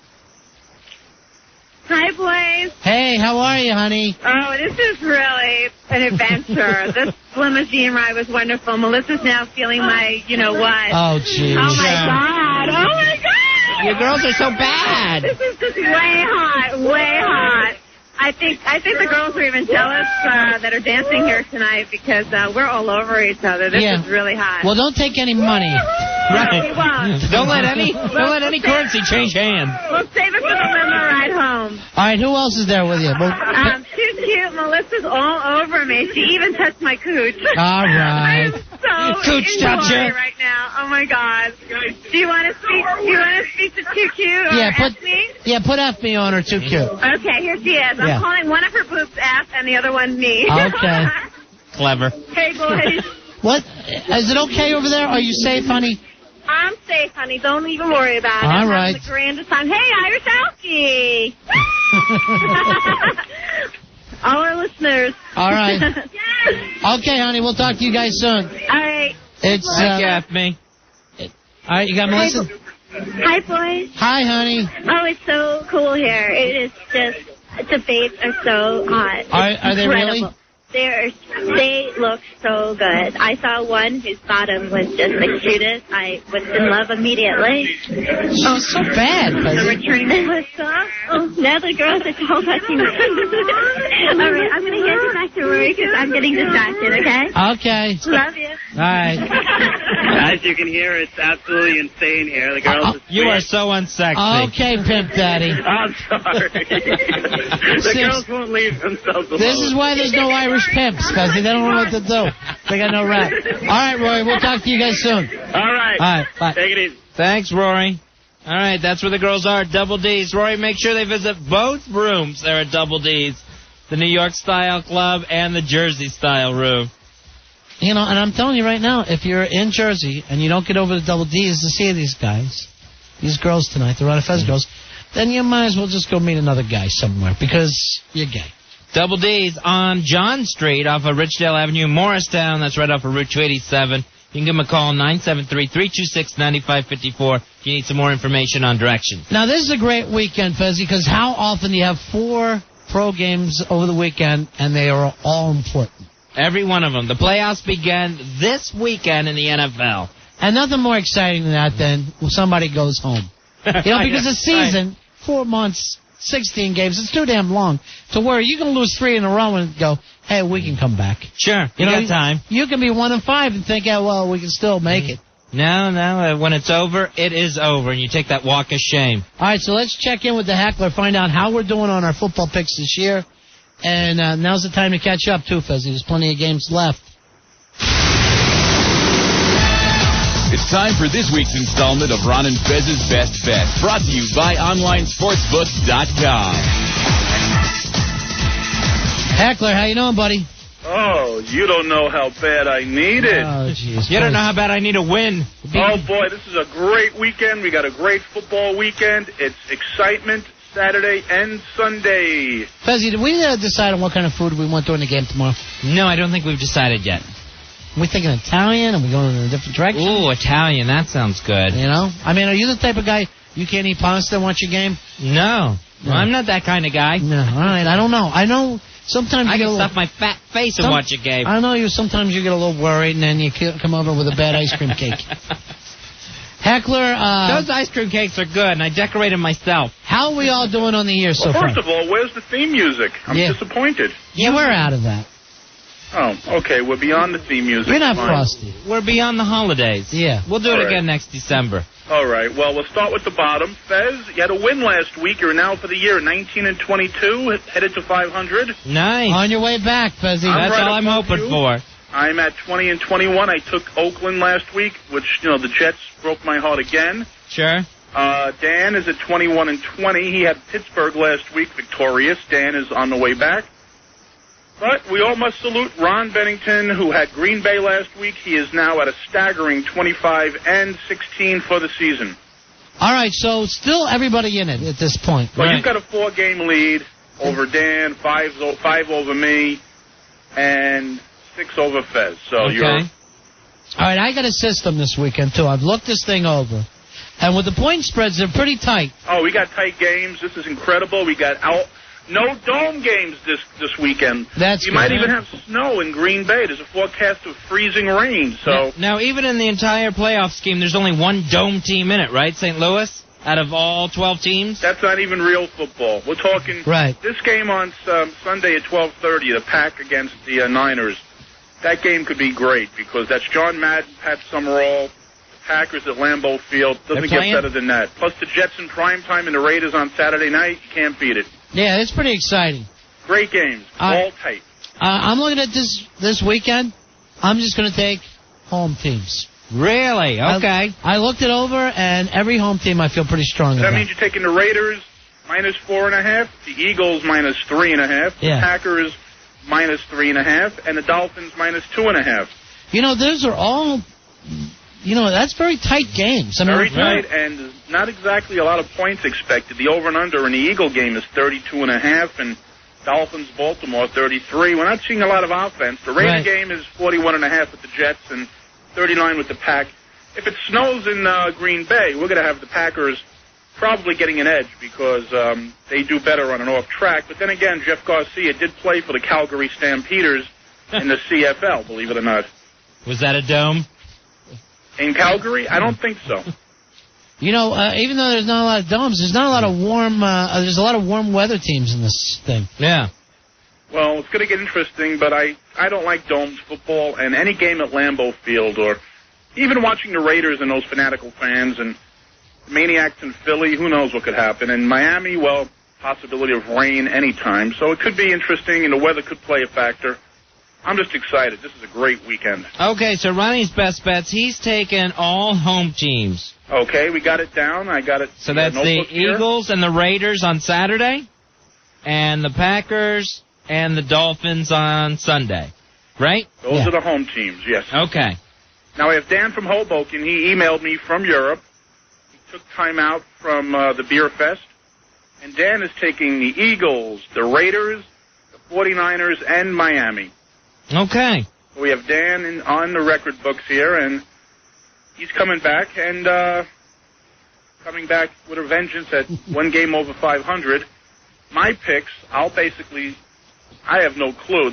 Hi, boys. Hey, how are you, honey? Oh, this is really an adventure. This limousine ride was wonderful. Melissa's now feeling my, you know what. Oh, jeez. Oh, my God. Oh, my God. Your girls are so bad. This is just way hot, way hot. I think the girls are even jealous that are dancing here tonight because we're all over each other. This is really hot. Well, don't take any money. Right. We won't. Don't let any currency change hands. We'll save it for the limo ride home. All right, who else is there with you? Too cute. Melissa's all over me. She even touched my cooch. All right. I'm so Cooch in toucher. glory right now. Oh my God. Do you want to speak to Too Cute or me? Yeah, put FB on her, Too Cute. Okay, here she is. I'm Yeah. calling one of her boobs F and the other one me. Okay. Clever. Hey boys. What? Is it okay over there? Are you safe, honey? I'm safe, honey. Don't even worry about it. All I'm right. having the grandest time. Hey, Irish Alky! All our listeners. All right. Okay, honey. We'll talk to you guys soon. All right. It's me. All right, you got Melissa? Hi, boys. Hi, honey. Oh, it's so cool here. It is just, debates are so hot. Are they really? Incredible. They look so good. I saw one whose bottom was just the cutest. I was in love immediately. Oh, so bad. The return was soft. Oh, now the girls are all touching me. All right, I'm going to hand you back to Rory because I'm getting distracted, okay? Okay. Love you. All right. As you can hear, it's absolutely insane here. The girls You are so unsexy. Okay, Pimp Daddy. I'm sorry. The girls won't leave themselves alone. This is why there's no Irish pimps, because they don't know what to do. They got no rap. All right, Roy, we'll talk to you guys soon. All right. All right, bye. Take it easy. Thanks, Rory. All right, that's where the girls are, Double D's. Rory, make sure they visit both rooms there at Double D's, the New York Style Club and the Jersey Style room. You know, and I'm telling you right now, if you're in Jersey and you don't get over to Double D's to see these guys, these girls tonight, the Ron and Fez girls, then you might as well just go meet another guy somewhere because you're gay. Double D's on John Street off of Richdale Avenue, Morristown. That's right off of Route 287. You can give them a call, 973-326-9554, if you need some more information on directions. Now, this is a great weekend, Fezzy, because how often do you have 4 pro games over the weekend, and they are all important? Every one of them. The playoffs begin this weekend in the NFL. And nothing more exciting than that than when somebody goes home. You know, because the season, 4 months, 16 games, it's too damn long to where you can lose 3 in a row and go, hey, we can come back. Sure, you got time. You can be 1-5 and think, oh, well, we can still make it. No, when it's over, it is over, and you take that walk of shame. All right, so let's check in with the heckler, find out how we're doing on our football picks this year. And now's the time to catch up, too, Fezzy. There's plenty of games left. It's time for this week's installment of Ron and Fez's Best Bet, brought to you by OnlineSportsbook.com. Heckler, how you doing, buddy? Oh, you don't know how bad I need it. Oh, jeez. You don't know how bad I need to win. Oh, boy, this is a great weekend. We got a great football weekend. It's excitement Saturday and Sunday. Fezzy, did we decide on what kind of food we want during the game tomorrow? No, I don't think we've decided yet. Are we thinking Italian? Are we going in a different direction? Ooh, Italian. That sounds good. You know? I mean, are you the type of guy you can't eat pasta and watch your game? No. I'm not that kind of guy. No. All right. I don't know. I know sometimes I you can get stuff my fat face and watch a game. I know sometimes you get a little worried and then you come over with a bad ice cream cake. Heckler, those ice cream cakes are good, and I decorated myself. How are we all doing on the year so far? First of all, where's the theme music? I'm disappointed. Yeah, we're out of that. Oh, okay. We're beyond the theme music. We're not Fine. frosty. We're beyond the holidays. Yeah. We'll do it All right. again next December. All right. Well, we'll start with the bottom. Fez, you had a win last week. You're now for the year 19-22, headed to 500. Nice. On your way back, Fezzy. That's all I'm hoping for. I'm at 20-21. I took Oakland last week, which, the Jets broke my heart again. Sure. Dan is at 21-20. He had Pittsburgh last week, victorious. Dan is on the way back. But we all must salute Ron Bennington, who had Green Bay last week. He is now at a staggering 25-16 for the season. All right, so still everybody in it at this point. Well, right. you've got a 4-game lead over Dan, 5 over me, and 6 over Fez. So Okay. you're... All right, I got a system this weekend, too. I've looked this thing over. And with the point spreads, they're pretty tight. Oh, we got tight games. This is incredible. We got no dome games this weekend. That's You good. might even have snow in Green Bay. There's a forecast of freezing rain. So Now, even in the entire playoff scheme, there's only one dome team in it, right? St. Louis? Out of all 12 teams? that's not even real football. We're talking Right. this game on Sunday at 12:30, the Pack against the Niners. That game could be great because that's John Madden, Pat Summerall, the Packers at Lambeau Field. Doesn't They're get playing? better than that. Plus the Jets in primetime and the Raiders on Saturday night. You can't beat it. Yeah, it's pretty exciting. Great games. All tight. I'm looking at this weekend. I'm just going to take home teams. Really? Okay. I looked it over, and every home team I feel pretty strong That about. means you're taking the Raiders -4.5, the Eagles -3.5, Yeah. the Packers -3.5, and the Dolphins -2.5. those are all, that's very tight games. I mean, Very tight, and not exactly a lot of points expected. The over and under in the Eagle game is 32.5, and Dolphins-Baltimore 33. We're not seeing a lot of offense. The Raider game is 41.5 with the Jets and 39 with the Pack. If it snows in Green Bay, we're going to have the Packers probably getting an edge because they do better on an off track. But then again, Jeff Garcia did play for the Calgary Stampeders in the CFL, believe it or not. Was that a dome? In Calgary? I don't think so. Even though there's not a lot of domes, there's not a lot of warm. There's a lot of warm weather teams in this thing. Yeah. Well, it's going to get interesting, but I don't like domes football, and any game at Lambeau Field, or even watching the Raiders and those fanatical fans and maniacs in Philly, who knows what could happen. In Miami, well, possibility of rain anytime, so it could be interesting, and the weather could play a factor. I'm just excited. This is a great weekend. Okay, so Ronnie's best bets, he's taken all home teams. Okay, we got it down. I got it. So that's the Eagles and the Raiders on Saturday, and the Packers and the Dolphins on Sunday, right? Those are the home teams, yes. Okay. Now, I have Dan from Hoboken. He emailed me from Europe. He took time out from the Beer Fest. And Dan is taking the Eagles, the Raiders, the 49ers, and Miami. Okay. We have Dan on the record books here, and he's coming back, and coming back with a vengeance at one game over 500. My picks, I have no clue.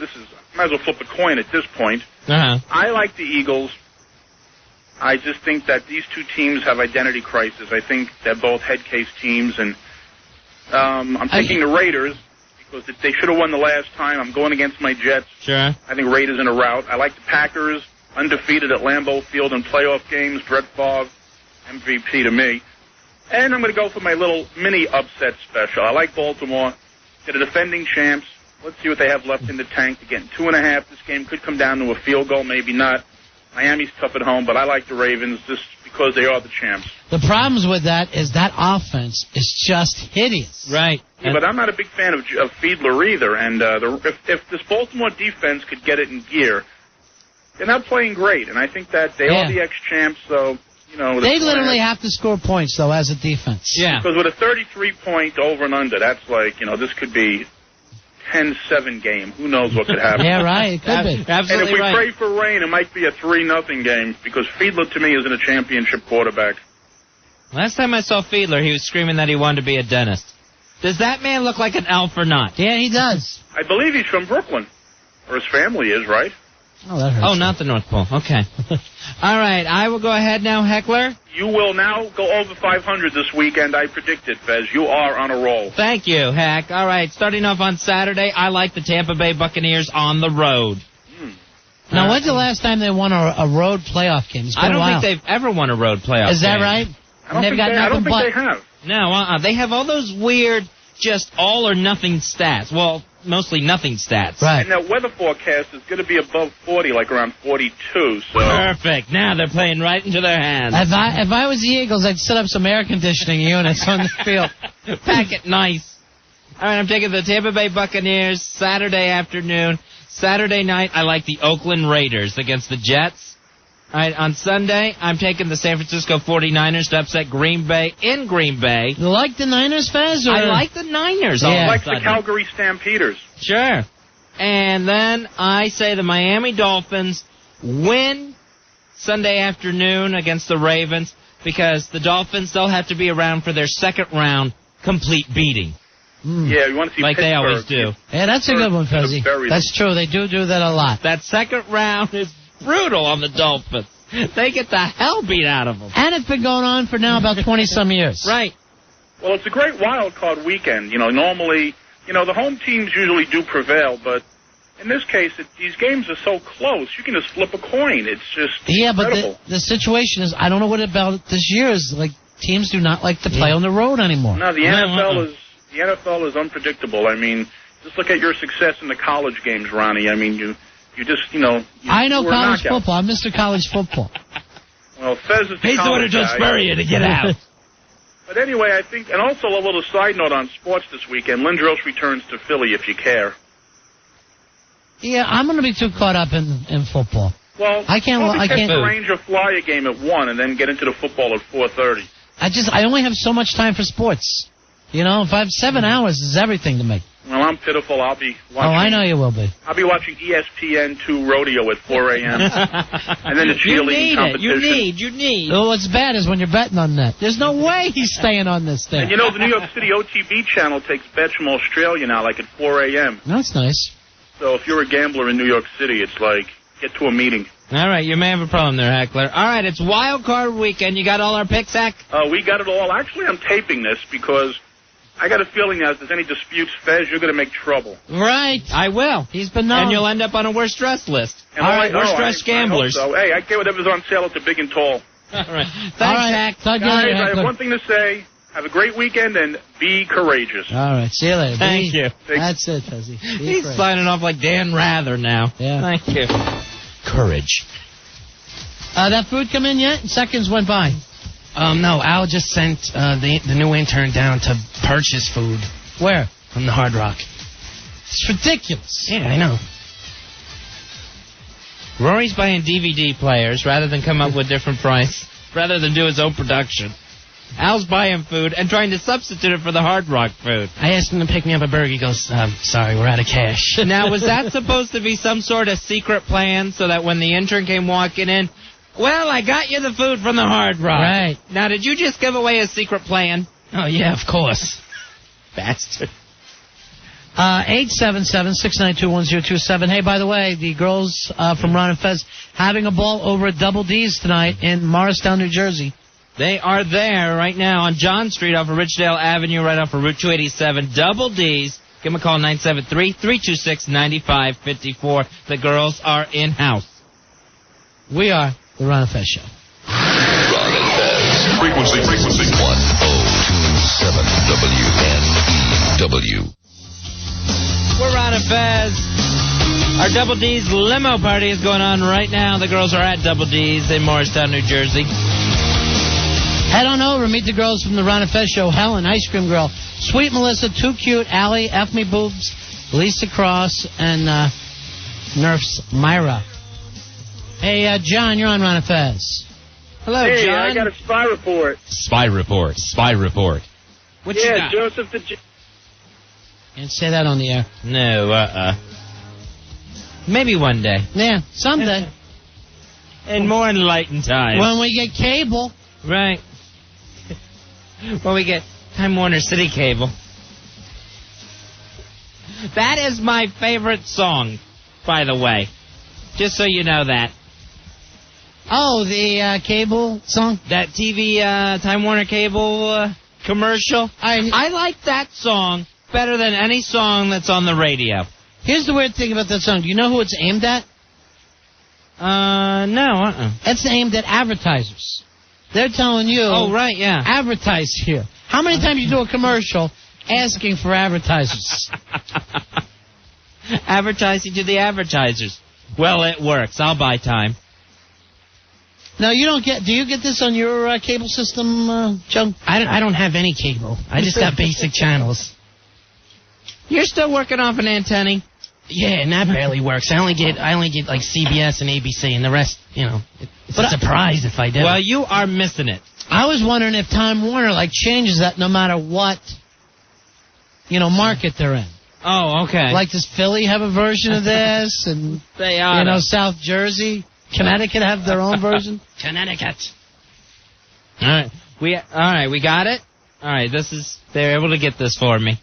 Might as well flip a coin at this point. I like the Eagles. I just think that these two teams have identity crisis. I think they're both head case teams, and I'm taking the Raiders because they should have won the last time. I'm going against my Jets. Sure. I think Raiders in a rout. I like the Packers, undefeated at Lambeau Field in playoff games. Brett Favre, MVP to me. And I'm going to go for my little mini upset special. I like Baltimore. They're the defending champs. Let's see what they have left in the tank. They're getting 2.5. This game could come down to a field goal, maybe not. Miami's tough at home, but I like the Ravens just because they are the champs. The problems with that is that offense is just hideous. Right. Yeah, but I'm not a big fan of Fiedler either. And if this Baltimore defense could get it in gear, they're not playing great. And I think that they are the ex-champs, so, They literally have to score points, though, as a defense. Yeah. Because with a 33-point over and under, that's like, this could be 10-7 game. Who knows what could happen? Yeah, right. It could be. Absolutely. And if we right. pray for rain, it might be a 3-0 game because Fiedler, to me, isn't a championship quarterback. Last time I saw Fiedler, he was screaming that he wanted to be a dentist. Does that man look like an elf or not? Yeah, he does. I believe he's from Brooklyn, or his family is, right? Oh, that hurts. Oh, not the North Pole. Okay. All right, I will go ahead now, Heckler. You will now go over 500 this weekend. I predict it, Fez. You are on a roll. Thank you, Heck. All right, starting off on Saturday, I like the Tampa Bay Buccaneers on the road. Now, when's the last time they won a road playoff game? It's been I don't a while. think they've ever won a road playoff Is that game. right? I don't think they have. No, they have all those weird, just all or nothing stats. Well, mostly nothing stats. Right. And that weather forecast is going to be above 40, like around 42. So Perfect. Now they're playing right into their hands. If I was the Eagles, I'd set up some air conditioning units on the field. Pack it nice. All right, I'm taking the Tampa Bay Buccaneers Saturday afternoon. Saturday night, I like the Oakland Raiders against the Jets. All right, on Sunday, I'm taking the San Francisco 49ers to upset Green Bay in Green Bay. You like the Niners, Fez? I like the Niners. I like the Calgary Stampeders. Sure. And then I say the Miami Dolphins win Sunday afternoon against the Ravens because the Dolphins, they'll have to be around for their second round complete beating. Yeah, you want to see like Pittsburgh. They always do. Yeah, that's a good one, Fezzy. That's true. They do that a lot. That second round is brutal on the Dolphins. They get the hell beat out of them. And it's been going on for now about 20-some years. Right. Well, it's a great wild card weekend. Normally, the home teams usually do prevail, but in this case, these games are so close. You can just flip a coin. It's just incredible. But the situation is, I don't know what about this year is. Like, teams do not like to play on the road anymore. No, the NFL is unpredictable. I mean, just look at your success in the college games, Ronnie. I mean, you just, I know college football. I'm Mr. College Football. Well, Fez is the He's the one who college just guy. spur you to get out. But anyway, I think, and also a little side note on sports this weekend, Lindros returns to Philly if you care. Yeah, I'm going to be too caught up in football. Well, I can't arrange or fly a game at 1 and then get into the football at 4:30. I only have so much time for sports. You know, if I have 7 hours, is everything to me. Well, I'm pitiful. I'll be watching. Oh, I know you will be. I'll be watching ESPN2 rodeo at 4 a.m. and then the cheerleading competition. You need. Oh, what's bad is when you're betting on that. There's no way he's staying on this thing. And you know, the New York City OTB channel takes bets from Australia now, like at 4 a.m. That's nice. So if you're a gambler in New York City, it's like, get to a meeting. All right, you may have a problem there, Heckler. All right, it's Wild Card Weekend. You got all our picks, Heck? We got it all. Actually, I'm taping this because I got a feeling that if there's any disputes, Fez, you're going to make trouble. Right. I will. He's been known. And you'll end up on a worst dressed list. And all right, worst dressed gamblers. I hope so. Hey, I get whatever's on sale at the big and tall. All right. Thanks, all right, Heck. Guys, I have one thing to say. Have a great weekend and be courageous. All right, see you later. Thank you. That's it, Fezzy. He's signing off like Dan Rather now. Yeah. Thank you. Courage. That food come in yet? Seconds went by. No, Al just sent the new intern down to purchase food. Where? From the Hard Rock. It's ridiculous. Yeah, I know. Rory's buying DVD players rather than come up with different price, rather than do his own production. Al's buying food and trying to substitute it for the Hard Rock food. I asked him to pick me up a burger. He goes, sorry, we're out of cash. Now, was that supposed to be some sort of secret plan so that when the intern came walking in, well, I got you the food from the Hard Rock. Right. Now, did you just give away a secret plan? Oh, yeah, of course. Bastard. 877-692-1027. Hey, by the way, the girls from Ron and Fez having a ball over at Double D's tonight in Morristown, New Jersey. They are there right now on John Street off of Ridgedale Avenue, right off of Route 287. Double D's. Give them a call, 973-326-9554. The girls are in-house. We are the Ron and Fez Show. Ron and Fez. Frequency. 1027 WNEW. We're Ron and Fez. Our Double D's Limo Party is going on right now. The girls are at Double D's in Morristown, New Jersey. Head on over and meet the girls from the Ron and Fez Show. Helen, Ice Cream Girl, Sweet Melissa, Too Cute, Allie, F Me Boobs, Lisa Cross, and Nerf's Myra. Hey, John, you're on Ron and Fez. Hello, hey, John. I got a spy report. Spy report. What you got? Joseph the... Can't say that on the air. No, maybe one day. Yeah, someday. In more enlightened times. When we get cable. Right. When we get Time Warner City Cable. That is my favorite song, by the way. Just so you know that. Oh, the cable song? That TV Time Warner Cable commercial. I like that song better than any song that's on the radio. Here's the weird thing about that song. Do you know who it's aimed at? No. It's aimed at advertisers. They're telling you, oh, right, yeah, advertise here. How many times you do a commercial asking for advertisers? Advertising to the advertisers. Well, it works. I'll buy time. No, you don't get. Do you get this on your cable system, Joe? I don't have any cable. I just got basic channels. You're still working off an antenna? Yeah, and that barely works. I only get like CBS and ABC, and the rest, it's a surprise if I do. Well, you are missing it. I was wondering if Time Warner changes that no matter what, market they're in. Oh, okay. Like, does Philly have a version of this? And they are. South Jersey, Connecticut have their own version. Connecticut. All right, we got it. All right, they're able to get this for me.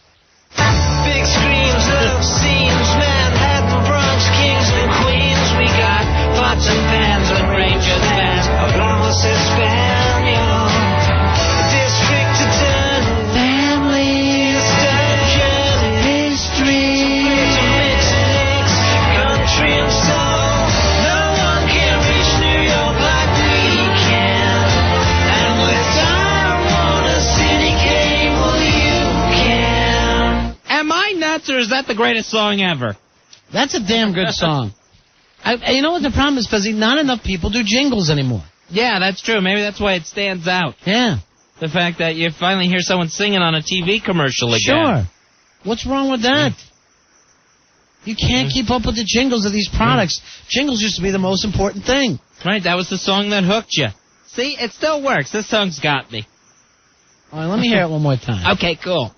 Big screens, love scenes, Manhattan, Bronx, Kings and Queens. We got pots and pans and Rangers bands, Hablamos Espanol, District Attorney, family, history, country and soul. No one can reach New York like we can, and with Time Warner City Cable you can. Am I nuts, or is that the greatest song ever? That's a damn good song. You know what the problem is, Fuzzy? Not enough people do jingles anymore. Yeah, that's true. Maybe that's why it stands out. Yeah. The fact that you finally hear someone singing on a TV commercial again. Sure. What's wrong with that? You can't keep up with the jingles of these products. Jingles used to be the most important thing. Right, that was the song that hooked you. See, it still works. This song's got me. All right, let me hear it one more time. Okay, cool.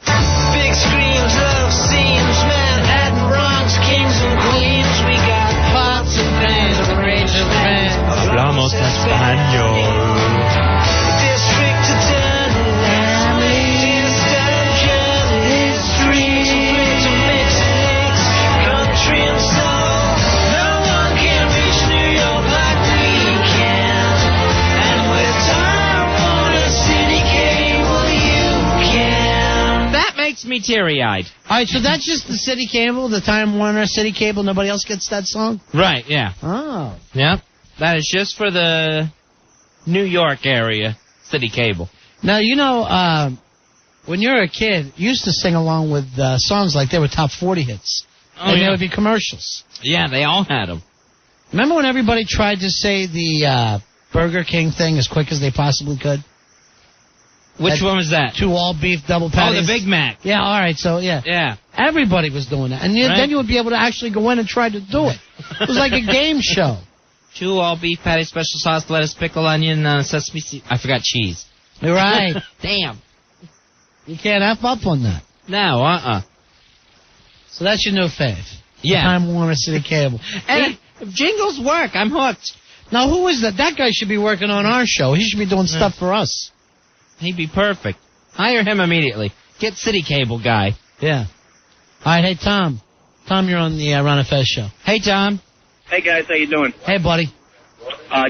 Big screens, love scenes, Manhattan, Bronx, kings and queens. We got pots and pans, a range of fans. Hablamos español. District attorney, families, journey, streets, to mix it, country and soul. No one can reach New York like we can. And with Time Warner City Cable, you can. That makes me teary-eyed. All right, so that's just the City Cable, the Time Warner City Cable. Nobody else gets that song? Right, yeah. Oh. Yep. That is just for the New York area, City Cable. Now, you know, when you're a kid, you used to sing along with songs like they were top 40 hits. Oh, and yeah. there would be commercials. Yeah, they all had them. Remember when everybody tried to say the Burger King thing as quick as they possibly could? Which one was that? 2 all-beef double patties. Oh, the Big Mac. Yeah, all right, so, yeah. Yeah. Everybody was doing that. And then you would be able to actually go in and try to do it. It was like a game show. 2 all-beef patties, special sauce, lettuce, pickle, onion, sesame seed. I forgot cheese. You're right. Damn. You can't F up on that. No, So that's your new fave. Yeah. Time Warner City Cable. And if jingles work, I'm hooked. Now, who is that? That guy should be working on our show. He should be doing stuff for us. He'd be perfect. Hire him immediately. Get City Cable guy. Yeah. All right, hey, Tom. Tom, you're on the Ron and Fez show. Hey, Tom. Hey guys, how you doing? Hey, buddy.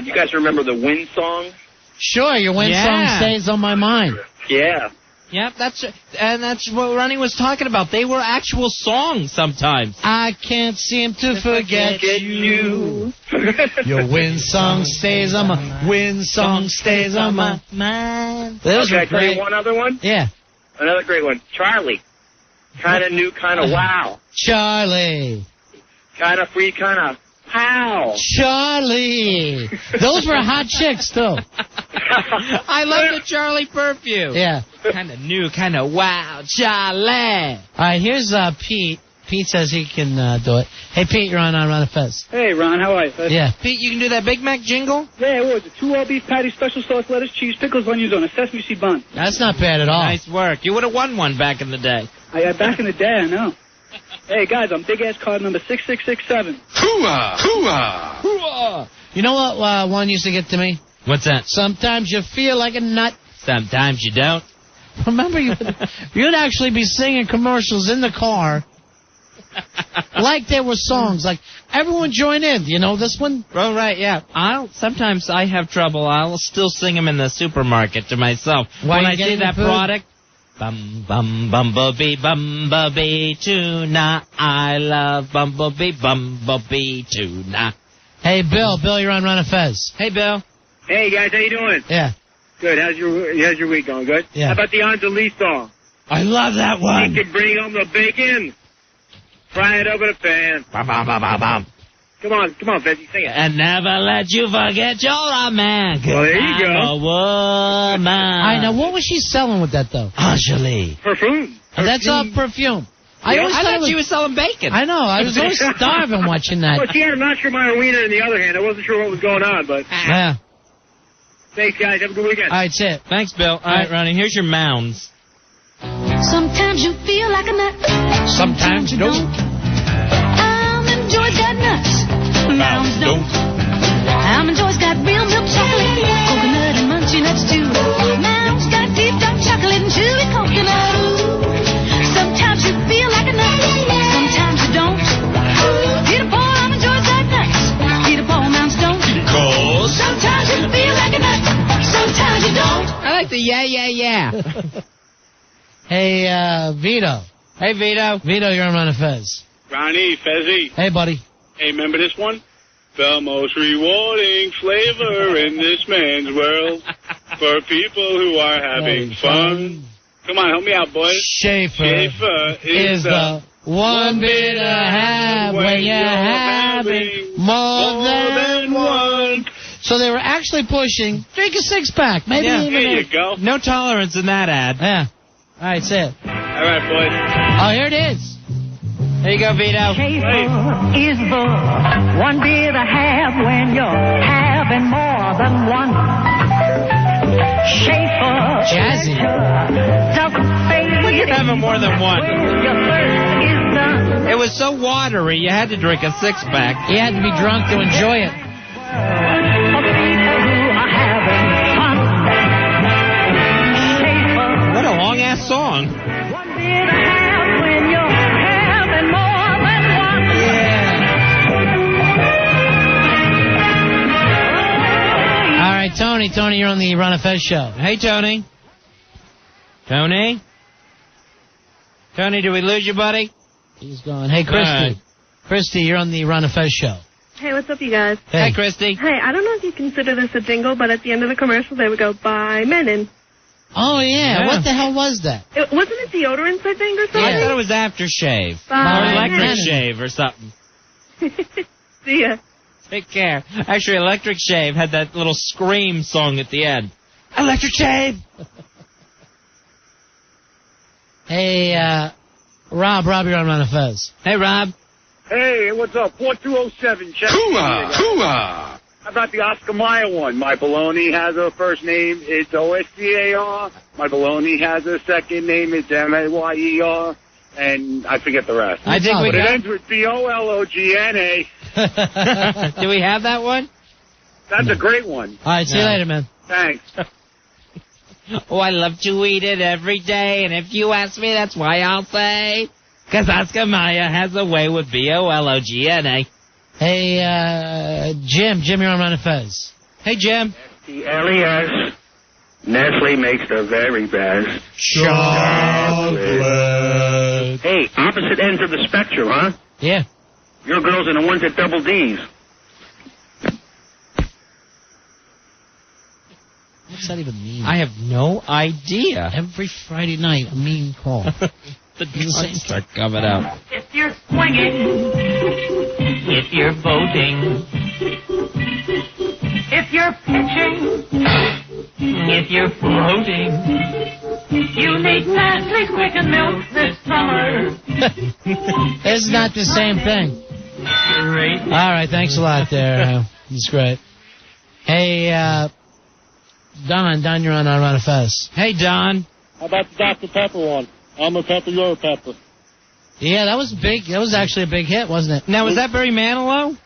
You guys remember the Wind song? Sure, your wind song stays on my mind. Yeah. Yep, that's what Ronnie was talking about. They were actual songs sometimes. I can't seem to forget you. Your wind song stays on my wind song stays on my mind. Those Okay, are I tell you great. one other one? Yeah. Another great one. Charlie. Kind of new, kind of wow. Charlie. Kind of free, kind of pow. Charlie. Those were hot chicks, too. I love the Charlie perfume. Yeah. Kind of new, kind of wow. Charlie. All right, here's Pete. Pete says he can do it. Hey, Pete, you're on Ron and Fez. Hey, Ron, how are you? Yeah. Pete, you can do that Big Mac jingle? Yeah, what was it? 2 all-beef patties, special sauce, lettuce, cheese, pickles, onions on a sesame seed bun. That's not bad at all. Nice work. You would have won one back in the day. Back in the day, I know. Hey, guys, I'm big-ass card number 6667. Hooah! Hooah! Hooah! You know what one used to get to me? What's that? Sometimes you feel like a nut. Sometimes you don't. Remember, you'd actually be singing commercials in the car like they were songs. Like, everyone join in. You know this one? Oh, right, yeah. Sometimes I have trouble. I'll still sing them in the supermarket to myself. Why when you I see getting that the food? product. Bumblebee tuna. I love bumblebee tuna. Hey, Bill. Bill, you're on Ron and Fez. Hey, Bill. Hey, guys, how you doing? Yeah. Good. How's your week going? Good? Yeah. How about the Anjali song? I love that one. You can bring home the bacon. Fry it over the pan. Bum, bum, bum, bum, bum. Come on, Fezzy, sing it. And never let you forget you're a man. Well, there you go. I'm a woman. All right, now, what was she selling with that, though? Anjali. Perfume. That's perfume. I always thought she was selling bacon. I know. I was always starving watching that. Well, she had a Nostromeyer wiener in the other hand. I wasn't sure what was going on, but... Yeah. Thanks, guys. Have a good weekend. All right, that's it. Thanks, Bill. All right, Ronnie, here's your mounds. Sometimes you feel like a nut. Sometimes you don't. Almond Joy's got nuts. Mounds don't. Almond Joy's got real milk chocolate, coconut and munchy nuts too. Mounds got deep dark chocolate and chewy coconut. Sometimes you feel like a nut. Sometimes you don't. Peter Paul, Almond Joy's got nuts. Peter Paul, Mounds don't. Cause sometimes you feel like a nut. Sometimes you don't. I like the yeah. Hey, Vito. Hey, Vito. Vito, you're on Ron and Fez. Ronnie, Fezzy. Hey, buddy. Hey, remember this one? The most rewarding flavor in this man's world for people who are having fun. Come on, help me out, boys. Schaefer is the one bit to have when you're having more than one. So they were actually pushing, drink a six-pack. Maybe even There you go. No tolerance in that ad. Yeah. All right, say it. All right, boys. Oh, here it is. There you go, Vito. Schaefer is the one beer to have when you're having more than one. Schaefer Jazzy. doesn't fade. We could have it more than one. Your thirst is done. It was so watery, you had to drink a six-pack. You had to be drunk to enjoy it. For people who are having fun. Schaefer. What a long-ass song. One beer to have when you're having more than one. All right, Tony. Tony, you're on the Ron and Fez show. Hey, Tony. Tony? Tony, did we lose you, buddy? He's gone. Hey, Christy. Right. Christy, you're on the Ron and Fez show. Hey, what's up, you guys? Hey, Christy. Hey, I don't know if you consider this a jingle, but at the end of the commercial, they would go, "Bye, Menon." Oh, yeah. What the hell was that? Wasn't it deodorants, I think, or something? I thought it was aftershave. Bye. Or electric Menon. shave or something. See ya. Take care. Actually, Electric Shave had that little scream song at the end. Electric Shave! Hey, Rob, you're on Ron and Fez. Hey, Rob. Hey, what's up? 4207. Check. Hooah! How about the Oscar Mayer one? My baloney has a first name, it's OSCAR. My baloney has a second name, it's MAYER. And I forget the rest. I think we but it got... ends with BOLOGNA. Do we have that one? That's a great one. All right, see you later, man. Thanks. Oh, I love to eat it every day, and if you ask me, that's why I'll say, 'cause Oscar Mayer has a way with BOLOGNA. Hey, Jim, you're on Ron and Fez. Hey, Jim. LES. Nestle makes the very best. Chocolate. Hey, opposite ends of the spectrum, huh? Yeah. Your girls are the ones at Double D's. What's that even mean? I have no idea. Every Friday night, a mean call. The guns start coming out. If you're swinging, if you're voting, if you're pitching, if you're floating, you need Nestle's Quicken Milk this summer. It's not the same thing. Great. All right, thanks a lot there. That's great. Hey, Don, you're on Ron and Fez. Hey, Don. How about the Dr. Pepper one? I'm a pepper, you're a pepper. Yeah, that was big. That was actually a big hit, wasn't it? Now, was that Barry Manilow?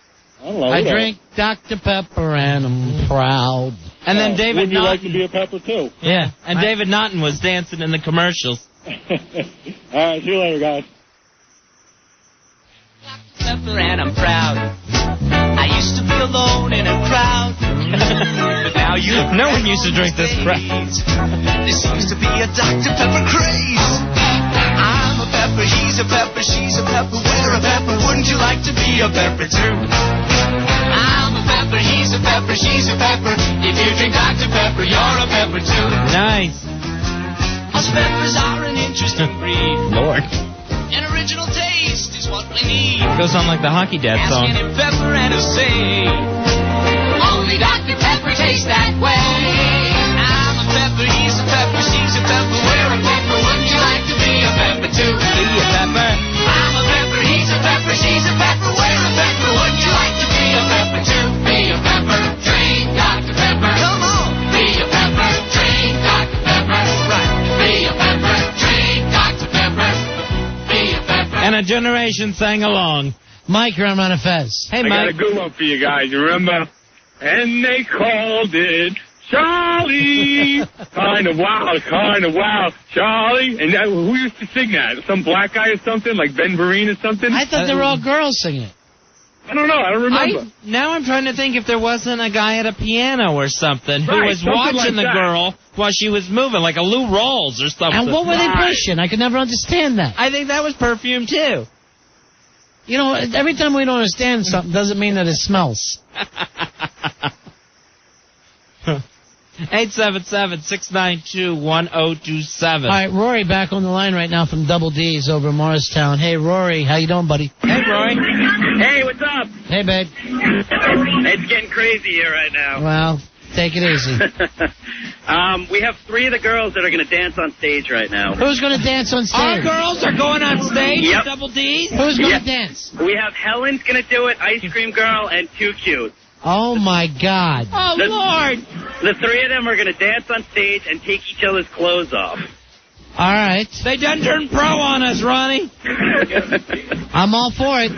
I don't know. I drink Dr. Pepper and I'm proud. And then David Would you like to Naughton. be a pepper, too? Yeah. And David Naughton was dancing in the commercials. All right, see you later, guys. Pepper and I'm proud. I used to be alone in a crowd, but now you. No one used to drink this crap. There seems to be a Dr. Pepper craze. I'm a pepper, he's a pepper, she's a pepper, we're a pepper. Wouldn't you like to be a pepper too? I'm a pepper, he's a pepper, she's a pepper. If you drink Dr. Pepper, you're a pepper too. Nice. Us peppers are an interesting breed. Lord. An original taste is what we need. Goes on like the Hockey Dad song. Asking him pepper and he'll say, only Dr. Pepper tastes that way. I'm a pepper, he's a pepper, she's a pepper, we're a pepper. Wouldn't you like to be a pepper too? Be a pepper. I'm a pepper, he's a pepper, she's a pepper, we're a pepper. Wouldn't you like to be a pepper too? Be a pepper, drink Dr. Pepper. Come on. Be a pepper, drink Dr. Pepper. Right. Be a pepper, drink Dr. Pepper. Be a pepper. And a generation sang along. Mike, you're on Ron and Fez. Hey, I got a Mike. good one for you guys, you remember? And they called it Charlie. kind of wow, Charlie. And who used to sing that? Some black guy or something, like Ben Vereen or something? I thought they were all girls singing it. I don't know, I don't remember. Now I'm trying to think if there wasn't a guy at a piano or something who Right, was something watching like the that. girl while she was moving, like a Lou Rawls or something. And what were they pushing? I could never understand that. I think that was Perfume, too. You know, every time we don't understand something doesn't mean that it smells. 877-692-1027. All right, Rory back on the line right now from Double D's over in Morristown. Hey, Rory, how you doing, buddy? Hey, Rory. Hey, what's up? Hey, babe. It's getting crazy here right now. Well, take it easy. We have 3 of the girls that are going to dance on stage right now. Who's going to dance on stage? Our girls are going on stage? Yep. Double D's? Who's going to dance? We have Helen's going to do it, Ice Cream Girl, and Too Cute. Oh, my God. Oh, Lord. The 3 of them are going to dance on stage and take each other's clothes off. All right. They done turned pro on us, Ronnie. I'm all for it.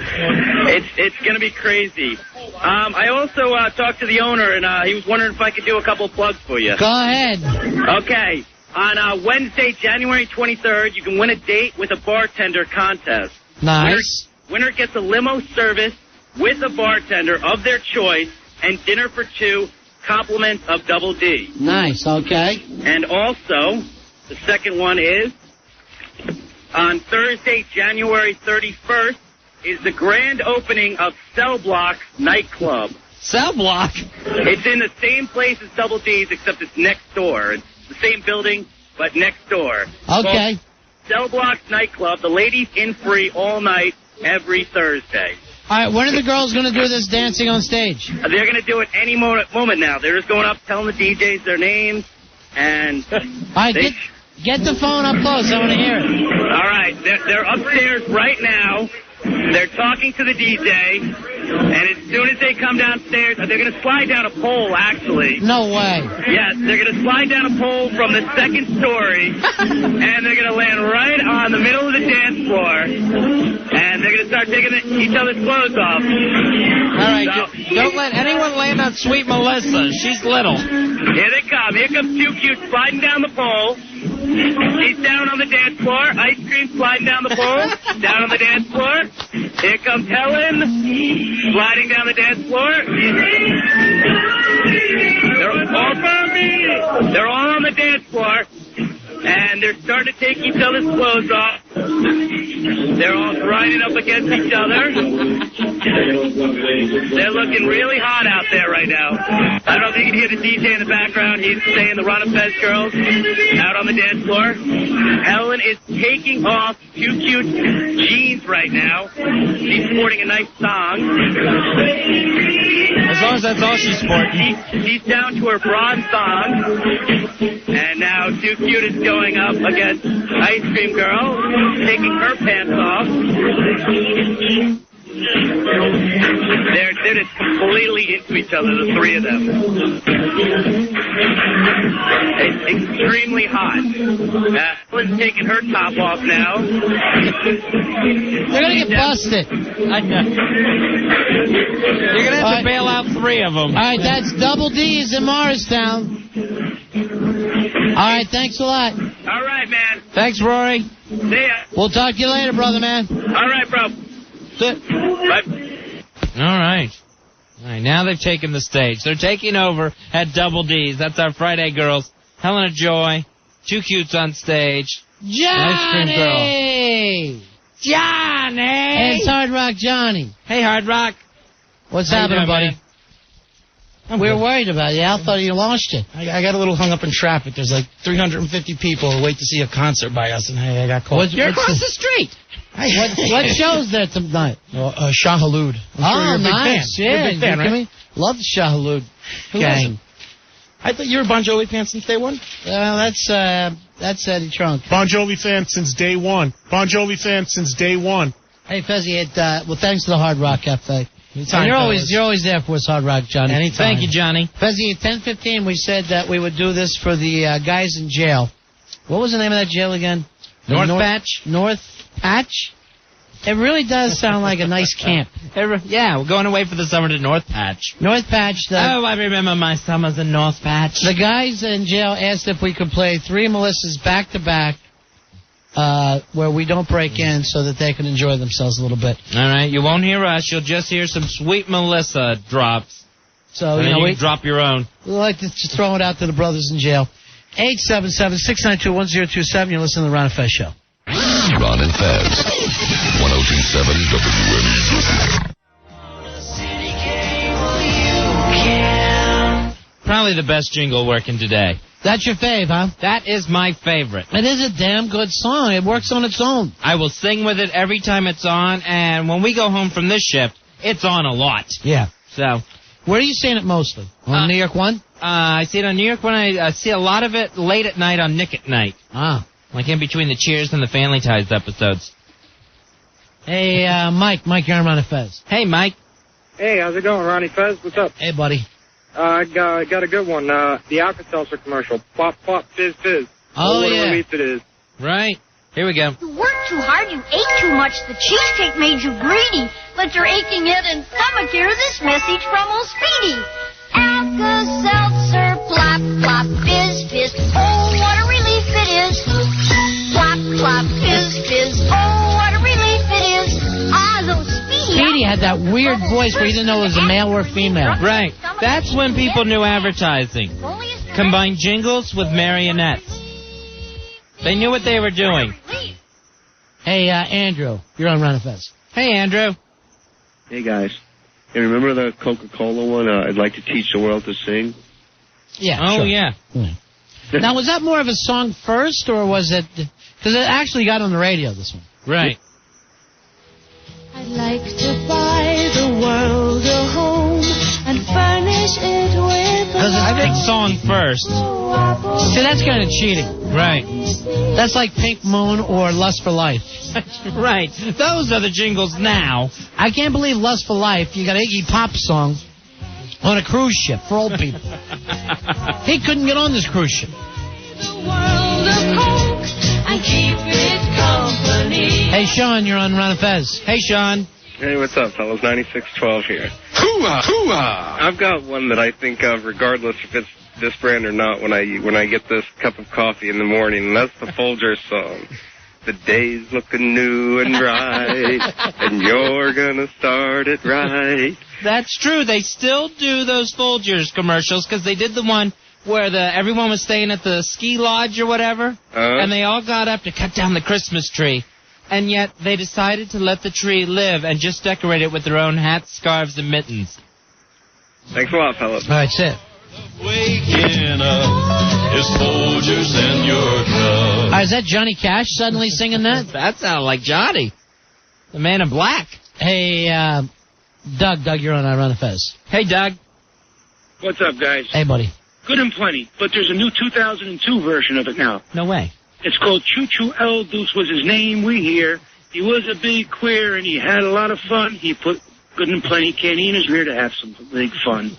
It's going to be crazy. I also talked to the owner, and he was wondering if I could do a couple plugs for you. Go ahead. Okay. On Wednesday, January 23rd, you can win a date with a bartender contest. Nice. Winner gets a limo service with a bartender of their choice and dinner for 2, compliments of Double D. Nice, okay. And also, the second one is, on Thursday, January 31st, is the grand opening of Cell Block Nightclub. Cell Block? It's in the same place as Double D's, except it's next door. It's the same building, but next door. Okay. Cell Block Nightclub. The ladies in free all night, every Thursday. All right, when are the girls going to do this dancing on stage? They're going to do it any moment now. They're just going up, telling the DJs their names, and... All right, get the phone up close. I want to hear it. All right, they're upstairs right now. They're talking to the DJ, and as soon as they come downstairs, they're going to slide down a pole, actually. No way. Yes, they're going to slide down a pole from the 2nd story, and they're going to land right on the middle of the dance floor, and they're going to start taking each other's clothes off. All right, don't let anyone land on Sweet Melissa. She's little. Here they come. Here comes Too Cute sliding down the pole. She's down on the dance floor. Ice Cream sliding down the pole. Down on the dance floor. Here comes Helen sliding down the dance floor. They're all on the dance floor. And they're starting to take each other's clothes off. They're all grinding up against each other. They're looking really hot out there right now. I don't know if you can hear the DJ in the background. He's saying the Ron and Fez girls out on the dance floor. Helen is taking off Too Cute jeans right now. She's sporting a nice thong. As long as that's all she's sporting. She's down to her bronze thong. And now Too Cute is going up against Ice Cream Girl, taking her pants off. They're just completely into each other, the 3 of them. It's extremely hot. Helen's taking her top off now. They're going to get busted. I know. You're going to have to bail out 3 of them. All right, that's Double D's in Morristown. All right, thanks a lot. All right, man. Thanks, Rory. See ya. We'll talk to you later, brother, man. All right, bro. Bye. All right. Now they've taken the stage. They're taking over at Double D's. That's our Friday girls. Helen of Joy, Too Cute's on stage. Ice Cream Girl. Johnny! It's Hard Rock Johnny. Hey, Hard Rock. What's How you happening, doing, buddy? We were worried about you. Al thought you lost it. I got a little hung up in traffic. There's like 350 people who wait to see a concert by us, and hey, I got caught. You're across the street. What show's there tonight? Shah Halud. I'm sure you're a big nice. fan. Yeah, You're a big fan, right? Love the Shah Halud gang. I thought you were a Bon Jovi fan since day one. That's Eddie Trunk. Bon Jovi fan since day one. Bon Jovi fan since day one. Hey, Fezzy, well, thanks to the Hard Rock Cafe. Anytime, you're always there for us, Hard Rock, Johnny. Anytime. Thank you, Johnny. Fezzy, at 10:15, we said that we would do this for the guys in jail. What was the name of that jail again? North Patch? North Patch? It really does sound like a nice camp. Yeah, we're going away for the summer to North Patch. North Patch. Oh, I remember my summers in North Patch. The guys in jail asked if we could play 3 Melissas back-to-back where we don't break in so that they can enjoy themselves a little bit. All right, you won't hear us. You'll just hear some Sweet Melissa drops. So, you can drop your own. We like to just throw it out to the brothers in jail. 877-692-1027. You're listening to the Ron and Fez Show. Ron and Fez, 102.7 WNEW. Probably the best jingle working today. That's your fave, huh? That is my favorite. It is a damn good song. It works on its own. I will sing with it every time it's on, and when we go home from this shift, it's on a lot. Yeah. So, Where are you seeing it mostly? On New York 1? I see it on New York 1. I see a lot of it late at night on Nick at Night. Ah. Like in between the Cheers and the Family Ties episodes. Hey, Mike, you're on Ron and Fez. Hey, Mike. Hey, how's it going, Ronnie Fez? What's up? Hey, buddy. I got a good one. The Alka-Seltzer commercial. Pop, pop, fizz, fizz. Oh, what yeah. a relief it is. Right. Here we go. You worked too hard, you ate too much, the cheesecake made you greedy. Let your aching head and stomach hear this message from old Speedy. Alka-Seltzer, plop, plop, fizz, fizz. Oh, what a relief it is. Plop, plop, fizz, fizz. Oh, what a relief it is. Ah, those Speedy had that weird voice where you didn't know it was a male or female. Right. That's when people knew advertising. Combined jingles with marionettes. They knew what they were doing. Hey, Andrew, you're on Ron and Fez. Hey, Andrew. Hey, guys. Hey, remember the Coca-Cola one? I'd like to teach the world to sing. Yeah. Oh, sure. yeah. Now, was that more of a song first, or was it... Because it actually got on the radio, this one. Right. I'd like to buy the world a home and furnish it with I think song first. See, that's kind of cheating. Right. That's like Pink Moon or Lust for Life. Right. Those are the jingles now. I can't believe Lust for Life. You got Iggy Pop's song on a cruise ship for old people. He couldn't get on this cruise ship. Hey, Sean, you're on Ron and Fez. Hey, Sean. Hey, what's up, fellas? 9612 here. Hoo-ah, hoo-ah. I've got one that I think of regardless if it's this brand or not when I get this cup of coffee in the morning, and that's the Folgers song. The day's looking new and bright, and you're gonna start it right. That's true. They still do those Folgers commercials because they did the one where everyone was staying at the ski lodge or whatever, and they all got up to cut down the Christmas tree. And yet they decided to let the tree live and just decorate it with their own hats, scarves, and mittens. Thanks a lot, fellas. All right, that's it. Waking up is Folgers and your cup. Is that Johnny Cash suddenly singing that? That sounded like Johnny, the man in black. Hey, Doug, you're on Ron and Fez. Hey, Doug. What's up, guys? Hey, buddy. Good and plenty, but there's a new 2002 version of it now. No way. It's called Choo Choo El Deuce was his name, we hear. He was a big queer and he had a lot of fun. He put good and plenty candy in his rear to have some big fun.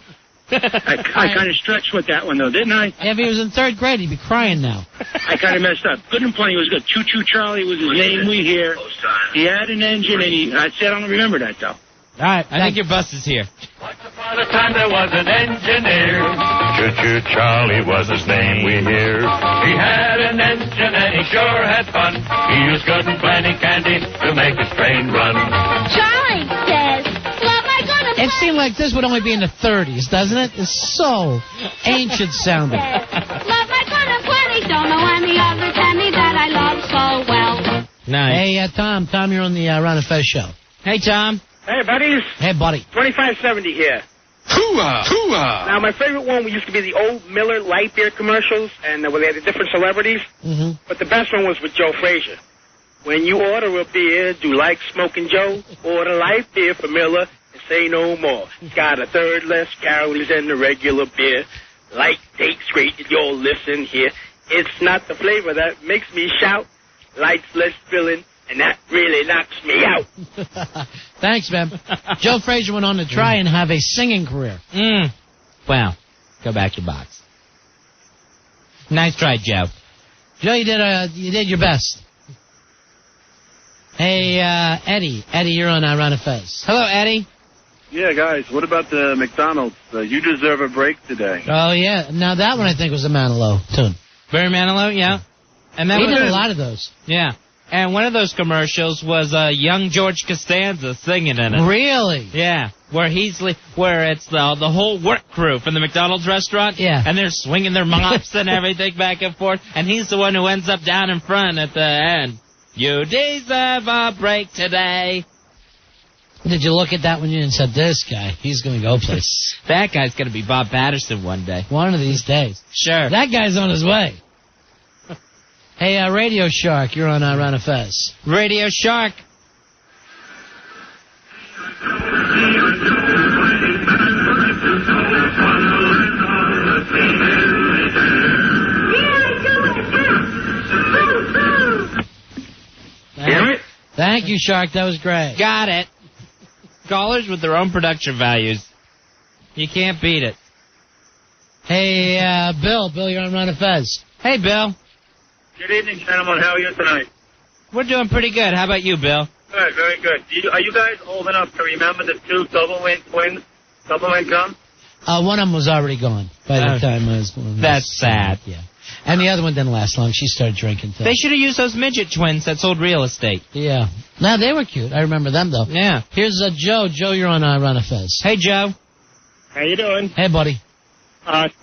I kind of stretched with that one, though, didn't I? Yeah, if he was in third grade, he'd be crying now. I kind of messed up. Good and plenty was good. Choo Choo Charlie was his name, we hear. He had an engine, and I said I don't remember that, though. All right, I think your bus is here. Once upon a time there was an engineer. Choo-choo Charlie was his name, we hear. He had an engine and he sure had fun. He used good and plenty candy to make his train run. Charlie says, love my gun. It seemed like this would only be in the 30s, doesn't it? It's so ancient sounding. Love my gun and plenty. Don't know any other candy that I love so well. Nice. Hey, Tom, you're on the Ron and Fez show. Hey, Tom. Hey, buddies. Hey, buddy. 2570 here. Hoo-ah, hoo-ah. Now, my favorite one used to be the old Miller Light Beer commercials, and where they had the different celebrities. Mm-hmm. But the best one was with Joe Frazier. When you order a beer, do like Smoking Joe? Order light beer for Miller and say no more. It's got a third less calories than the regular beer. Light tastes great if you'll listen here. It's not the flavor that makes me shout. Light's less filling, and that really knocks me out. Thanks, man. Joe Frazier went on to try and have a singing career. Wow. Go back to your box. Nice try, Joe. Joe, you did your best. Hey, Eddie. Eddie, you're on Ron and Fez. Hello, Eddie. Yeah, guys, what about the McDonald's? You deserve a break today. Oh, yeah. Now, that one I think was a Manilow tune. Barry Manilow, yeah. And that he was did a lot of those. Yeah. And one of those commercials was young George Costanza singing in it. Really? Yeah. Where it's the whole work crew from the McDonald's restaurant. Yeah. And they're swinging their mops and everything back and forth. And he's the one who ends up down in front at the end. You deserve a break today. Did you look at that one and said, this guy, he's going to go places. That guy's going to be Bob Patterson one day. One of these days. Sure. That guy's on his way. Hey, Radio Shark, you're on Ron and Fez. Radio Shark. Thank you, Shark. That was great. Got it. Callers with their own production values. You can't beat it. Hey, Bill. Bill, you're on Ron and Fez. Hey, Bill. Good evening, gentlemen. How are you tonight? We're doing pretty good. How about you, Bill? Good, very good. Are you guys old enough to remember the two double-wing twins? Double-wing gum? One of them was already gone by the time I was... That's sad. Yeah. And the other one didn't last long. She started drinking, too. They should have used those midget twins that sold real estate. Yeah. No, they were cute. I remember them, though. Yeah. Here's Joe. Joe, you're on Ron and Fez. Hey, Joe. How you doing? Hey, buddy.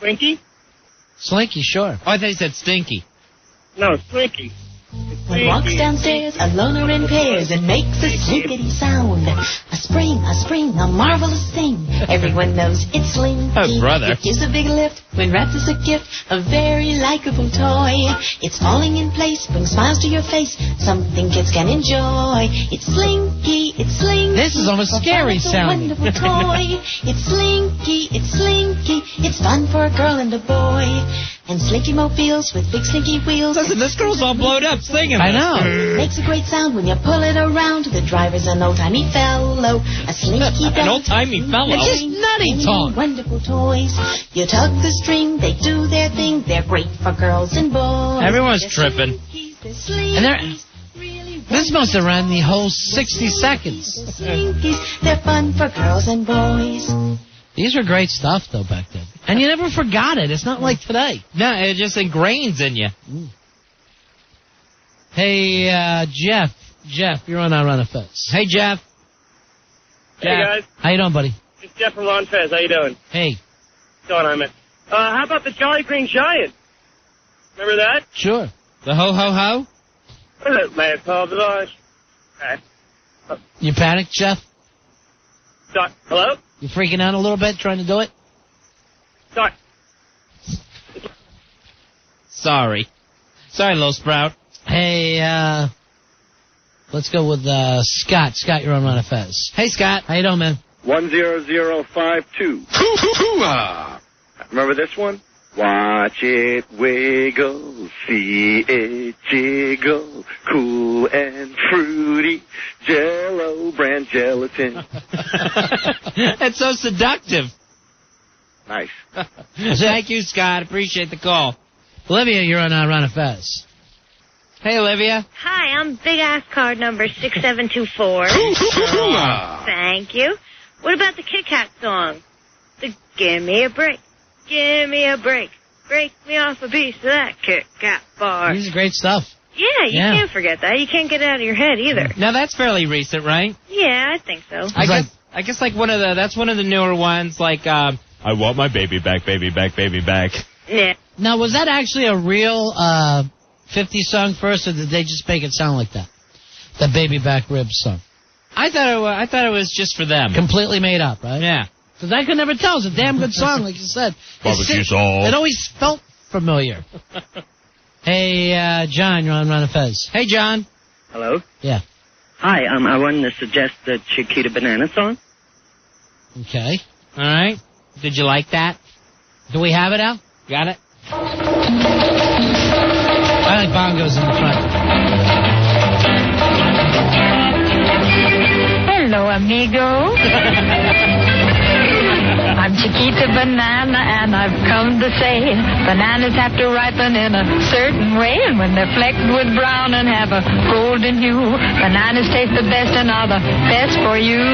Slinky? Slinky, sure. Oh, I thought you said stinky. No, Slinky. One walks downstairs alone or in pairs and makes a slinkety sound. A spring, a marvelous thing. Everyone knows it's Slinky. Oh, brother. It gives a big lift when wrapped as a gift. A very likable toy. It's falling in place, brings smiles to your face. Something kids can enjoy. It's Slinky, it's Slinky. This is almost scary sounding. Wonderful toy. It's Slinky, it's Slinky. It's fun for a girl and a boy. And Slinky mobiles with big slinky wheels. Listen, this girl's all blowed up singing I this. know. It makes a great sound when you pull it around. The driver's an old-timey fellow. A slinky An old-timey fellow? It's just nutty talk. Wonderful toys. You tug the string, they do their thing. They're great for girls and boys. Everyone's tripping. And this must have ran the whole 60 seconds. Slinkies, they're fun for girls and boys. These were great stuff, though, back then. And you never forgot it. It's not like today. No, it just ingrains in you. Hey, Jeff. Jeff, you're on Ron and Fez. Hey, Jeff. Hey, guys. How you doing, buddy? It's Jeff from Ron Fez. How you doing? Hey. What's going on, man? How about the Jolly Green Giant? Remember that? Sure. The ho-ho-ho? What is it, last call to launch? Okay. You panicked, Jeff? Hello? You freaking out a little bit trying to do it? Sorry, little sprout. Hey, let's go with Scott. Scott, you're on Ron and Fez. Hey, Scott. How you doing, man? 10052. Remember this one? Watch it wiggle, see it jiggle, cool and fruity, Jell-O brand gelatin. That's so seductive. Nice. Thank you, Scott. Appreciate the call. Olivia, you're on Ron and Fez. Hey, Olivia. Hi, I'm Big Ass Card number 6724. Thank you. What about the Kit Kat song? The Give Me a Break. Give me a break. Break me off a piece of that Kit Kat bar. These are great stuff. Yeah, you can't forget that. You can't get it out of your head either. Now that's fairly recent, right? Yeah, I think so. I guess like that's one of the newer ones. Like I want my baby back, baby back, baby back. Yeah. Now, was that actually a real 50 song first, or did they just make it sound like that? The Baby Back Ribs song. I thought it was just for them. Completely made up, right? Yeah. Because I could never tell. It's a damn good song, like you said. Barbecue sauce. It always felt familiar. Hey, John, you're on Ron and Fez. Hey, John. Hello? Yeah. Hi, I wanted to suggest the Chiquita Banana song. Okay. All right. Did you like that? Do we have it out? Got it? I like bongos in the front. Hello, amigo. I'm Chiquita Banana, and I've come to say bananas have to ripen in a certain way, and when they're flecked with brown and have a golden hue, bananas taste the best and are the best for you.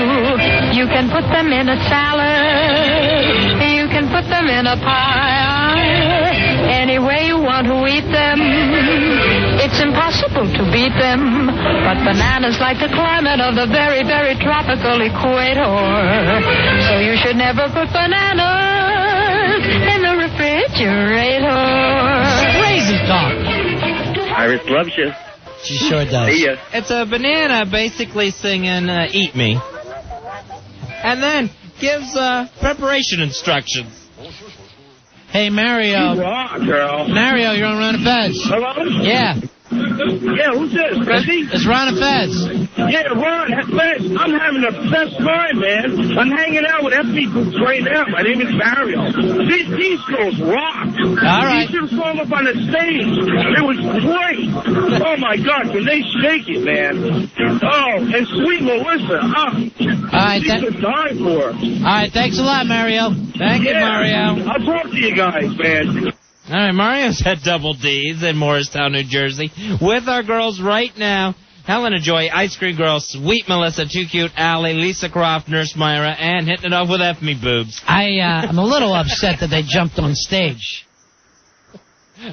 You can put them in a salad, you can put them in a pie, any way you want to eat them. It's impossible to beat them, but bananas like the climate of the very, very tropical equator. So you should never put bananas in the refrigerator. Crazy talk. Iris loves you. She sure does. See ya. It's a banana basically singing "Eat Me," and then gives preparation instructions. Hey, Mario. You rock, girl. Mario, you're on Ron and Fez. Hello? Yeah. Yeah, who's this? Fezzy? It's Ron and Fez. Yeah, Ron, Fez. I'm having the best time, man. I'm hanging out with ethnic groups right now. My name is Mario. These girls rock. All right. You should have saw them up on the stage. It was great. Oh, my God. Can they shake it, man? Oh, and sweet Melissa. All right. She's to die for. All right. Thanks a lot, Mario. Thank you, Mario. I'll talk to you guys, man. All right, Mario's at Double D's in Morristown, New Jersey, with our girls right now. Helena Joy, Ice Cream Girl, Sweet Melissa, Too Cute Allie, Lisa Croft, Nurse Myra, and hitting it off with F Me Boobs. I'm a little upset that they jumped on stage.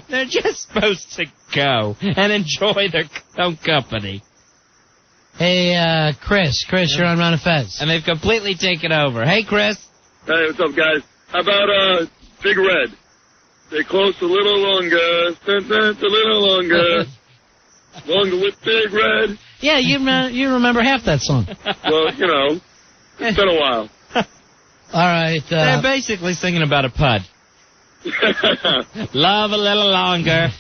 They're just supposed to go and enjoy their own company. Hey, Chris, you're on Ron and Fez. And they've completely taken over. Hey, Chris. Hey, what's up, guys? How about Big Red? Stay close a little longer, a little longer, longer with Big Red. Yeah, you remember half that song. Well, you know, it's been a while. All right. They're basically singing about a pud. Love a little longer.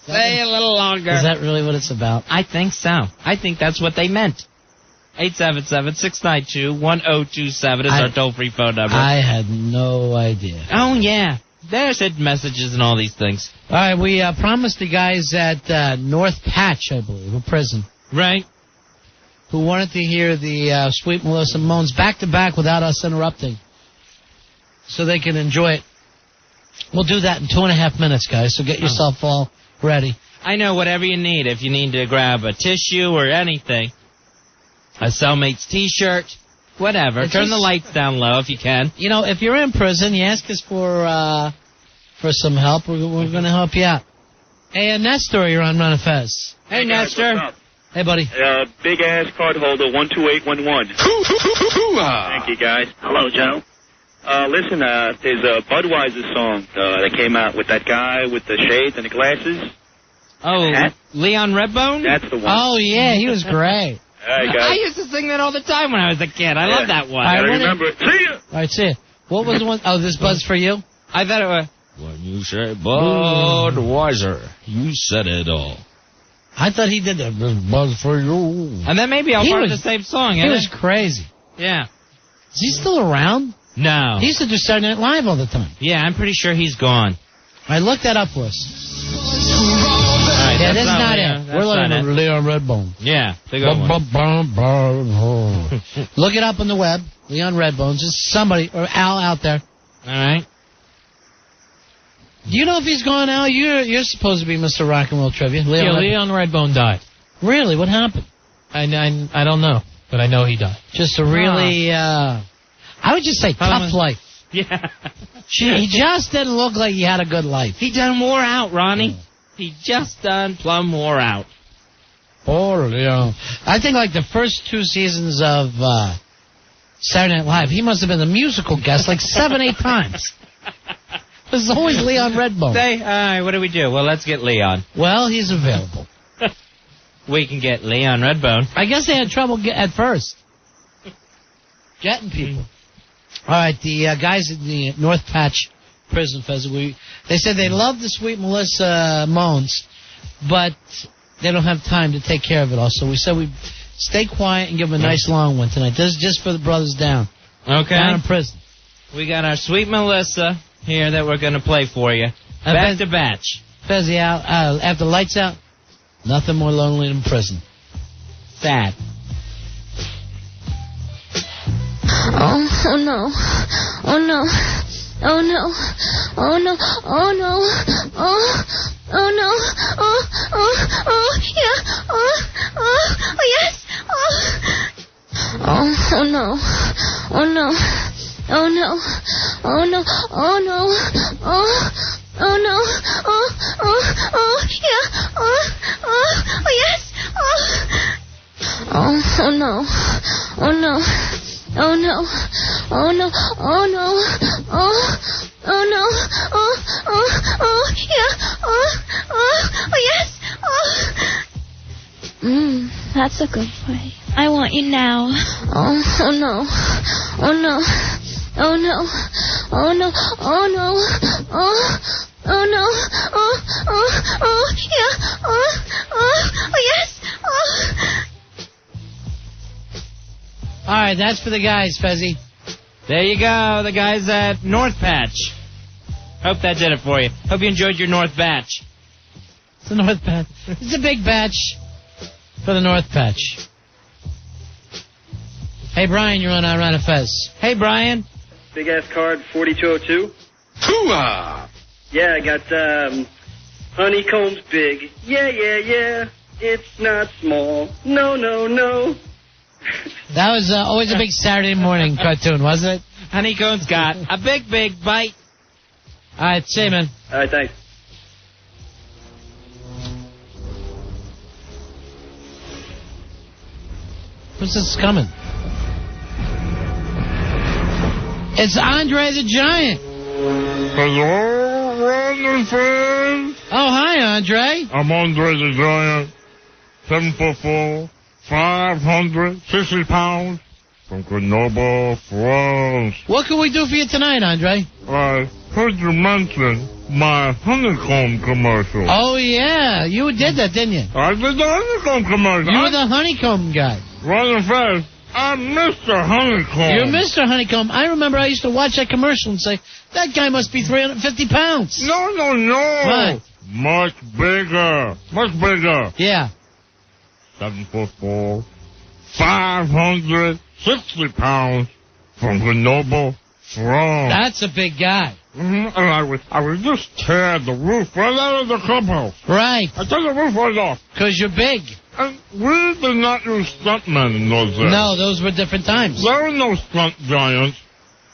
Stay a little longer. Is that really what it's about? I think so. I think that's what they meant. 877-692-1027 is our toll-free phone number. I had no idea. Oh, yeah. There's hidden messages and all these things. All right, we promised the guys at North Patch, I believe, a prison. Right. Who wanted to hear the Sweet Melissa moans back-to-back without us interrupting. So they can enjoy it. We'll do that in 2.5 minutes, guys, so get yourself all ready. I know, whatever you need. If you need to grab a tissue or anything, a cellmate's T-shirt, whatever. Turn the lights down low if you can. You know, if you're in prison, you ask us for some help. We're going to help you out. Hey, Nestor, you're on Ron and Fez. Hey, Nestor. Hey, buddy. Big ass card holder 12811. Thank you, guys. Hello, Joe. Listen, there's a Budweiser song that came out with that guy with the shades and the glasses. Oh, Leon Redbone? That's the one. Oh, yeah, he was great. I used to sing that all the time when I was a kid. I love that one. I remember it. See ya! All right, see ya. What was the one? Oh, this Bud's for you? I thought it was... When you say Budweiser, you said it all. I thought he did that. This Bud's for you. And then maybe I'll part of the same song, He was crazy. Yeah. Is he still around? No. He used to do Saturday Night Live all the time. Yeah, I'm pretty sure he's gone. All right, look that up for us. Right, yeah, that's not it. We're looking at Leon Redbone. Yeah, big old one. Look it up on the web. Leon Redbone. Just somebody, or Al out there. All right. Do you know if he's gone, Al? You're supposed to be Mr. Rock and Roll Trivia. Leon Redbone died. Really? What happened? I don't know, but I know he died. Just a really, I would just say tough life. Yeah. He just didn't look like he had a good life. He done wore out, Ronnie. He just done plumb wore out. Oh, Leon. I think like the first 2 seasons of Saturday Night Live, he must have been the musical guest like 7-8 times. There's always Leon Redbone. All right, what do we do? Well, let's get Leon. Well, he's available. We can get Leon Redbone. I guess they had trouble at first getting people. All right, the guys at the North Patch Prison Festival, they said they love the Sweet Melissa moans, but they don't have time to take care of it all. So we said we'd stay quiet and give them a nice long one tonight. This is just for the brothers down. Okay. Down in prison. We got our Sweet Melissa here that we're going to play for you. Back to batch. Fezzy out, after the lights out, nothing more lonely than prison. Sad. Oh no. Oh no. Oh no. Oh no. Oh no. Oh no. Oh yeah. Oh yes. Oh no. Oh no. Oh no. Oh no. Oh no. Oh no. Oh yeah. Oh yes. Oh no. Oh no. Oh no! Oh no! Oh no! Oh no! Yeah! Yes! That's a good way. I want you now. Oh no! Oh no! Oh no! Oh no! Oh no! Oh no! Yeah! Oh, yes. Oh. All right, that's for the guys, Fezzy. There you go, the guys at North Patch. Hope that did it for you. Hope you enjoyed your North Batch. It's the North Patch. It's a big batch for the North Patch. Hey, Brian, you're on Irana Fez. Hey, Brian. Big ass card, 4202. Hoo-ah! Yeah, I got honeycombs big. Yeah. It's not small. No. That was always a big Saturday morning cartoon, wasn't it? Honeycomb's got a big bite. All right, see you, man. All right, thanks. Who's this coming? It's Andre the Giant. Hello, Ron friends. Oh, hi, Andre. I'm Andre the Giant, 7'4", 560 pounds, from Grenoble, France. What can we do for you tonight, Andre? I heard you mention my honeycomb commercial. Oh, yeah. You did that, didn't you? I did the honeycomb commercial. You're the honeycomb guy. Ron Fez, I'm Mr. Honeycomb. You're Mr. Honeycomb. I remember I used to watch that commercial and say, that guy must be 350 pounds. No. What? Much bigger. Yeah. 7'4", 560 pounds, from Grenoble, France. That's a big guy. Mm-hmm. And I would just tear the roof right out of the clubhouse. Right. I took the roof right off. Because you're big. And we did not use stuntmen in those days. No, those were different times. There were no stunt giants.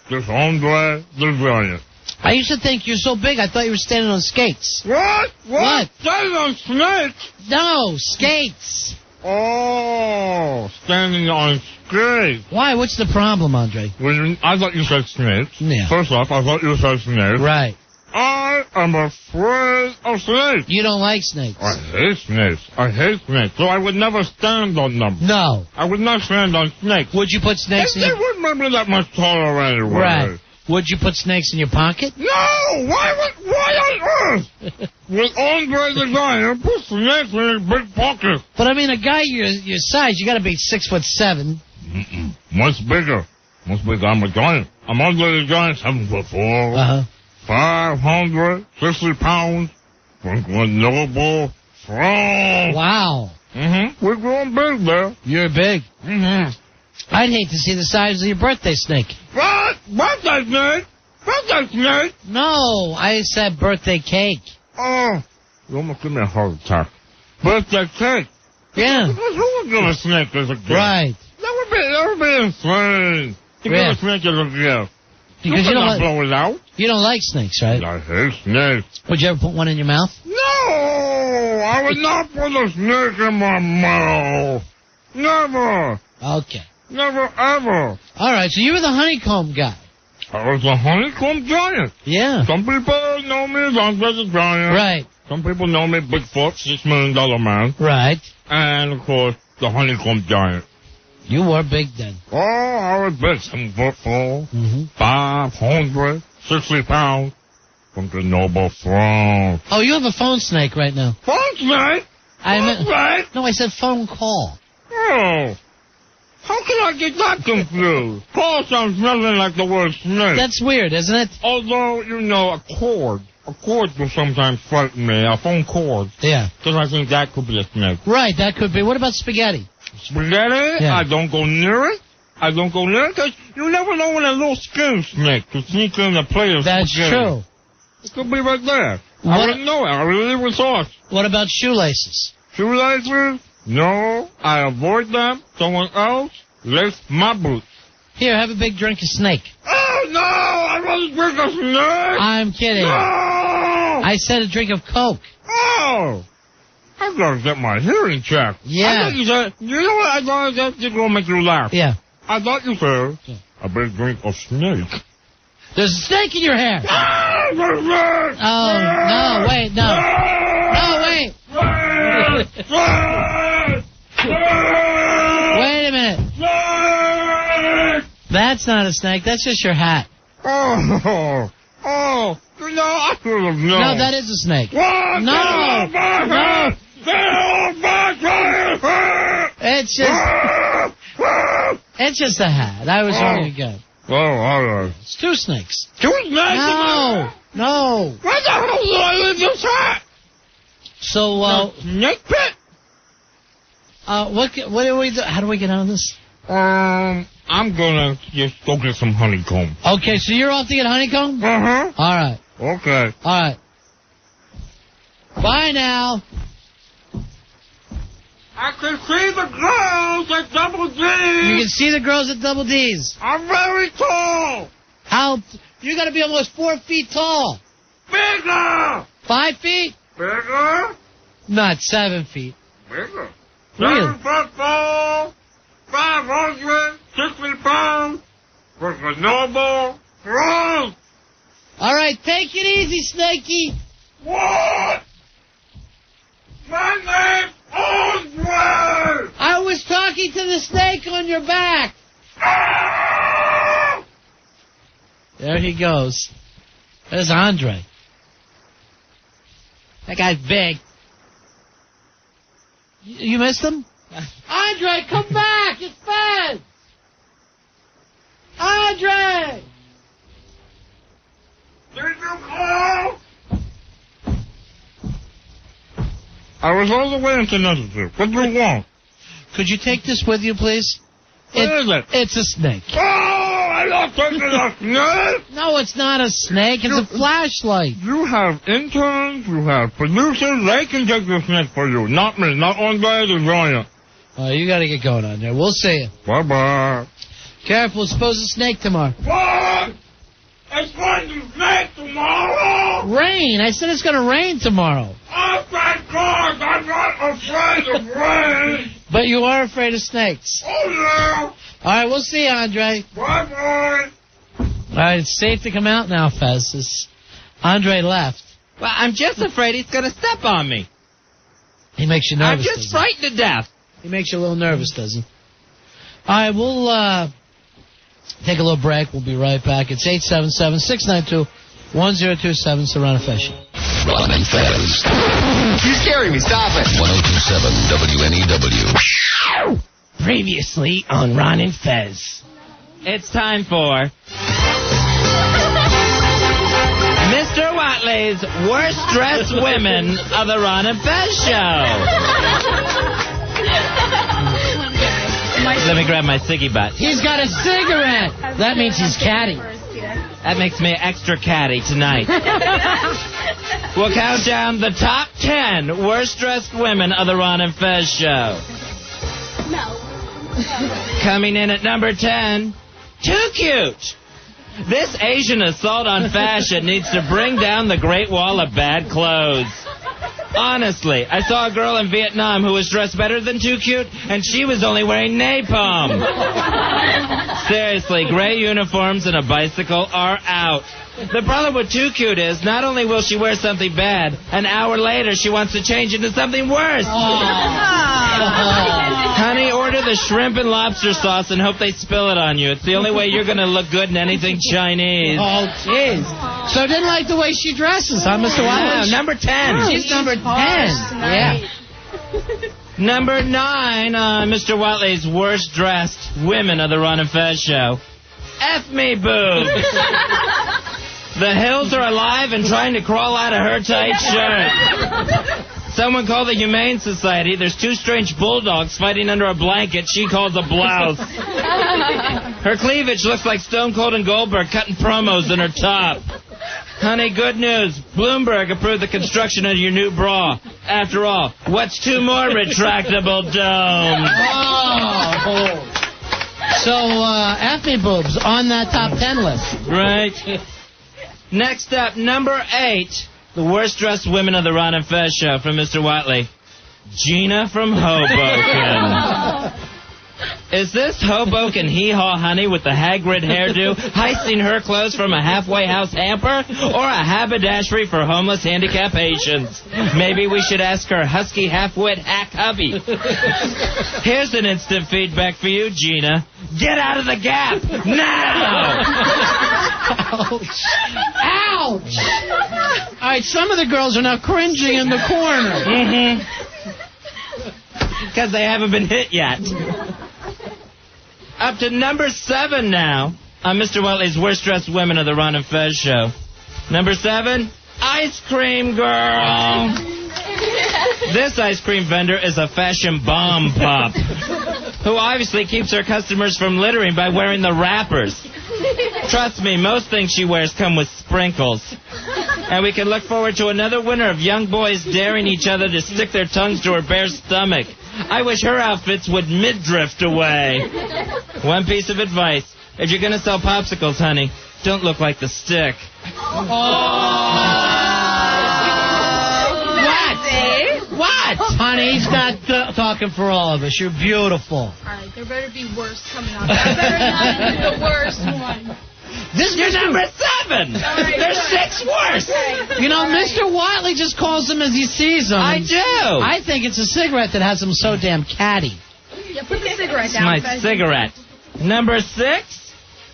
Just Andre the Giant. I used to think you're so big, I thought you were standing on skates. What? Standing on snakes? No, skates. Oh, standing on skates. Why? What's the problem, Andre? I thought you said snakes. Yeah. First off, I thought you said snakes. Right. I am afraid of snakes. You don't like snakes. I hate snakes. So I would never stand on them. No. I would not stand on snakes. Would you put snakes in They your... wouldn't be that much taller anyway. Right. Would you put snakes in your pocket? No! Why on earth would Andre the Giant put snakes in his big pocket? But I mean, a guy your size, you got to be 6'7". Much bigger. I'm a giant. I'm Andre the Giant, 7'4". 560 pounds, from Grenoble, France. Wow. Mm-hmm. We're growing big there. You're big. Mm-hmm. I'd hate to see the size of your birthday snake. What? Birthday snake? Birthday snake? No, I said birthday cake. Oh, you almost give me a heart attack. Birthday cake? Yeah. Because who would give a snake as a gift? Right. That would be insane. To give a snake as a gift. Because you don't blow it out. You don't like snakes, right? I hate snakes. Would you ever put one in your mouth? No! I would not put a snake in my mouth. Never. Okay. Never, ever. All right, so you were the honeycomb guy. I was the honeycomb giant. Yeah. Some people know me as Andre the Giant. Right. Some people know me Bigfoot, $6 million man. Right. And, of course, the honeycomb giant. You were big then. Oh, I was big. 7'4", 560 pounds, from Grenoble, France. Oh, you have a phone snake right now. Phone snake? No, I said phone call. Oh. How can I get that confused? Call sounds nothing like the word snake. That's weird, isn't it? Although, a cord. A cord will sometimes frighten me. A phone cord. Yeah. Because I think that could be a snake. Right, that could be. What about spaghetti? Spaghetti? Yeah. I don't go near it. Because you never know when a little skin snake could sneak in and play a That's spaghetti. true. It could be right there. I wouldn't know it. I really would thought. What about shoelaces? Shoelaces? No, I avoid them. Someone else lace my boots. Here, have a big drink of snake. Oh, no! I wasn't drink a snake! I'm kidding. No! I said a drink of Coke. Oh! I gotta get my hearing checked. Yeah. I thought you said, you know what I thought I said? It's gonna make you laugh. Yeah. I thought you said a big drink of snake. There's a snake in your hair. Oh, no, wait, no. No, wait. Wait a minute. That's not a snake. That's just your hat. Oh, I should have known. No, that is a snake. What? No. It's just a hat. I was only good. Oh, all right. It's two snakes. Two snakes? No. Where the hell do I leave this hat? So, snake pit? What do we do? How do we get out of this? I'm gonna just go get some honeycomb. Okay, so you're off to get honeycomb? Uh-huh. All right. Okay. All right. Bye now. I can see the girls at Double D. You can see the girls at Double D's. I'm very tall. You got to be almost 4 feet tall. Bigger. 5 feet? Bigger. Not 7 feet. Bigger. Really? 7 foot tall. 560 pounds. With a normal growth. All right, take it easy, Snakey. What? My name's Andre. I was talking to the snake on your back. There he goes. There's Andre. That guy's big. You missed him? Andre, come back! It's Fez! Andre! Did you call? I was all the way into Netherfield. What do you want? Could you take this with you, please? What is it? It's a snake. Oh, I don't think it's a snake. No, it's not a snake. It's a flashlight. You have interns, you have producers. They can take the snake for you. Not me. Not Andre the Giant. You got to get going on there. We'll see you. Bye-bye. Careful. Suppose a snake tomorrow. What? It's going to snake tomorrow? Rain. I said it's going to rain tomorrow. Oh, thank God. I'm not afraid of rain. But you are afraid of snakes. Oh, yeah. All right, we'll see you, Andre. Bye-bye. All right, it's safe to come out now, Fez. Andre left. Well, I'm just afraid he's going to step on me. He makes you nervous. I'm just frightened to death. He makes you a little nervous, does he? All right, we'll take a little break. We'll be right back. It's 877-692-1027, Serrano Fashion. Ron and Fez. You're scaring me. Stop it. 1027 WNEW. Previously on Ron and Fez. It's time for Mr. Watley's Worst Dressed Women of the Ron and Fez Show. Let me grab my ciggy butt. He's got a cigarette. That means he's catty. That makes me extra catty tonight. We'll count down the top 10 worst dressed women of the Ron and Fez Show. No. Coming in at number 10, too cute. This Asian assault on fashion needs to bring down the Great Wall of bad clothes. Honestly, I saw a girl in Vietnam who was dressed better than too cute, and she was only wearing napalm. Seriously, gray uniforms and a bicycle are out. The problem with too cute is not only will she wear something bad, an hour later she wants to change into something worse. Honey, order the shrimp and lobster sauce and hope they spill it on you. It's the only way you're going to look good in anything Chinese. Oh, jeez. So didn't like the way she dresses, huh, Mr. Watley? Yeah, number 10. She's number 10. Yeah. Number 9 on Mr. Watley's worst dressed women of the Ron and Fez Show. F me boobs. The hills are alive and trying to crawl out of her tight shirt. Someone called the Humane Society. There's 2 strange bulldogs fighting under a blanket she calls a blouse. Her cleavage looks like Stone Cold and Goldberg cutting promos in her top. Honey, good news. Bloomberg approved the construction of your new bra. After all, what's 2 more retractable domes? Oh. So, F-me boobs on that top 10 list. Right. Next up, number 8. The worst dressed women of the Ron and Fez Show from Mr. Watley. Gina from Hoboken. Is this Hoboken hee-haw honey with the Hagrid hairdo heisting her clothes from a halfway house hamper or a haberdashery for homeless handicapped patients? Maybe we should ask her husky half-wit hack hubby. Here's an instant feedback for you, Gina. Get out of the gap now! Ouch! Ouch! All right, some of the girls are now cringing in the corner. Mm-hmm. Because they haven't been hit yet. Up to number 7 now on Mr. Watley's Worst Dressed Women of the Ron and Fez Show. Number 7, Ice Cream Girl. This ice cream vendor is a fashion bomb pup who obviously keeps her customers from littering by wearing the wrappers. Trust me, most things she wears come with sprinkles. And we can look forward to another winter of young boys daring each other to stick their tongues to her bare stomach. I wish her outfits would mid-drift away. One piece of advice. If you're going to sell popsicles, honey, don't look like the stick. What? Honey, he's not talking for all of us. You're beautiful. All right, there better be worse coming up. There better not be the worst one. You're number 7. There's 6 worse. You know, Mr. Watley just calls them as he sees them. I do. I think it's a cigarette that has him so damn catty. Yeah, put the cigarette It's down. my Fez. cigarette. Number 6,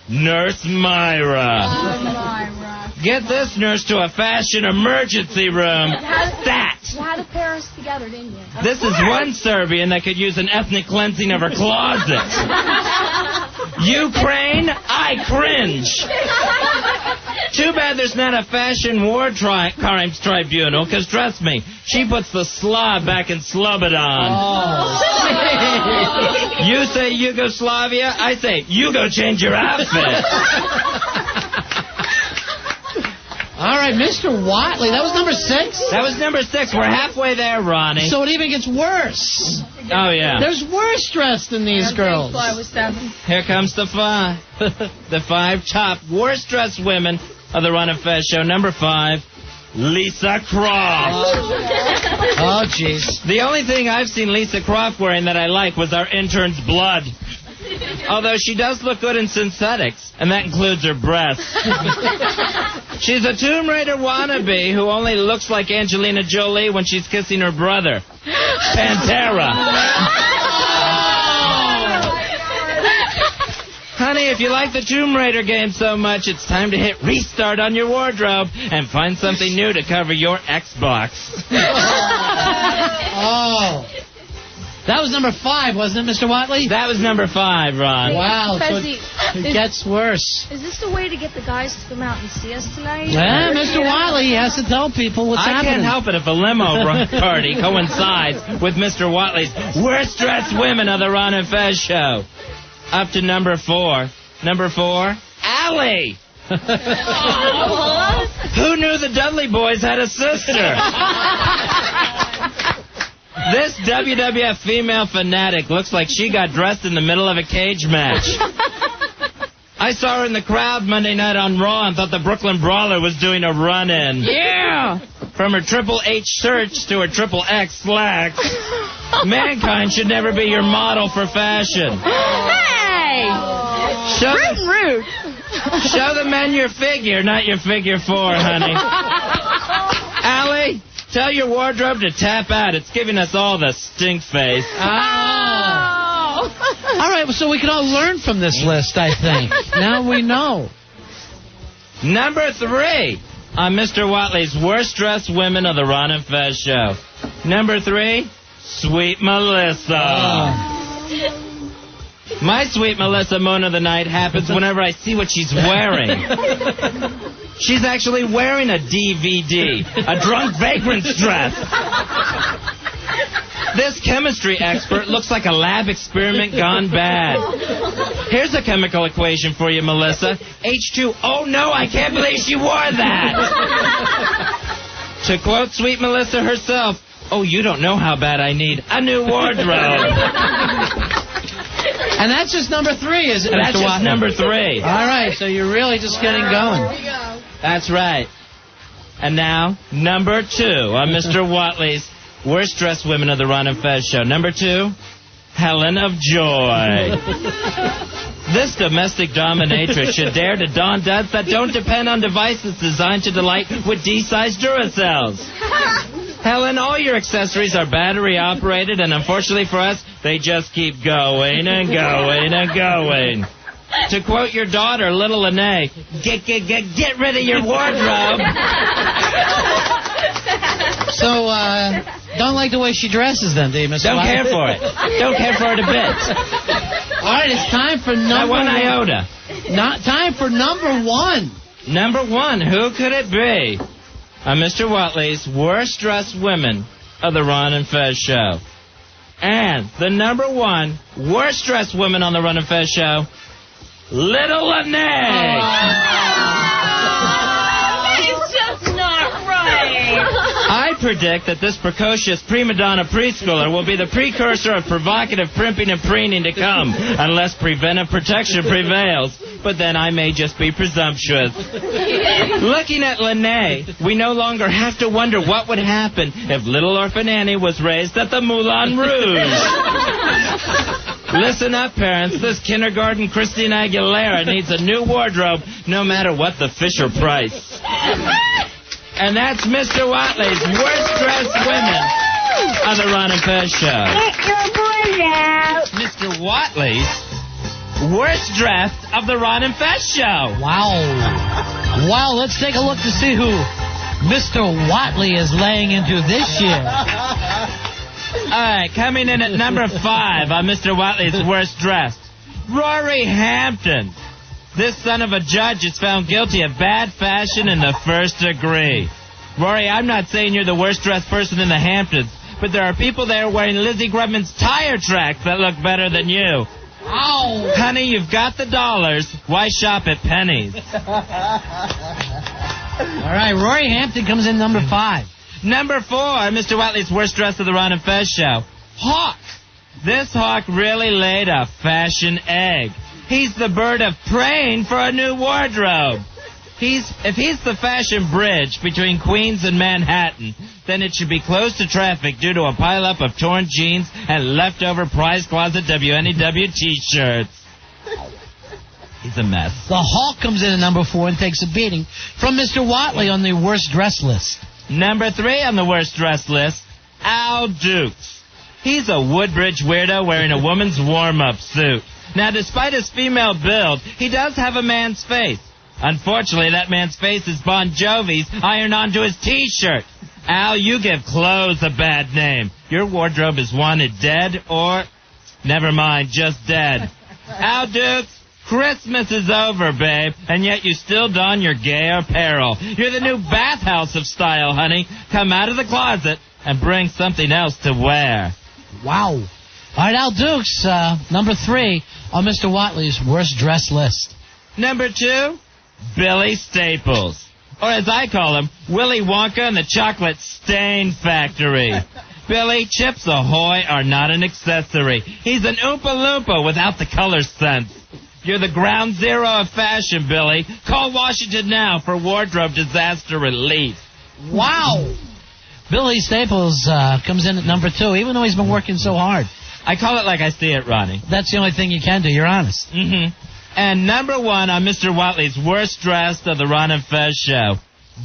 Nurse Myra. Oh, Myra. Get this nurse to a fashion emergency room. Stat. You had to pair us together, didn't you? This is one Serbian that could use an ethnic cleansing of her closet. Ukraine, I cringe. Too bad there's not a fashion war crimes tribunal, because trust me, she puts the Slav back in Slobodan. You say Yugoslavia, I say you go change your outfit. All right, Mr. Watley, that was number 6? That was number 6. We're halfway there, Ronnie. So it even gets worse. Oh, yeah. There's worse dressed than these girls. I was 7. Here comes the 5. The 5 top worst dressed women of the Ron and Fez Show. Number 5, Lisa Croft. Oh, jeez. The only thing I've seen Lisa Croft wearing that I like was our intern's blood. Although she does look good in synthetics, and that includes her breasts. She's a Tomb Raider wannabe who only looks like Angelina Jolie when she's kissing her brother, Pantera. Honey, if you like the Tomb Raider game so much, it's time to hit restart on your wardrobe and find something new to cover your Xbox. Oh. That was number 5, wasn't it, Mr. Watley? That was number 5, Ron. Wow, so Fezzy, it gets worse. Is this the way to get the guys to come out and see us tonight? Yeah, Mr. Watley, he has to tell people what's happening. I can't help it if a limo party coincides with Mr. Watley's Worst Dressed Women of the Ron and Fez Show. Up to number 4. Number 4, Allie. Who knew the Dudley Boys had a sister? This WWF female fanatic looks like she got dressed in the middle of a cage match. I saw her in the crowd Monday night on Raw and thought the Brooklyn Brawler was doing a run-in. Yeah! From her Triple H shirts to her Triple X slacks. Mankind should never be your model for fashion. Hey! Rude. Show the men your figure, not your figure 4, honey. Allie, tell your wardrobe to tap out. It's giving us all the stink face. Oh. All right, so we can all learn from this list, I think. Now we know. Number 3 on Mr. Watley's Worst Dressed Women of the Ron and Fez Show. Number 3, Sweet Melissa. My Sweet Melissa moan of the night happens whenever I see what she's wearing. She's actually wearing a DVD, a drunk vagrant's dress. This chemistry expert looks like a lab experiment gone bad. Here's a chemical equation for you, Melissa. H2, oh no, I can't believe she wore that. To quote Sweet Melissa herself, oh, you don't know how bad I need a new wardrobe. And that's just number 3, is it? That's Mr. just Watley? number 3. All right, so you're really just getting going. That's right. And now, number 2 on Mr. Watley's Worst Dressed Women of the Ron and Fez Show. Number 2, Helen of Joy. This domestic dominatrix should dare to don duds that don't depend on devices designed to delight with D-sized Duracells. Helen, all your accessories are battery operated, and unfortunately for us, they just keep going and going and going. To quote your daughter, little Lene, get rid of your wardrobe. So, Don't like the way she dresses, then, do you, Mr. Don't Watley? care for it. Don't care for it a bit. All right, it's time for number one iota. Time for number one. Number one, who could it be? Mr. Watley's worst dressed women of the Ron and Fez show. And the number one worst dressed woman on the Ron and Fez show, Little Lene. It's just not right. I predict that this precocious prima donna preschooler will be the precursor of provocative primping and preening to come, unless preventive protection prevails. But then I may just be presumptuous. Looking at Lene, we no longer have to wonder what would happen if little orphan Annie was raised at the Moulin Rouge. Listen up, parents. This kindergarten Christina Aguilera needs a new wardrobe, no matter what the Fisher price. And that's Mr. Watley's worst dressed women on the Ron and Fez show. Get your boys out. Mr. Watley's worst dressed of the Ron and Fez show. Wow. Wow, let's take a look to see who Mr. Watley is laying into this year. All right, coming in at number 5 on Mr. Watley's worst dressed, Rory Hampton. This son of a judge is found guilty of bad fashion in the first degree. Rory, I'm not saying you're the worst dressed person in the Hamptons, but there are people there wearing Lizzie Grubman's tire tracks that look better than you. Ow! Honey, you've got the dollars. Why shop at Penny's? All right, Rory Hampton comes in number 5. Number 4, Mr. Watley's worst dressed of the Ron and Fez show, Hawk. This Hawk really laid a fashion egg. He's the bird of praying for a new wardrobe. If he's the fashion bridge between Queens and Manhattan, then it should be closed to traffic due to a pileup of torn jeans and leftover prize closet WNEW T-shirts. He's a mess. The Hawk comes in at number 4 and takes a beating from Mr. Watley on the worst dress list. Number 3 on the worst dress list, Al Dukes. He's a Woodbridge weirdo wearing a woman's warm-up suit. Now, despite his female build, he does have a man's face. Unfortunately, that man's face is Bon Jovi's ironed onto his T-shirt. Al, you give clothes a bad name. Your wardrobe is wanted dead or... never mind, just dead. Al Dukes, Christmas is over, babe, and yet you still don your gay apparel. You're the new bathhouse of style, honey. Come out of the closet and bring something else to wear. Wow. All right, Al Dukes, number 3 on Mr. Watley's worst dress list. Number 2, Billy Staples. Or as I call him, Willy Wonka and the Chocolate Stain Factory. Billy, Chips Ahoy are not an accessory. He's an Oompa Loompa without the color sense. You're the ground zero of fashion, Billy. Call Washington now for wardrobe disaster relief. Wow. Billy Staples comes in at number 2, even though he's been working so hard. I call it like I see it, Ronnie. That's the only thing you can do. You're honest. Mm-hmm. And number 1 on Mr. Watley's worst dressed of the Ron and Fez show,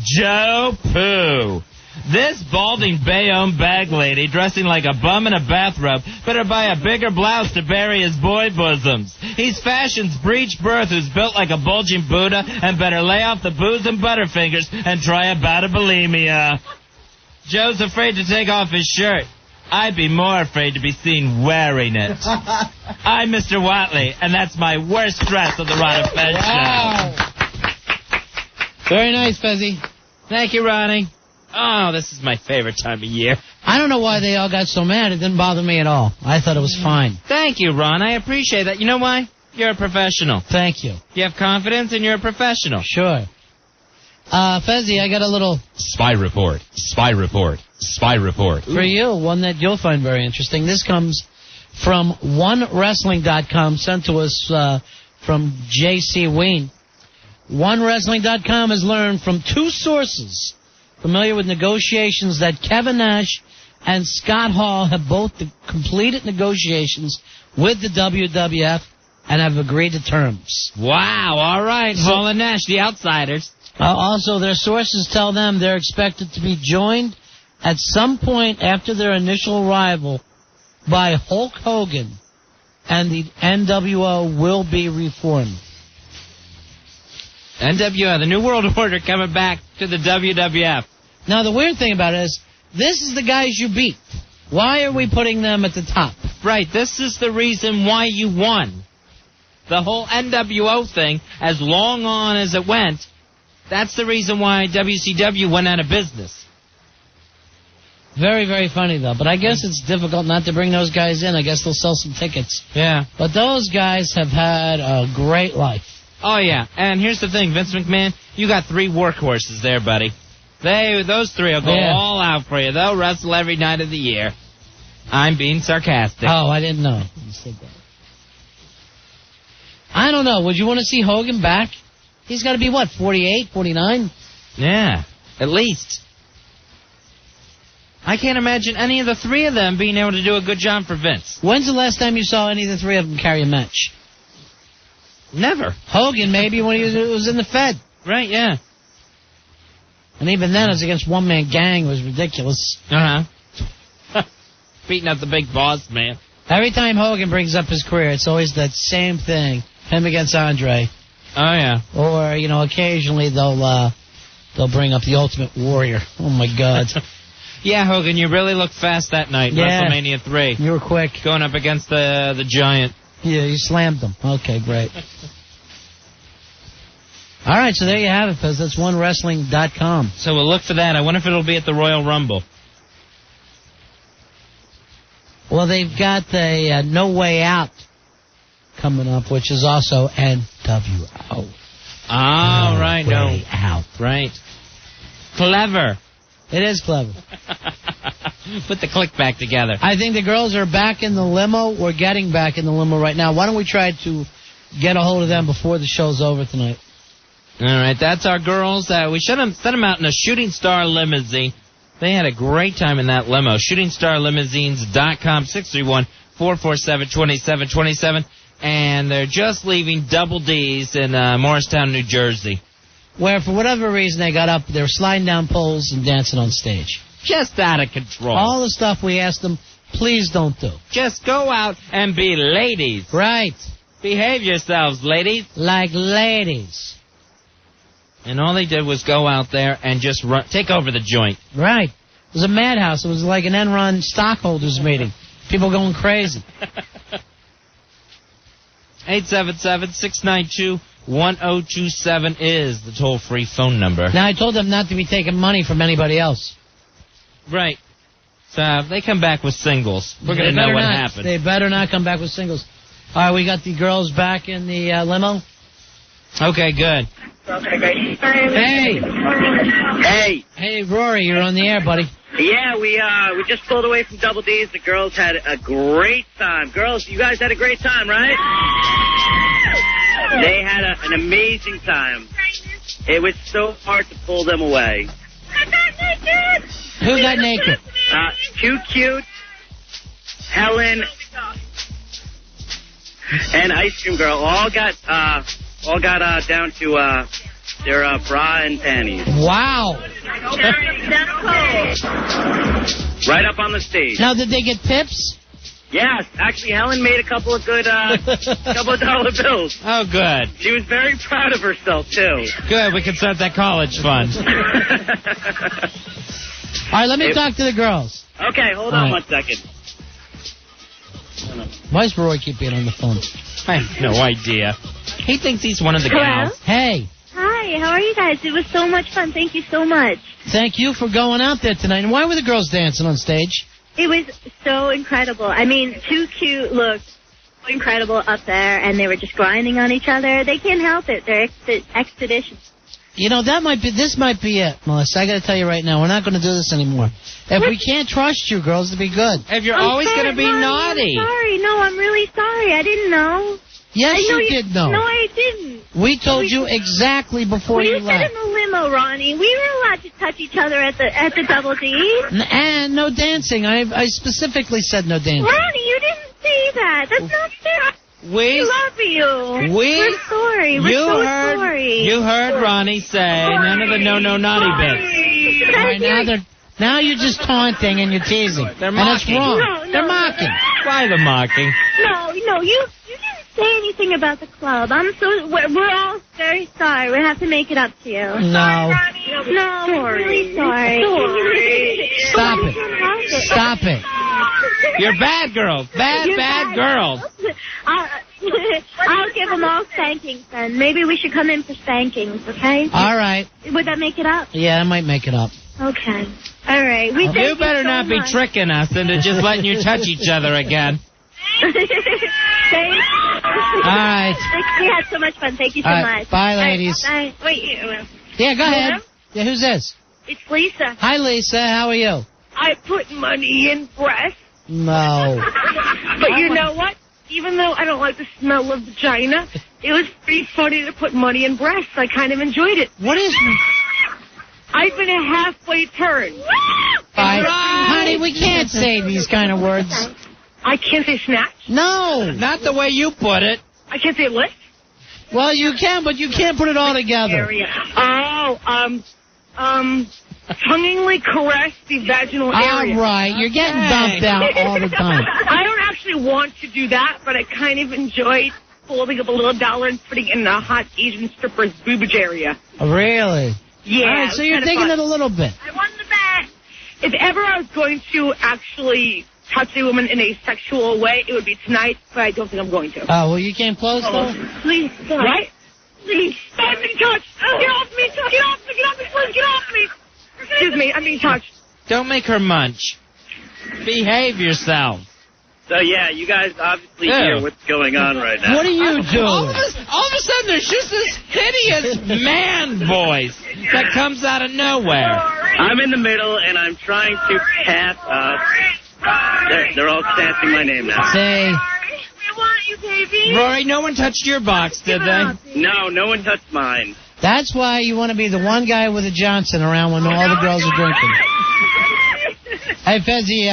Joe Pooh. This balding Bayonne bag lady dressing like a bum in a bathrobe better buy a bigger blouse to bury his boy bosoms. He's fashion's breech birth who's built like a bulging Buddha and better lay off the booze and butterfingers and try a bout of bulimia. Joe's afraid to take off his shirt. I'd be more afraid to be seen wearing it. I'm Mr. Watley, and that's my worst dress of the Ron and Fez show. Very nice, Fezzy. Thank you, Ronnie. Oh, this is my favorite time of year. I don't know why they all got so mad. It didn't bother me at all. I thought it was fine. Thank you, Ron. I appreciate that. You know why? You're a professional. Thank you. You have confidence, and you're a professional. Sure. Fezzy, I got a little... Spy report. Spy report. Spy report. For you, one that you'll find very interesting. This comes from OneWrestling.com, sent to us from J.C. Ween. OneWrestling.com has learned from 2 sources familiar with negotiations that Kevin Nash and Scott Hall have both completed negotiations with the WWF and have agreed to terms. Wow, all right. Hall and Nash, the outsiders. Also, their sources tell them they're expected to be joined at some point after their initial arrival by Hulk Hogan, and the NWO will be reformed. NWO, the New World Order coming back to the WWF. Now, the weird thing about it is this is the guys you beat. Why are we putting them at the top? Right, this is the reason why you won. The whole NWO thing, as long on as it went, that's the reason why WCW went out of business. Very, very funny, though. But I guess it's difficult not to bring those guys in. I guess they'll sell some tickets. Yeah. But those guys have had a great life. Oh, yeah. And here's the thing, Vince McMahon, you got 3 workhorses there, buddy. Those 3 will go all out for you. They'll wrestle every night of the year. I'm being sarcastic. Oh, I didn't know you said that. I don't know. Would you want to see Hogan back? He's got to be, 48, 49? Yeah, at least. I can't imagine any of the 3 of them being able to do a good job for Vince. When's the last time you saw any of the 3 of them carry a match? Never. Hogan, maybe, when he was in the Fed. Right, yeah. And even then, it was against one-man gang. It was ridiculous. Uh-huh. Beating up the big boss, man. Every time Hogan brings up his career, it's always that same thing. Him against Andre. Oh, yeah. Or, occasionally they'll bring up the Ultimate Warrior. Oh, my God. Yeah, Hogan, you really looked fast that night, WrestleMania 3. You were quick. Going up against the Giant. Yeah, you slammed him. Okay, great. All right, so there you have it, Fez. That's OneWrestling.com. So we'll look for that. I wonder if it'll be at the Royal Rumble. Well, they've got the No Way Out coming up, which is also NWO. Oh, right. No Way Out. Right. Clever. It is clever. Put the click back together. I think the girls are back in the limo. We're getting back in the limo right now. Why don't we try to get a hold of them before the show's over tonight? All right, that's our girls. We should have sent them out in a Shooting Star limousine. They had a great time in that limo. ShootingStarLimousines.com, 631-447-2727. And they're just leaving Double D's in Morristown, New Jersey. Where, for whatever reason, they got up, they were sliding down poles and dancing on stage. Just out of control. All the stuff we asked them, please don't do. Just go out and be ladies. Right. Behave yourselves, ladies. Like ladies. And all they did was go out there and just take over the joint. Right. It was a madhouse. It was like an Enron stockholders meeting. People going crazy. 877-692-1027 is the toll-free phone number. Now, I told them not to be taking money from anybody else. Right. So if they come back with singles, we're going to know what happened. They better not come back with singles. All right, we got the girls back in the limo. Okay, good. Hey. Hey, Rory, you're on the air, buddy. Yeah, we just pulled away from Double D's. The girls had a great time. Girls, you guys had a great time, right? They had an amazing time. It was so hard to pull them away. Who got naked? Cute, Helen, and Ice Cream Girl all got down to their bra and panties. Wow. Right up on the stage. Now, did they get tips? Yes, actually, Helen made a couple of good, couple of dollar bills. Oh, good. She was very proud of herself, too. Good, we can start that college fund. All right, let me talk to the girls. Okay, hold on 1 second. Why does Roy keep being on the phone? I have no idea. He thinks he's one of the gals. Hey. Hi, how are you guys? It was so much fun. Thank you so much. Thank you for going out there tonight. And why were the girls dancing on stage? It was so incredible. I mean, Too Cute looked so incredible up there, and they were just grinding on each other. They can't help it. They're expeditions. You know, this might be it, Melissa. I got to tell you right now, we're not going to do this anymore. If we can't trust you girls to be good. If you're always going to be naughty. I'm sorry. No, I'm really sorry. I didn't know. Yes, you did know. No, I didn't. We told you exactly before you left. We sit in the limo, Ronnie. We were allowed to touch each other at the Double D. And no dancing. I specifically said no dancing. Ronnie, you didn't say that. That's not fair. We love you. We're sorry. We're so sorry. You heard Ronnie say none of the no naughty bits. All right, now you're just taunting and you're teasing. They're mocking. And it's wrong. No, they're mocking. Why the mocking? No, you didn't say anything about the club. We're all very sorry. We have to make it up to you. No. No, I'm really sorry. Stop it. Stop it. You're bad girls. Bad girls. I'll give them all spankings then. Maybe we should come in for spankings, okay? All right. Would that make it up? Yeah, I might make it up. Okay. All right. We You better not be tricking us into just letting you touch each other again. Thanks. All right. We had so much fun. Thank you so All right. much. Bye, ladies. Bye. Wait. Yeah, go ahead. Hello? Yeah, who's this? It's Lisa. Hi, Lisa. How are you? I put money in breast. No. But you know what? Even though I don't like the smell of vagina, it was pretty funny to put money in breasts. I kind of enjoyed it. What is... I've been a halfway turn. Honey, we can't say these kind of words. I can't say snatch. No. Not the way you put it. I can't say lift. Well, you can, but you can't put it all together. Tonguingly caress the vaginal area. All right, you're getting dumped out all the time. I don't actually want to do that, but I kind of enjoyed folding up a little dollar and putting it in a hot Asian stripper's boobage area. Really? Yeah. All right, so you're thinking it a little bit. I won the bet. If ever I was going to actually touch a woman in a sexual way, it would be tonight, but I don't think I'm going to. Oh, well, you came close, though? Please, God. What? Please, stop being touched. Get off me, get off me, please, get off me. Excuse me, I'm being touched. Don't make her munch. Behave yourself. So, yeah, you guys obviously hear what's going on right now. What are you doing? All of a sudden, there's just this hideous man voice that comes out of nowhere. I'm in the middle, and I'm trying to pass up. They're all chanting my name now. Say, We want you, baby. Rory, no one touched your box, did they? No one touched mine. that's why you want to be the one guy with a Johnson around when all the girls are drinking. Hey, Fezzy,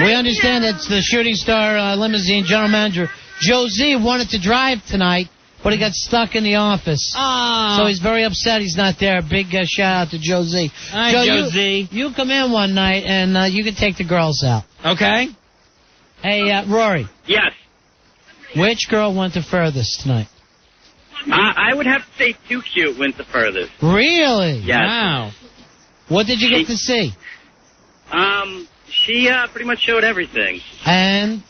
we understand it's the Shooting Star Limousine general manager. Joe Z wanted to drive tonight, but he got stuck in the office. Oh. So he's very upset he's not there. Big shout out to Joe Z. Hi, Joe Z. You come in one night, and you can take the girls out. Okay. Hey, Rory. Yes. Which girl went the furthest tonight? I would have to say Too Cute went the furthest. Really? Yes. Wow. What did you get to see? She pretty much showed everything. And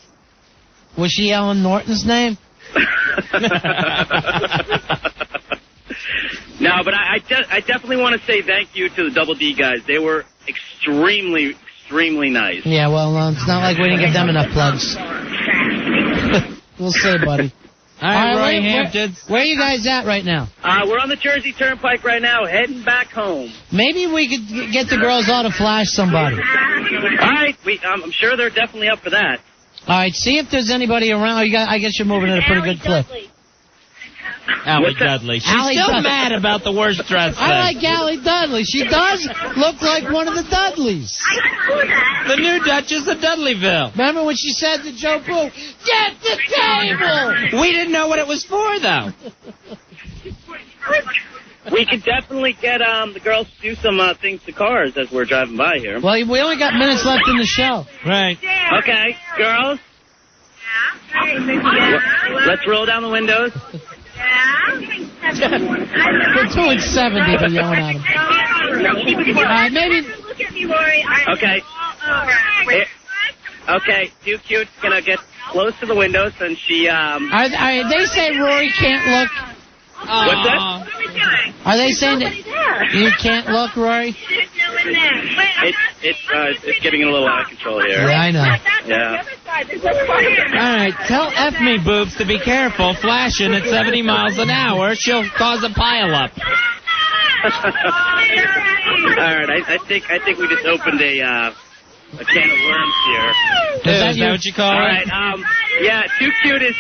was she Ellen Norton's name? No, but I definitely want to say thank you to the Double D guys. They were extremely nice. Yeah, well, it's not like we didn't give them enough plugs. We'll see, buddy. All right, Roy Hampton. Where are you guys at right now? We're on the Jersey Turnpike right now, heading back home. Maybe we could get the girls all to flash somebody. All right, I'm sure they're definitely up for that. All right, see if there's anybody around. I guess you're moving at a pretty good clip. Allie Dudley. She's still mad about the worst dress thing. I like Allie Dudley. She does look like one of the Dudleys. The new Duchess of Dudleyville. Remember when she said to Joe Boo, "Get the table"? We didn't know what it was for, though. We could definitely get the girls to do some things to cars as we're driving by here. Well, we only got minutes left in the show. Right. Okay, girls. Let's roll down the windows. They're doing 70, but yelling at them. All right, maybe. Okay. Okay, Too Cute's gonna get close to the windows, and she. They say Rory can't look. What's that? Are they saying that you can't look, Rory? It's getting a little out of control here. Yeah, I know. Yeah. All right, tell F me boobs to be careful. Flashing at 70 miles an hour, she'll cause a pileup. All right, I think we just opened a can of worms here. Is that what you call it? All right, yeah, Too Cute is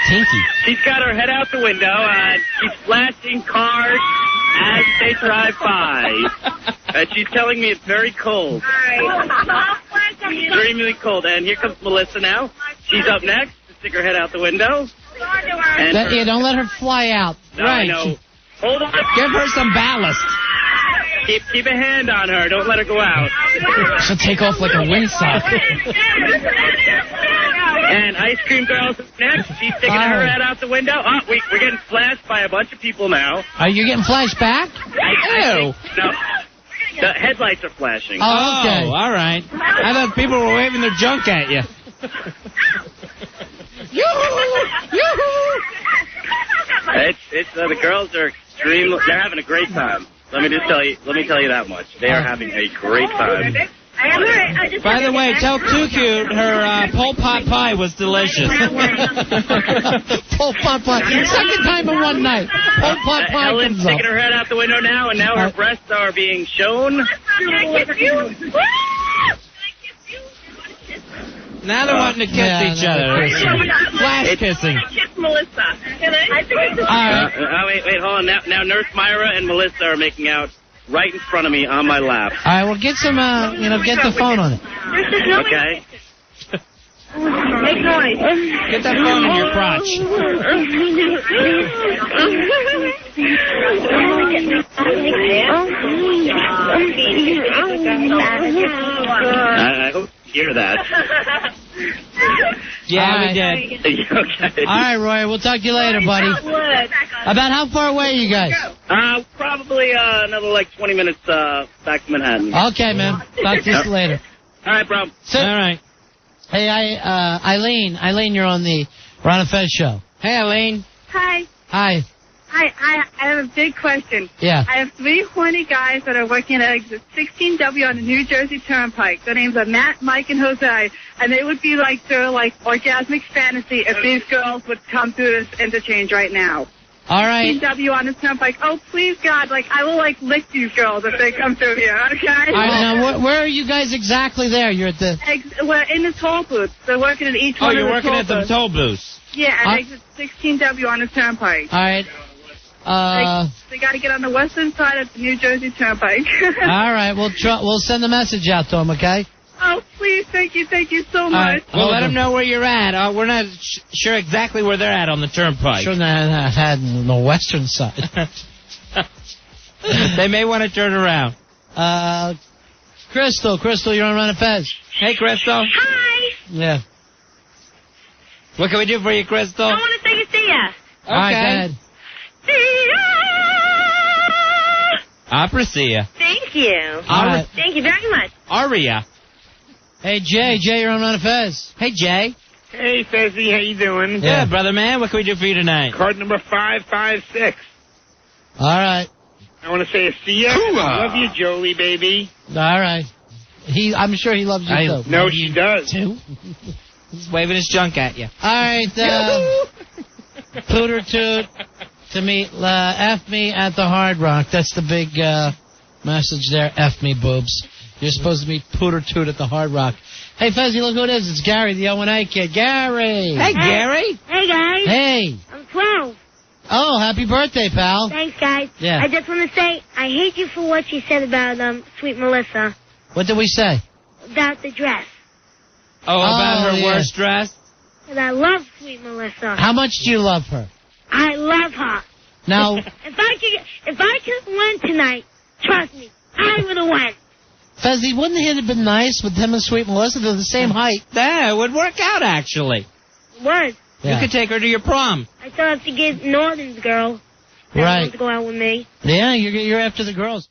Tinky. She's got her head out the window. She's flashing cars as they drive by. And she's telling me it's very cold. Extremely cold. And here comes Melissa now. She's up next to stick her head out the window. And don't let her fly out. No, right. I know. Hold on. Give her some ballast. Keep a hand on her. Don't let her go out. She'll take off like a windsock. And Ice Cream Girl's next. She's sticking her head out the window. Oh, we're getting flashed by a bunch of people now. Are you getting flashed back? I think, no. The headlights are flashing. Oh, okay. all right. I thought people were waving their junk at you. It's the girls are extremely. They're having a great time. Let me tell you that much. They are having a great time. By the way, tell Too Cute her Pol Pot pie was delicious. Pol Pot pie. Second time in one night. Pol Pot pie Ellen's comes up. sticking her head out the window now, and now her breasts are being shown. Now they're wanting to kiss each other. Flash kissing. Kiss Melissa. Can I? Wait, hold on. Now Nurse Myra and Melissa are making out right in front of me on my lap. All right, well, get some, get the phone on it. Okay. Make noise. Get that phone in your crotch. I hope you hear that. Yeah, we did. Okay. All right, Roy, we'll talk to you later, buddy. About how far away are you guys? Probably another 20 minutes back to Manhattan. Okay, man. Talk to you later. All right, bro. All right. Hey, Eileen, you're on the Ron and Fez show. Hey, Eileen. Hi. Hi. I have a big question. Yeah. I have 3 horny guys that are working at exit 16W on the New Jersey Turnpike. Their names are Matt, Mike, and Jose. And it would be like their orgasmic fantasy if these girls would come through this interchange right now. All right. 16W on the Turnpike. Oh, please, God, I will lick these girls if they come through here, okay? All right, now, where are you guys exactly there? You're at the... We're in the toll booth. They're working at each one of the toll booths. Oh, you're working at the toll booths. Yeah, at exit 16W on the Turnpike. All right. They got to get on the western side of the New Jersey Turnpike. All right, we'll send a message out to them, okay? Oh, please, thank you so much. Right, well, let them know where you're at. We're not sure exactly where they're at on the turnpike. Sure, not had on the western side. They may want to turn around. Crystal, you're on Ron and Fez. Hey, Crystal. Hi. Yeah. What can we do for you, Crystal? I want to say see ya. Okay. All right, go ahead. Opera see ya. Thank you. All right. Thank you very much. Aria. Hey, Jay, you're on Ron and Fez. Hey, Jay. Hey, Fezzy, how you doing? Yeah, brother man. What can we do for you tonight? Card number 556. All right. I want to say a see ya. I love you, Jolie, baby. All right. I'm sure he loves you, too. No, she does. Too? He's waving his junk at you. All right. Pooter toot to me. F me at the Hard Rock. That's the big message there. F me, boobs. You're supposed to be pooter toot at the Hard Rock. Hey, Fezzy, look who it is. It's Gary, the O&A kid. Gary. Hey, Gary. Hey, guys. Hey. I'm 12. Oh, happy birthday, pal. Thanks, guys. Yeah. I just want to say I hate you for what you said about Sweet Melissa. What did we say? About the dress. Oh, about her worst dress? And I love Sweet Melissa. How much do you love her? I love her. Now, if I could win tonight, trust me, I would have won. Fezzy, wouldn't it have been nice with him and Sweet Melissa? They're the same height. Yeah, it would work out, actually. What? You could take her to your prom. I still have to get Northern's girl. Right. Wants to go out with me. Yeah, you're after the girls.